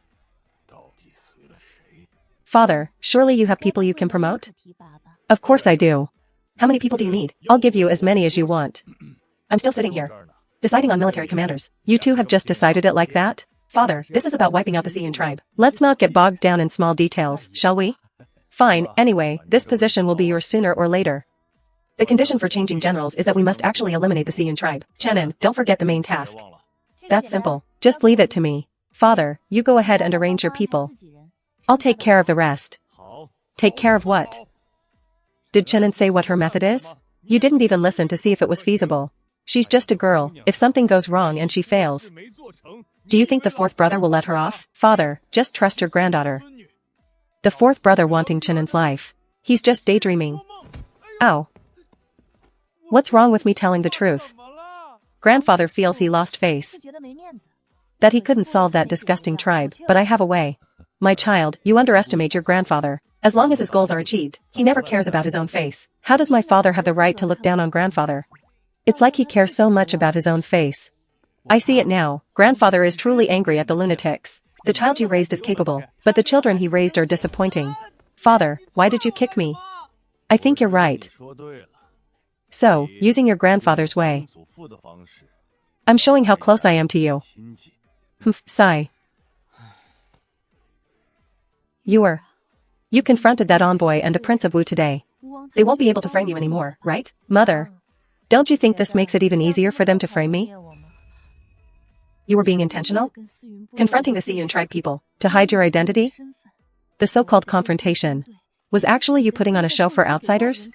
Father, surely you have people you can promote? Of course I do. How many people do you need? I'll give you as many as you want. I'm still sitting here, deciding on military commanders. You two have just decided it like that? Father, this is about wiping out the Xian tribe. Let's not get bogged down in small details, shall we? Fine, anyway, this position will be yours sooner or later. The condition for changing generals is that we must actually eliminate the Xian tribe. Chenin, don't forget the main task. That's simple. Just leave it to me. Father, you go ahead and arrange your people. I'll take care of the rest. Take care of what? Did Chenin say what her method is? You didn't even listen to see if it was feasible. She's just a girl. If something goes wrong and she fails, Do you think the fourth brother will let her off? Father, just trust your granddaughter. The fourth brother wanting Chinan's life. He's just daydreaming. Ow. What's wrong with me telling the truth? Grandfather feels he lost face. That he couldn't solve that disgusting tribe, but I have a way. My child, you underestimate your grandfather. As long as his goals are achieved, he never cares about his own face. How does my father have the right to look down on grandfather? It's like he cares so much about his own face. I see it now. Grandfather is truly angry at the lunatics. The child you raised is capable, but the children he raised are disappointing. Father, why did you kick me? I think you're right. So, using your grandfather's way. I'm showing how close I am to you. Sigh. You confronted that envoy and the Prince of Wu today. They won't be able to frame you anymore, right? Mother. Don't you think this makes it even easier for them to frame me? You were being intentional? Confronting the Siyun tribe people, to hide your identity? The so-called confrontation. Was actually you putting on a show for outsiders?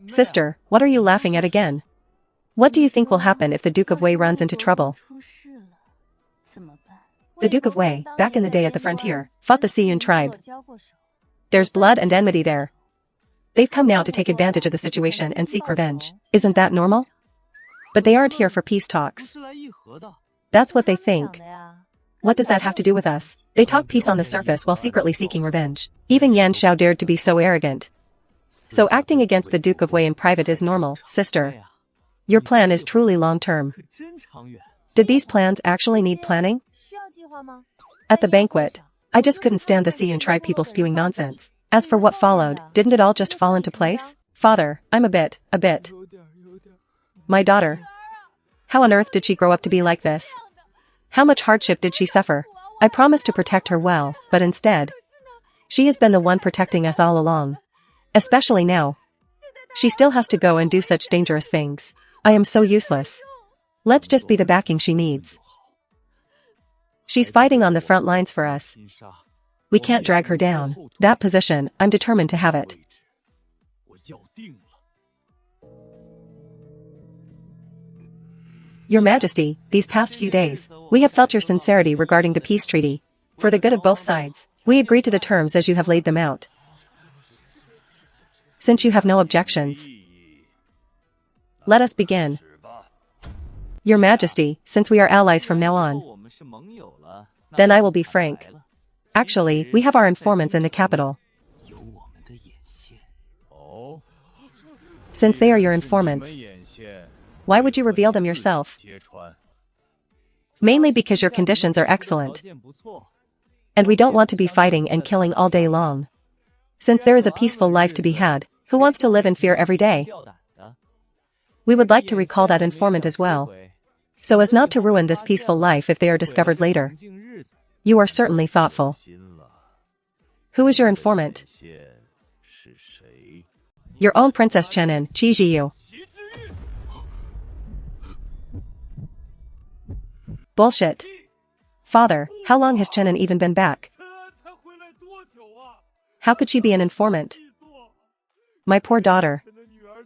Sister, what are you laughing at again? What do you think will happen if the Duke of Wei runs into trouble? The Duke of Wei, back in the day at the frontier, fought the Siyun tribe. There's blood and enmity there. They've come now to take advantage of the situation and seek revenge. Isn't that normal? But they aren't here for peace talks. That's what they think. What does that have to do with us? They talk peace on the surface while secretly seeking revenge. Even Yan Xiao dared to be so arrogant. So acting against the Duke of Wei in private is normal, sister. Your plan is truly long-term. Did these plans actually need planning? At the banquet, I just couldn't stand the Siyun tribe people spewing nonsense. As for what followed, didn't it all just fall into place? Father, I'm a bit. My daughter. How on earth did she grow up to be like this? How much hardship did she suffer? I promised to protect her well, but instead, she has been the one protecting us all along. Especially now. She still has to go and do such dangerous things. I am so useless. Let's just be the backing she needs. She's fighting on the front lines for us. We can't drag her down. That position, I'm determined to have it. Your Majesty, these past few days, we have felt your sincerity regarding the peace treaty. For the good of both sides, we agree to the terms as you have laid them out. Since you have no objections, let us begin. Your Majesty, since we are allies from now on, then I will be frank. Actually, we have our informants in the capital. Since they are your informants, why would you reveal them yourself? Mainly because your conditions are excellent. And we don't want to be fighting and killing all day long. Since there is a peaceful life to be had, who wants to live in fear every day? We would like to recall that informant as well, so as not to ruin this peaceful life if they are discovered later. You are certainly thoughtful. Who is your informant? Your own Princess Chenin, Qi Jiyu. Bullshit. Father, how long has Chenin even been back? How could she be an informant? My poor daughter.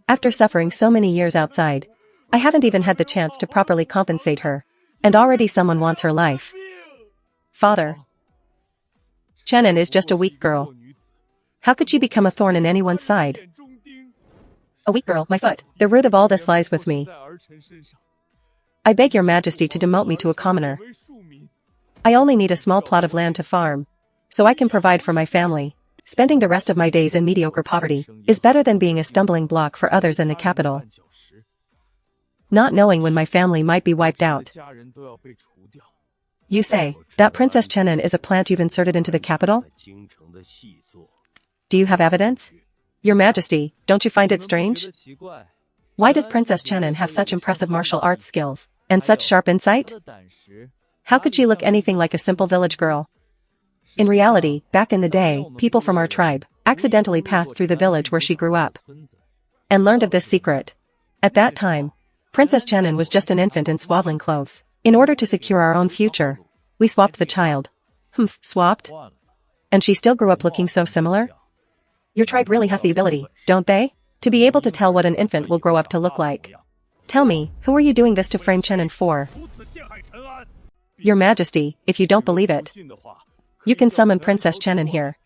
After suffering so many years outside, I haven't even had the chance to properly compensate her. And already someone wants her life. Father. Chenin is just a weak girl. How could she become a thorn in anyone's side? A weak girl, my foot. The root of all this lies with me. I beg your Majesty to demote me to a commoner. I only need a small plot of land to farm, so I can provide for my family. Spending the rest of my days in mediocre poverty is better than being a stumbling block for others in the capital. Not knowing when my family might be wiped out. You say, that Princess Chenin is a plant you've inserted into the capital? Do you have evidence? Your Majesty, don't you find it strange? Why does Princess Chenin have such impressive martial arts skills, and such sharp insight? How could she look anything like a simple village girl? In reality, back in the day, people from our tribe accidentally passed through the village where she grew up and learned of this secret. At that time, Princess Chenin was just an infant in swaddling clothes. In order to secure our own future, we swapped the child. Swapped? And she still grew up looking so similar? Your tribe really has the ability, don't they? To be able to tell what an infant will grow up to look like. Tell me, who are you doing this to frame Chenin for? Your Majesty, if you don't believe it, you can summon Princess Chen in here.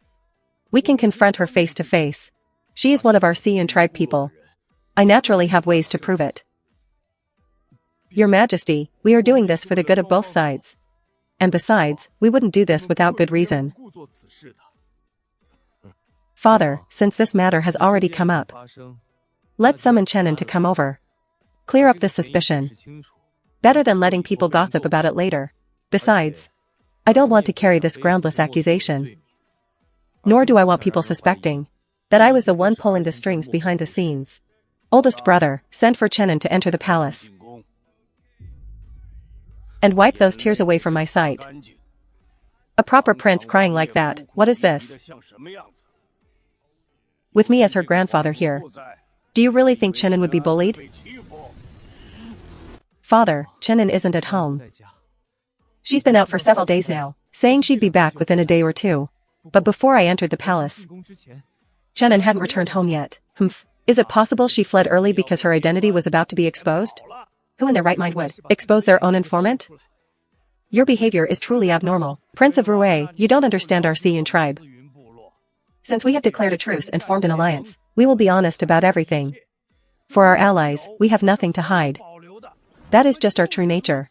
We can confront her face to face. She is one of our Xiyun tribe people. I naturally have ways to prove it. Your Majesty, we are doing this for the good of both sides. And besides, we wouldn't do this without good reason. Father, since this matter has already come up, let's summon Chenin to come over. Clear up this suspicion. Better than letting people gossip about it later. Besides, I don't want to carry this groundless accusation. Nor do I want people suspecting that I was the one pulling the strings behind the scenes. Oldest brother, send for Chenin to enter the palace. And wipe those tears away from my sight. A proper prince crying like that, what is this? With me as her grandfather here. Do you really think Chenin would be bullied? Father, Chenin isn't at home. She's been out for several days now, saying she'd be back within a day or two. But before I entered the palace, Chenin hadn't returned home yet. Is it possible she fled early because her identity was about to be exposed? Who in their right mind would expose their own informant? Your behavior is truly abnormal. Prince of Rue, you don't understand our Xiyun tribe. Since we have declared a truce and formed an alliance, we will be honest about everything. For our allies, we have nothing to hide. That is just our true nature.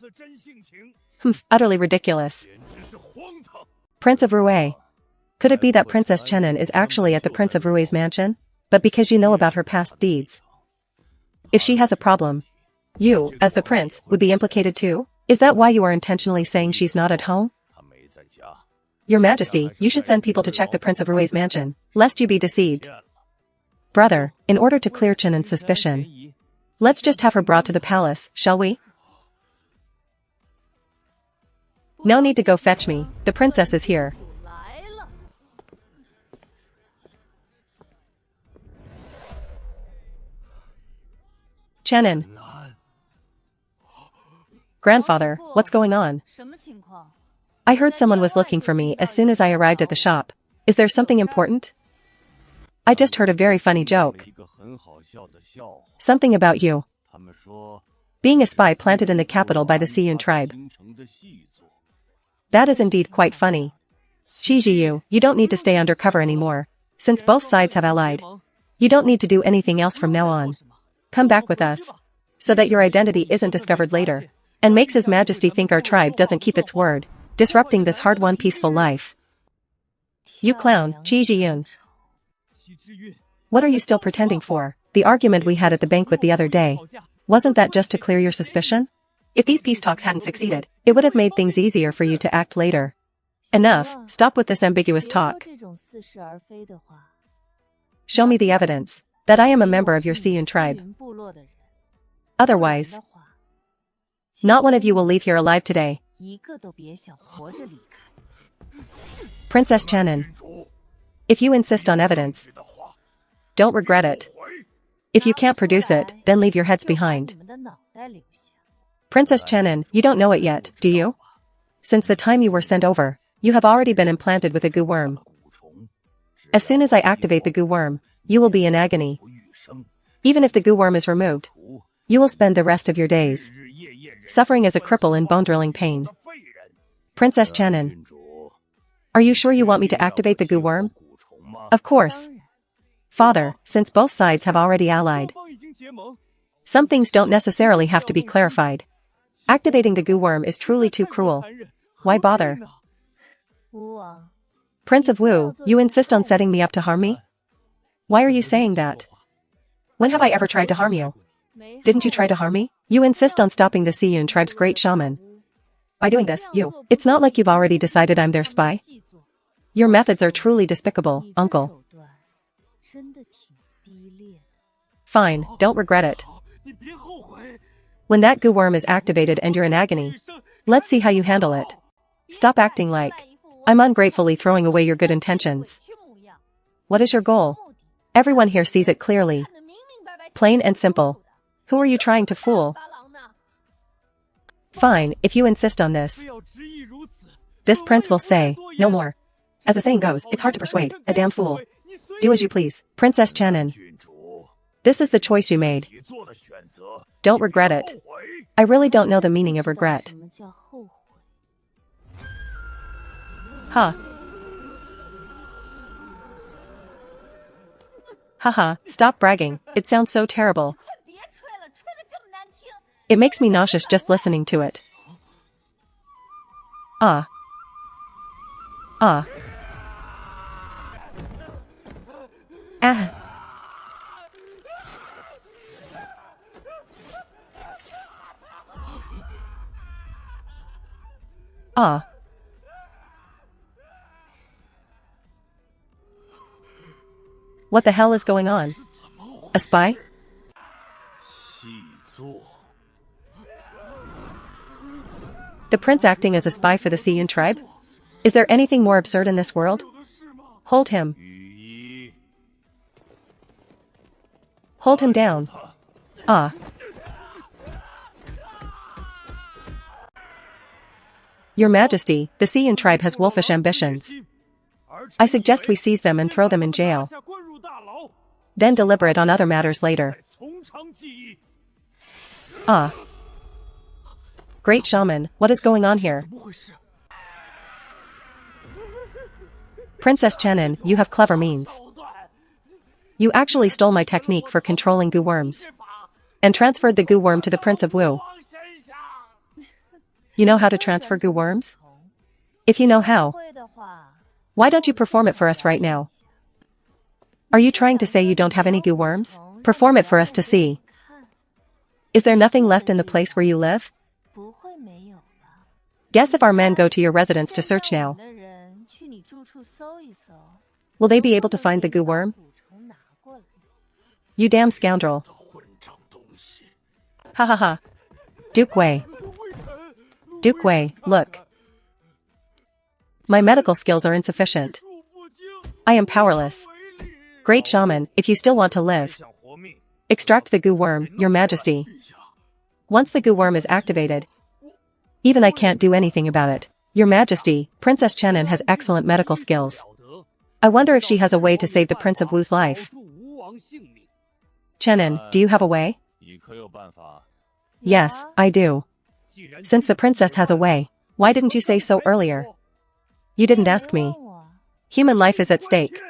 Utterly ridiculous. Prince of Rue. Could it be that Princess Chenin is actually at the Prince of Rue's mansion? But because you know about her past deeds. If she has a problem, you, as the prince, would be implicated too? Is that why you are intentionally saying she's not at home? Your Majesty, you should send people to check the Prince of Rue's mansion, lest you be deceived. Brother, in order to clear Chenin's suspicion, let's just have her brought to the palace, shall we? No need to go fetch me, the princess is here. Chenin. Grandfather, what's going on? I heard someone was looking for me as soon as I arrived at the shop. Is there something important? I just heard a very funny joke. Something about you being a spy planted in the capital by the Xiyun tribe. That is indeed quite funny. Qijiyu, you don't need to stay undercover anymore. Since both sides have allied, you don't need to do anything else from now on. Come back with us, so that your identity isn't discovered later, and makes His Majesty think our tribe doesn't keep its word, disrupting this hard-won peaceful life. You clown, Qi Jiyun. What are you still pretending for? The argument we had at the banquet the other day, wasn't that just to clear your suspicion? If these peace talks hadn't succeeded, it would have made things easier for you to act later. Enough, stop with this ambiguous talk. Show me the evidence that I am a member of your Xiyun tribe. Otherwise, not one of you will leave here alive today. Princess Chenin, if you insist on evidence, don't regret it. If you can't produce it, then leave your heads behind. Princess Chenin, you don't know it yet, do you? Since the time you were sent over, you have already been implanted with a goo worm. As soon as I activate the goo worm, you will be in agony. Even if the goo worm is removed, you will spend the rest of your days suffering as a cripple in bone-drilling pain. Princess Chenin, are you sure you want me to activate the goo worm? Of course. Father, since both sides have already allied, some things don't necessarily have to be clarified. Activating the goo worm is truly too cruel. Why bother? Prince of Wu, you insist on setting me up to harm me? Why are you saying that? When have I ever tried to harm you? Didn't you try to harm me? You insist on stopping the Xiyun tribe's great shaman. By doing this, it's not like you've already decided I'm their spy. Your methods are truly despicable, uncle. Fine, don't regret it. When that goo worm is activated and you're in agony, let's see how you handle it. Stop acting like I'm ungratefully throwing away your good intentions. What is your goal? Everyone here sees it clearly. Plain and simple. Who are you trying to fool? Fine, if you insist on this. This prince will say, no more. As the saying goes, it's hard to persuade a damn fool. Do as you please, Princess Chenin. This is the choice you made. Don't regret it. I really don't know the meaning of regret. Ha. Haha, stop bragging, it sounds so terrible. It makes me nauseous just listening to it. Ah. Ah. Ah. Ah. What the hell is going on? A spy? The prince acting as a spy for the Siyun tribe? Is there anything more absurd in this world? Hold him. Hold him down. Ah. Your Majesty, the Siyun tribe has wolfish ambitions. I suggest we seize them and throw them in jail. Then deliberate on other matters later. Ah. Great shaman, what is going on here? Princess Chenin, you have clever means. You actually stole my technique for controlling goo worms. And transferred the goo worm to the Prince of Wu. You know how to transfer goo worms? If you know how, why don't you perform it for us right now? Are you trying to say you don't have any goo worms? Perform it for us to see. Is there nothing left in the place where you live? Guess if our men go to your residence to search now. Will they be able to find the goo worm? You damn scoundrel. Ha ha ha. Duke Wei. Duke Wei, look. My medical skills are insufficient. I am powerless. Great shaman, if you still want to live, extract the goo worm, your majesty. Once the goo worm is activated, even I can't do anything about it. Your majesty, Princess Chenin has excellent medical skills. I wonder if she has a way to save the Prince of Wu's life. Chenin, do you have a way? Yes, I do. Since the princess has a way, why didn't you say so earlier? You didn't ask me. Human life is at stake.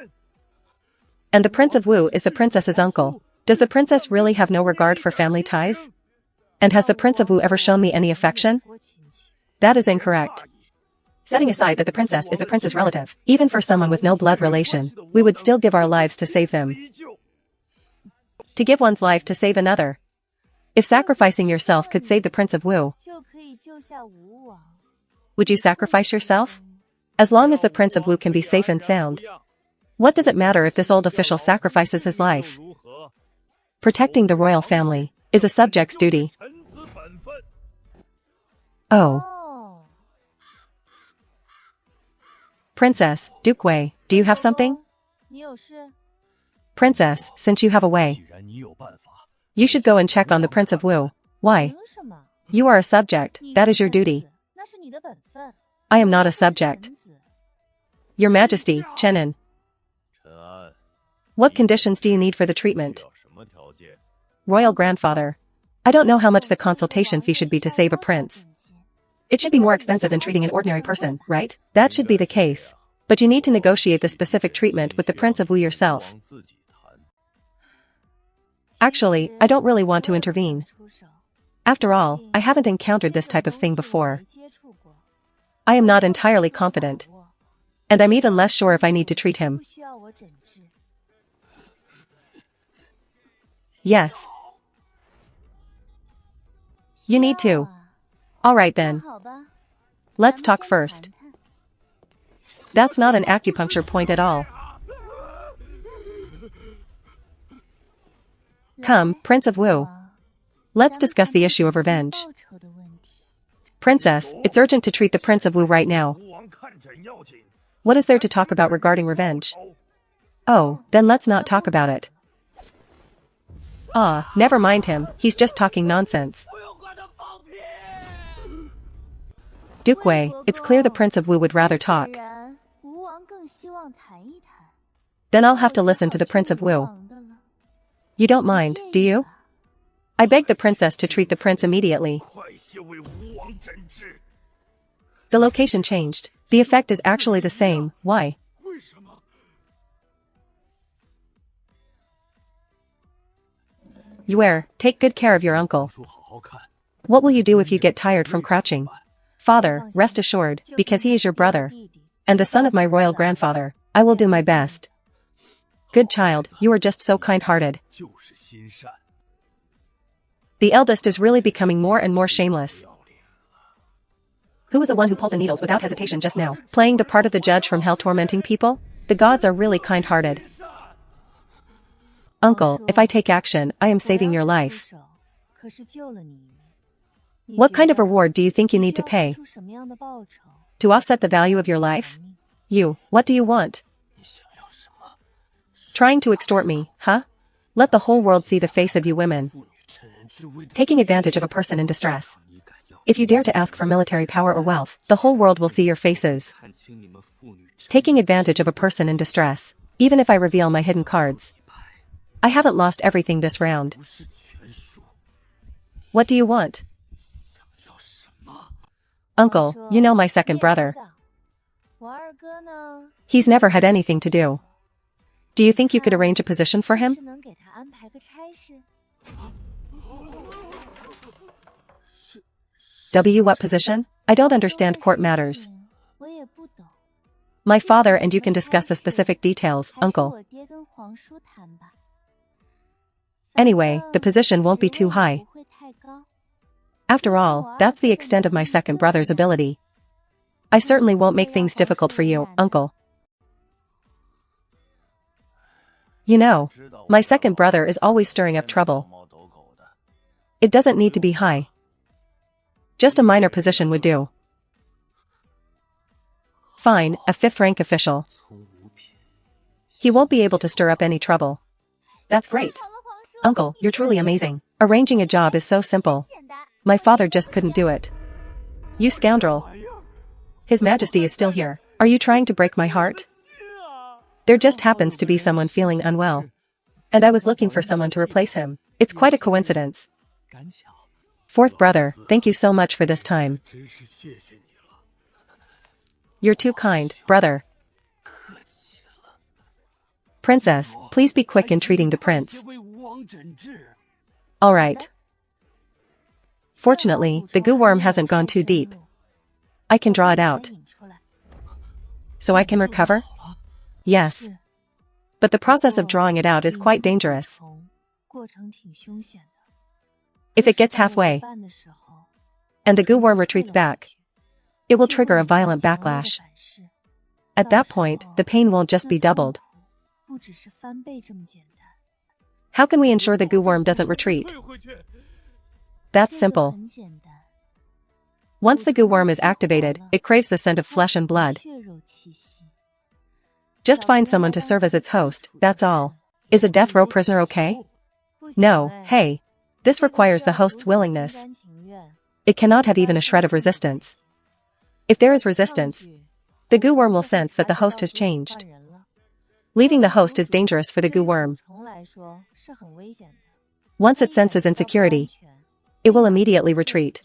And the Prince of Wu is the princess's uncle. Does the princess really have no regard for family ties? And has the Prince of Wu ever shown me any affection? That is incorrect. Setting aside that the princess is the prince's relative, even for someone with no blood relation, we would still give our lives to save them. To give one's life to save another. If sacrificing yourself could save the Prince of Wu, would you sacrifice yourself? As long as the Prince of Wu can be safe and sound. What does it matter if this old official sacrifices his life? Protecting the royal family is a subject's duty. Oh. Princess, Duke Wei, do you have something? Princess, since you have a way, you should go and check on the Prince of Wu. Why? You are a subject, that is your duty. I am not a subject. Your Majesty, Chenin. What conditions do you need for the treatment? Royal grandfather. I don't know how much the consultation fee should be to save a prince. It should be more expensive than treating an ordinary person, right? That should be the case. But you need to negotiate the specific treatment with the Prince of Wu yourself. Actually, I don't really want to intervene. After all, I haven't encountered this type of thing before. I am not entirely confident. And I'm even less sure if I need to treat him. Yes. You need to. Alright then. Let's talk first. That's not an acupuncture point at all. Come, Prince of Wu. Let's discuss the issue of revenge. Princess, it's urgent to treat the Prince of Wu right now. What is there to talk about regarding revenge? Oh, then let's not talk about it. Ah, never mind him, he's just talking nonsense. Duke Wei, it's clear the Prince of Wu would rather talk. Then I'll have to listen to the Prince of Wu. You don't mind, do you? I beg the princess to treat the prince immediately. The location changed. The effect is actually the same. Why? Take good care of your uncle. What will you do if you get tired from crouching? Father, rest assured, because he is your brother, and the son of my royal grandfather, I will do my best. Good child, you are just so kind-hearted. The eldest is really becoming more and more shameless. Who was the one who pulled the needles without hesitation just now, playing the part of the judge from hell tormenting people? The gods are really kind-hearted. Uncle, if I take action, I am saving your life. What kind of reward do you think you need to pay to offset the value of your life? What do you want? Trying to extort me, huh? Let the whole world see the face of you women. Taking advantage of a person in distress. If you dare to ask for military power or wealth, the whole world will see your faces. Taking advantage of a person in distress. Even if I reveal my hidden cards. I haven't lost everything this round. What do you want? Uncle, you know my second brother. He's never had anything to do. Do you think you could arrange a position for him? What position? I don't understand court matters. My father and you can discuss the specific details, uncle. Anyway, the position won't be too high. After all, that's the extent of my second brother's ability. I certainly won't make things difficult for you, uncle. You know, my second brother is always stirring up trouble. It doesn't need to be high. Just a minor position would do. Fine, a 5th-rank official. He won't be able to stir up any trouble. That's great. Uncle, you're truly amazing. Arranging a job is so simple. My father just couldn't do it. You scoundrel. His Majesty is still here. Are you trying to break my heart? There just happens to be someone feeling unwell. And I was looking for someone to replace him. It's quite a coincidence. 4th brother, thank you so much for this time. You're too kind, brother. Princess, please be quick in treating the prince. All right. Fortunately, the goo worm hasn't gone too deep. I can draw it out. So I can recover? Yes. But the process of drawing it out is quite dangerous. If it gets halfway, and the goo worm retreats back, it will trigger a violent backlash. At that point, the pain won't just be doubled. How can we ensure the goo worm doesn't retreat? That's simple. Once the goo worm is activated, it craves the scent of flesh and blood. Just find someone to serve as its host, that's all. Is a death row prisoner okay? No, hey. This requires the host's willingness. It cannot have even a shred of resistance. If there is resistance, the goo worm will sense that the host has changed. Leaving the host is dangerous for the goo worm. Once it senses insecurity, it will immediately retreat.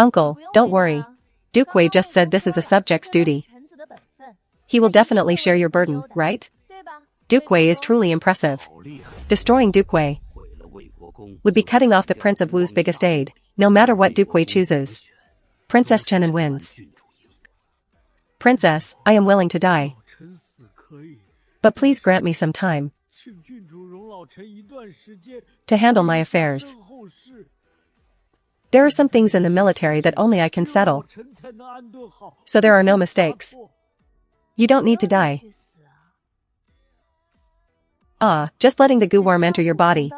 Uncle, don't worry. Duke Wei just said this is a subject's duty. He will definitely share your burden, right? Duke Wei is truly impressive. Destroying Duke Wei would be cutting off the Prince of Wu's biggest aid, no matter what Duke Wei chooses. Princess Chenin wins. Princess, I am willing to die. But please grant me some time to handle my affairs. There are some things in the military that only I can settle, so there are no mistakes. You don't need to die. Just letting the goo worm enter your body.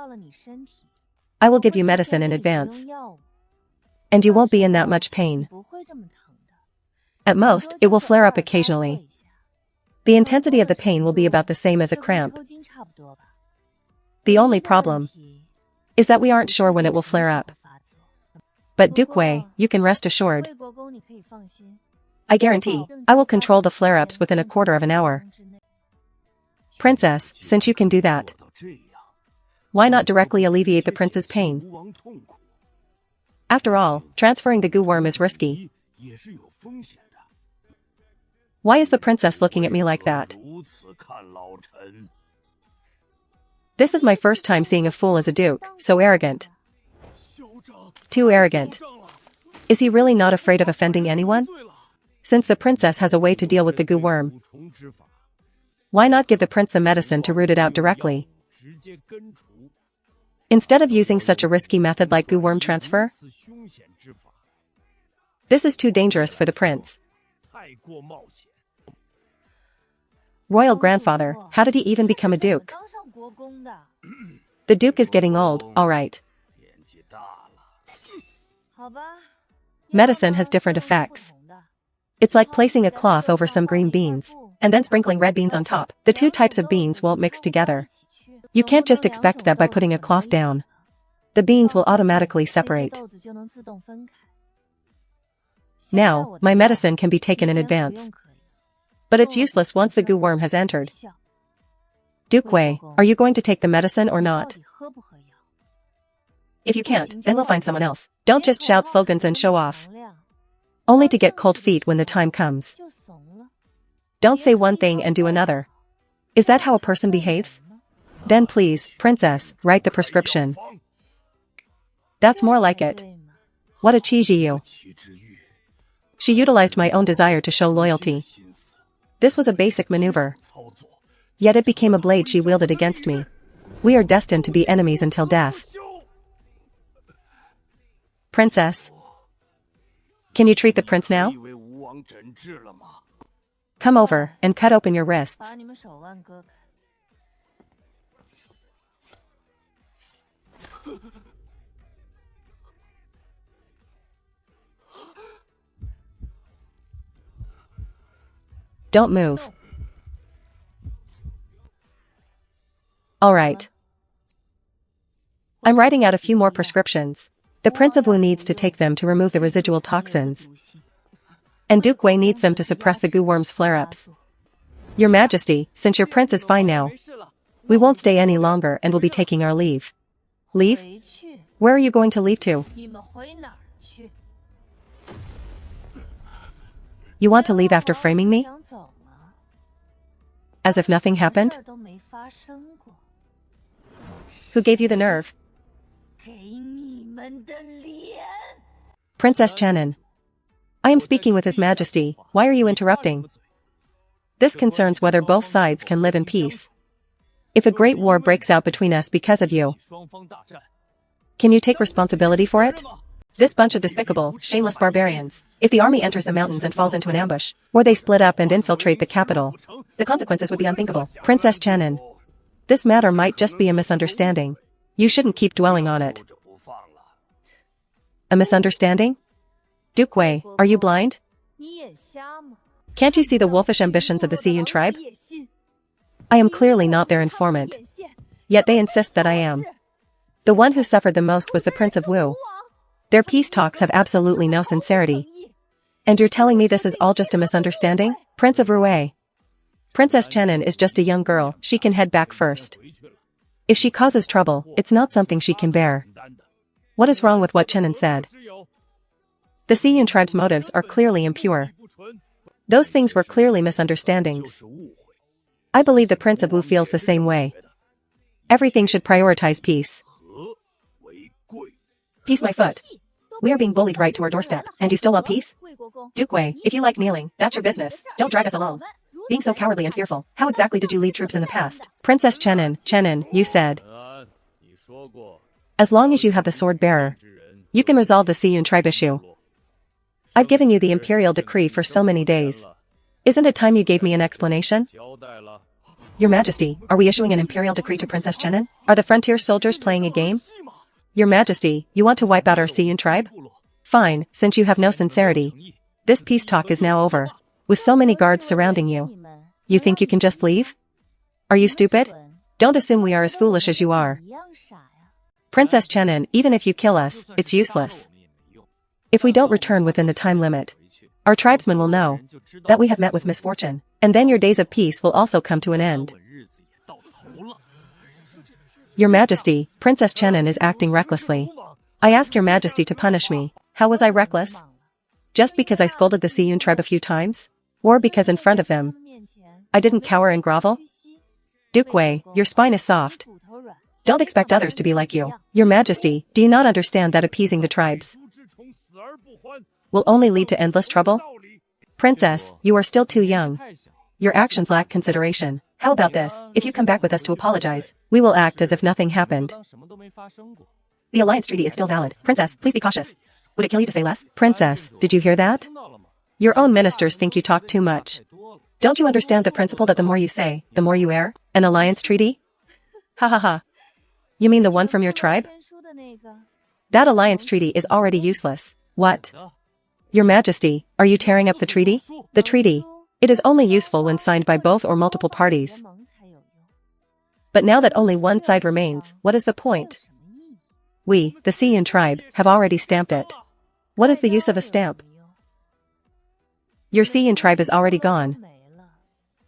I will give you medicine in advance. And you won't be in that much pain. At most, it will flare up occasionally. The intensity of the pain will be about the same as a cramp. The only problem is that we aren't sure when it will flare up. But Duke Wei, you can rest assured. I guarantee, I will control the flare-ups within a quarter of an hour. Princess, since you can do that, why not directly alleviate the prince's pain? After all, transferring the goo worm is risky. Why is the princess looking at me like that? This is my first time seeing a fool as a duke, so arrogant. Too arrogant. Is he really not afraid of offending anyone? Since the princess has a way to deal with the goo worm, why not give the prince the medicine to root it out directly? Instead of using such a risky method like goo worm transfer? This is too dangerous for the prince. Royal grandfather, how did he even become a duke? The duke is getting old, alright. Medicine has different effects. It's like placing a cloth over some green beans, and then sprinkling red beans on top. The two types of beans won't mix together. You can't just expect that by putting a cloth down. The beans will automatically separate. Now, my medicine can be taken in advance. But it's useless once the goo worm has entered. Duke Wei, are you going to take the medicine or not? If you can't, then we'll find someone else. Don't just shout slogans and show off. Only to get cold feet when the time comes. Don't say one thing and do another. Is that how a person behaves? Then please, princess, write the prescription. That's more like it. What a Qijiyu. She utilized my own desire to show loyalty. This was a basic maneuver. Yet it became a blade she wielded against me. We are destined to be enemies until death. Princess. Can you treat the prince now? Come over and cut open your wrists. Don't move. All right. I'm writing out a few more prescriptions. The Prince of Wu needs to take them to remove the residual toxins. And Duke Wei needs them to suppress the goo worm's flare-ups. Your Majesty, since your prince is fine now, we won't stay any longer and will be taking our leave. Leave? Where are you going to leave to? You want to leave after framing me? As if nothing happened? Who gave you the nerve? Princess Chenin. I am speaking with His Majesty. Why are you interrupting? This concerns whether both sides can live in peace. If a great war breaks out between us because of you, can you take responsibility for it? This bunch of despicable, shameless barbarians. If the army enters the mountains and falls into an ambush, or they split up and infiltrate the capital, the consequences would be unthinkable. Princess Chenin. This matter might just be a misunderstanding. You shouldn't keep dwelling on it. A misunderstanding? Duke Wei, are you blind? Can't you see the wolfish ambitions of the Siyun tribe? I am clearly not their informant. Yet they insist that I am. The one who suffered the most was the Prince of Wu. Their peace talks have absolutely no sincerity. And you're telling me this is all just a misunderstanding? Prince of Ruwei. Princess Chenin is just a young girl, she can head back first. If she causes trouble, it's not something she can bear. What is wrong with what Chenin said? The Siyun tribe's motives are clearly impure. Those things were clearly misunderstandings. I believe the Prince of Wu feels the same way. Everything should prioritize peace. Peace, my foot. We are being bullied right to our doorstep, and you still want peace? Duke Wei, if you like kneeling, that's your business. Don't drag us along. Being so cowardly and fearful, how exactly did you lead troops in the past? Princess Chenin, you said. As long as you have the sword bearer, you can resolve the Siyun tribe issue. I've given you the imperial decree for so many days. Isn't it time you gave me an explanation? Your Majesty, are we issuing an imperial decree to Princess Chenin? Are the frontier soldiers playing a game? Your Majesty, you want to wipe out our Siyun tribe? Fine, since you have no sincerity. This peace talk is now over. With so many guards surrounding you, you think you can just leave? Are you stupid? Don't assume we are as foolish as you are. Princess Chenin, even if you kill us, it's useless. If we don't return within the time limit, our tribesmen will know that we have met with misfortune, and then your days of peace will also come to an end. Your Majesty, Princess Chenin is acting recklessly. I ask Your Majesty to punish me. How was I reckless? Just because I scolded the Siyun tribe a few times? Or because in front of them, I didn't cower and grovel? Duke Wei, your spine is soft. Don't expect others to be like you. Your Majesty, do you not understand that appeasing the tribes will only lead to endless trouble? Princess, you are still too young. Your actions lack consideration. How about this? If you come back with us to apologize, we will act as if nothing happened. The alliance treaty is still valid. Princess, please be cautious. Would it kill you to say less? Princess, did you hear that? Your own ministers think you talk too much. Don't you understand the principle that the more you say, the more you err? An alliance treaty? Ha ha ha. You mean the one from your tribe? That alliance treaty is already useless. What? Your Majesty, are you tearing up the treaty? The treaty. It is only useful when signed by both or multiple parties. But now that only one side remains, what is the point? We, the Siyun tribe, have already stamped it. What is the use of a stamp? Your Siyun tribe is already gone.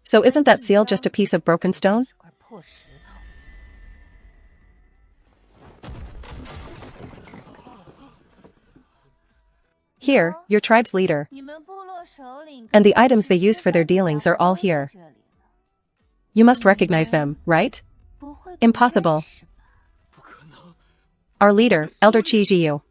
So isn't that seal just a piece of broken stone? Here, your tribe's leader. And the items they use for their dealings are all here. You must recognize them, right? Impossible. Our leader, Elder Qi Jiyu.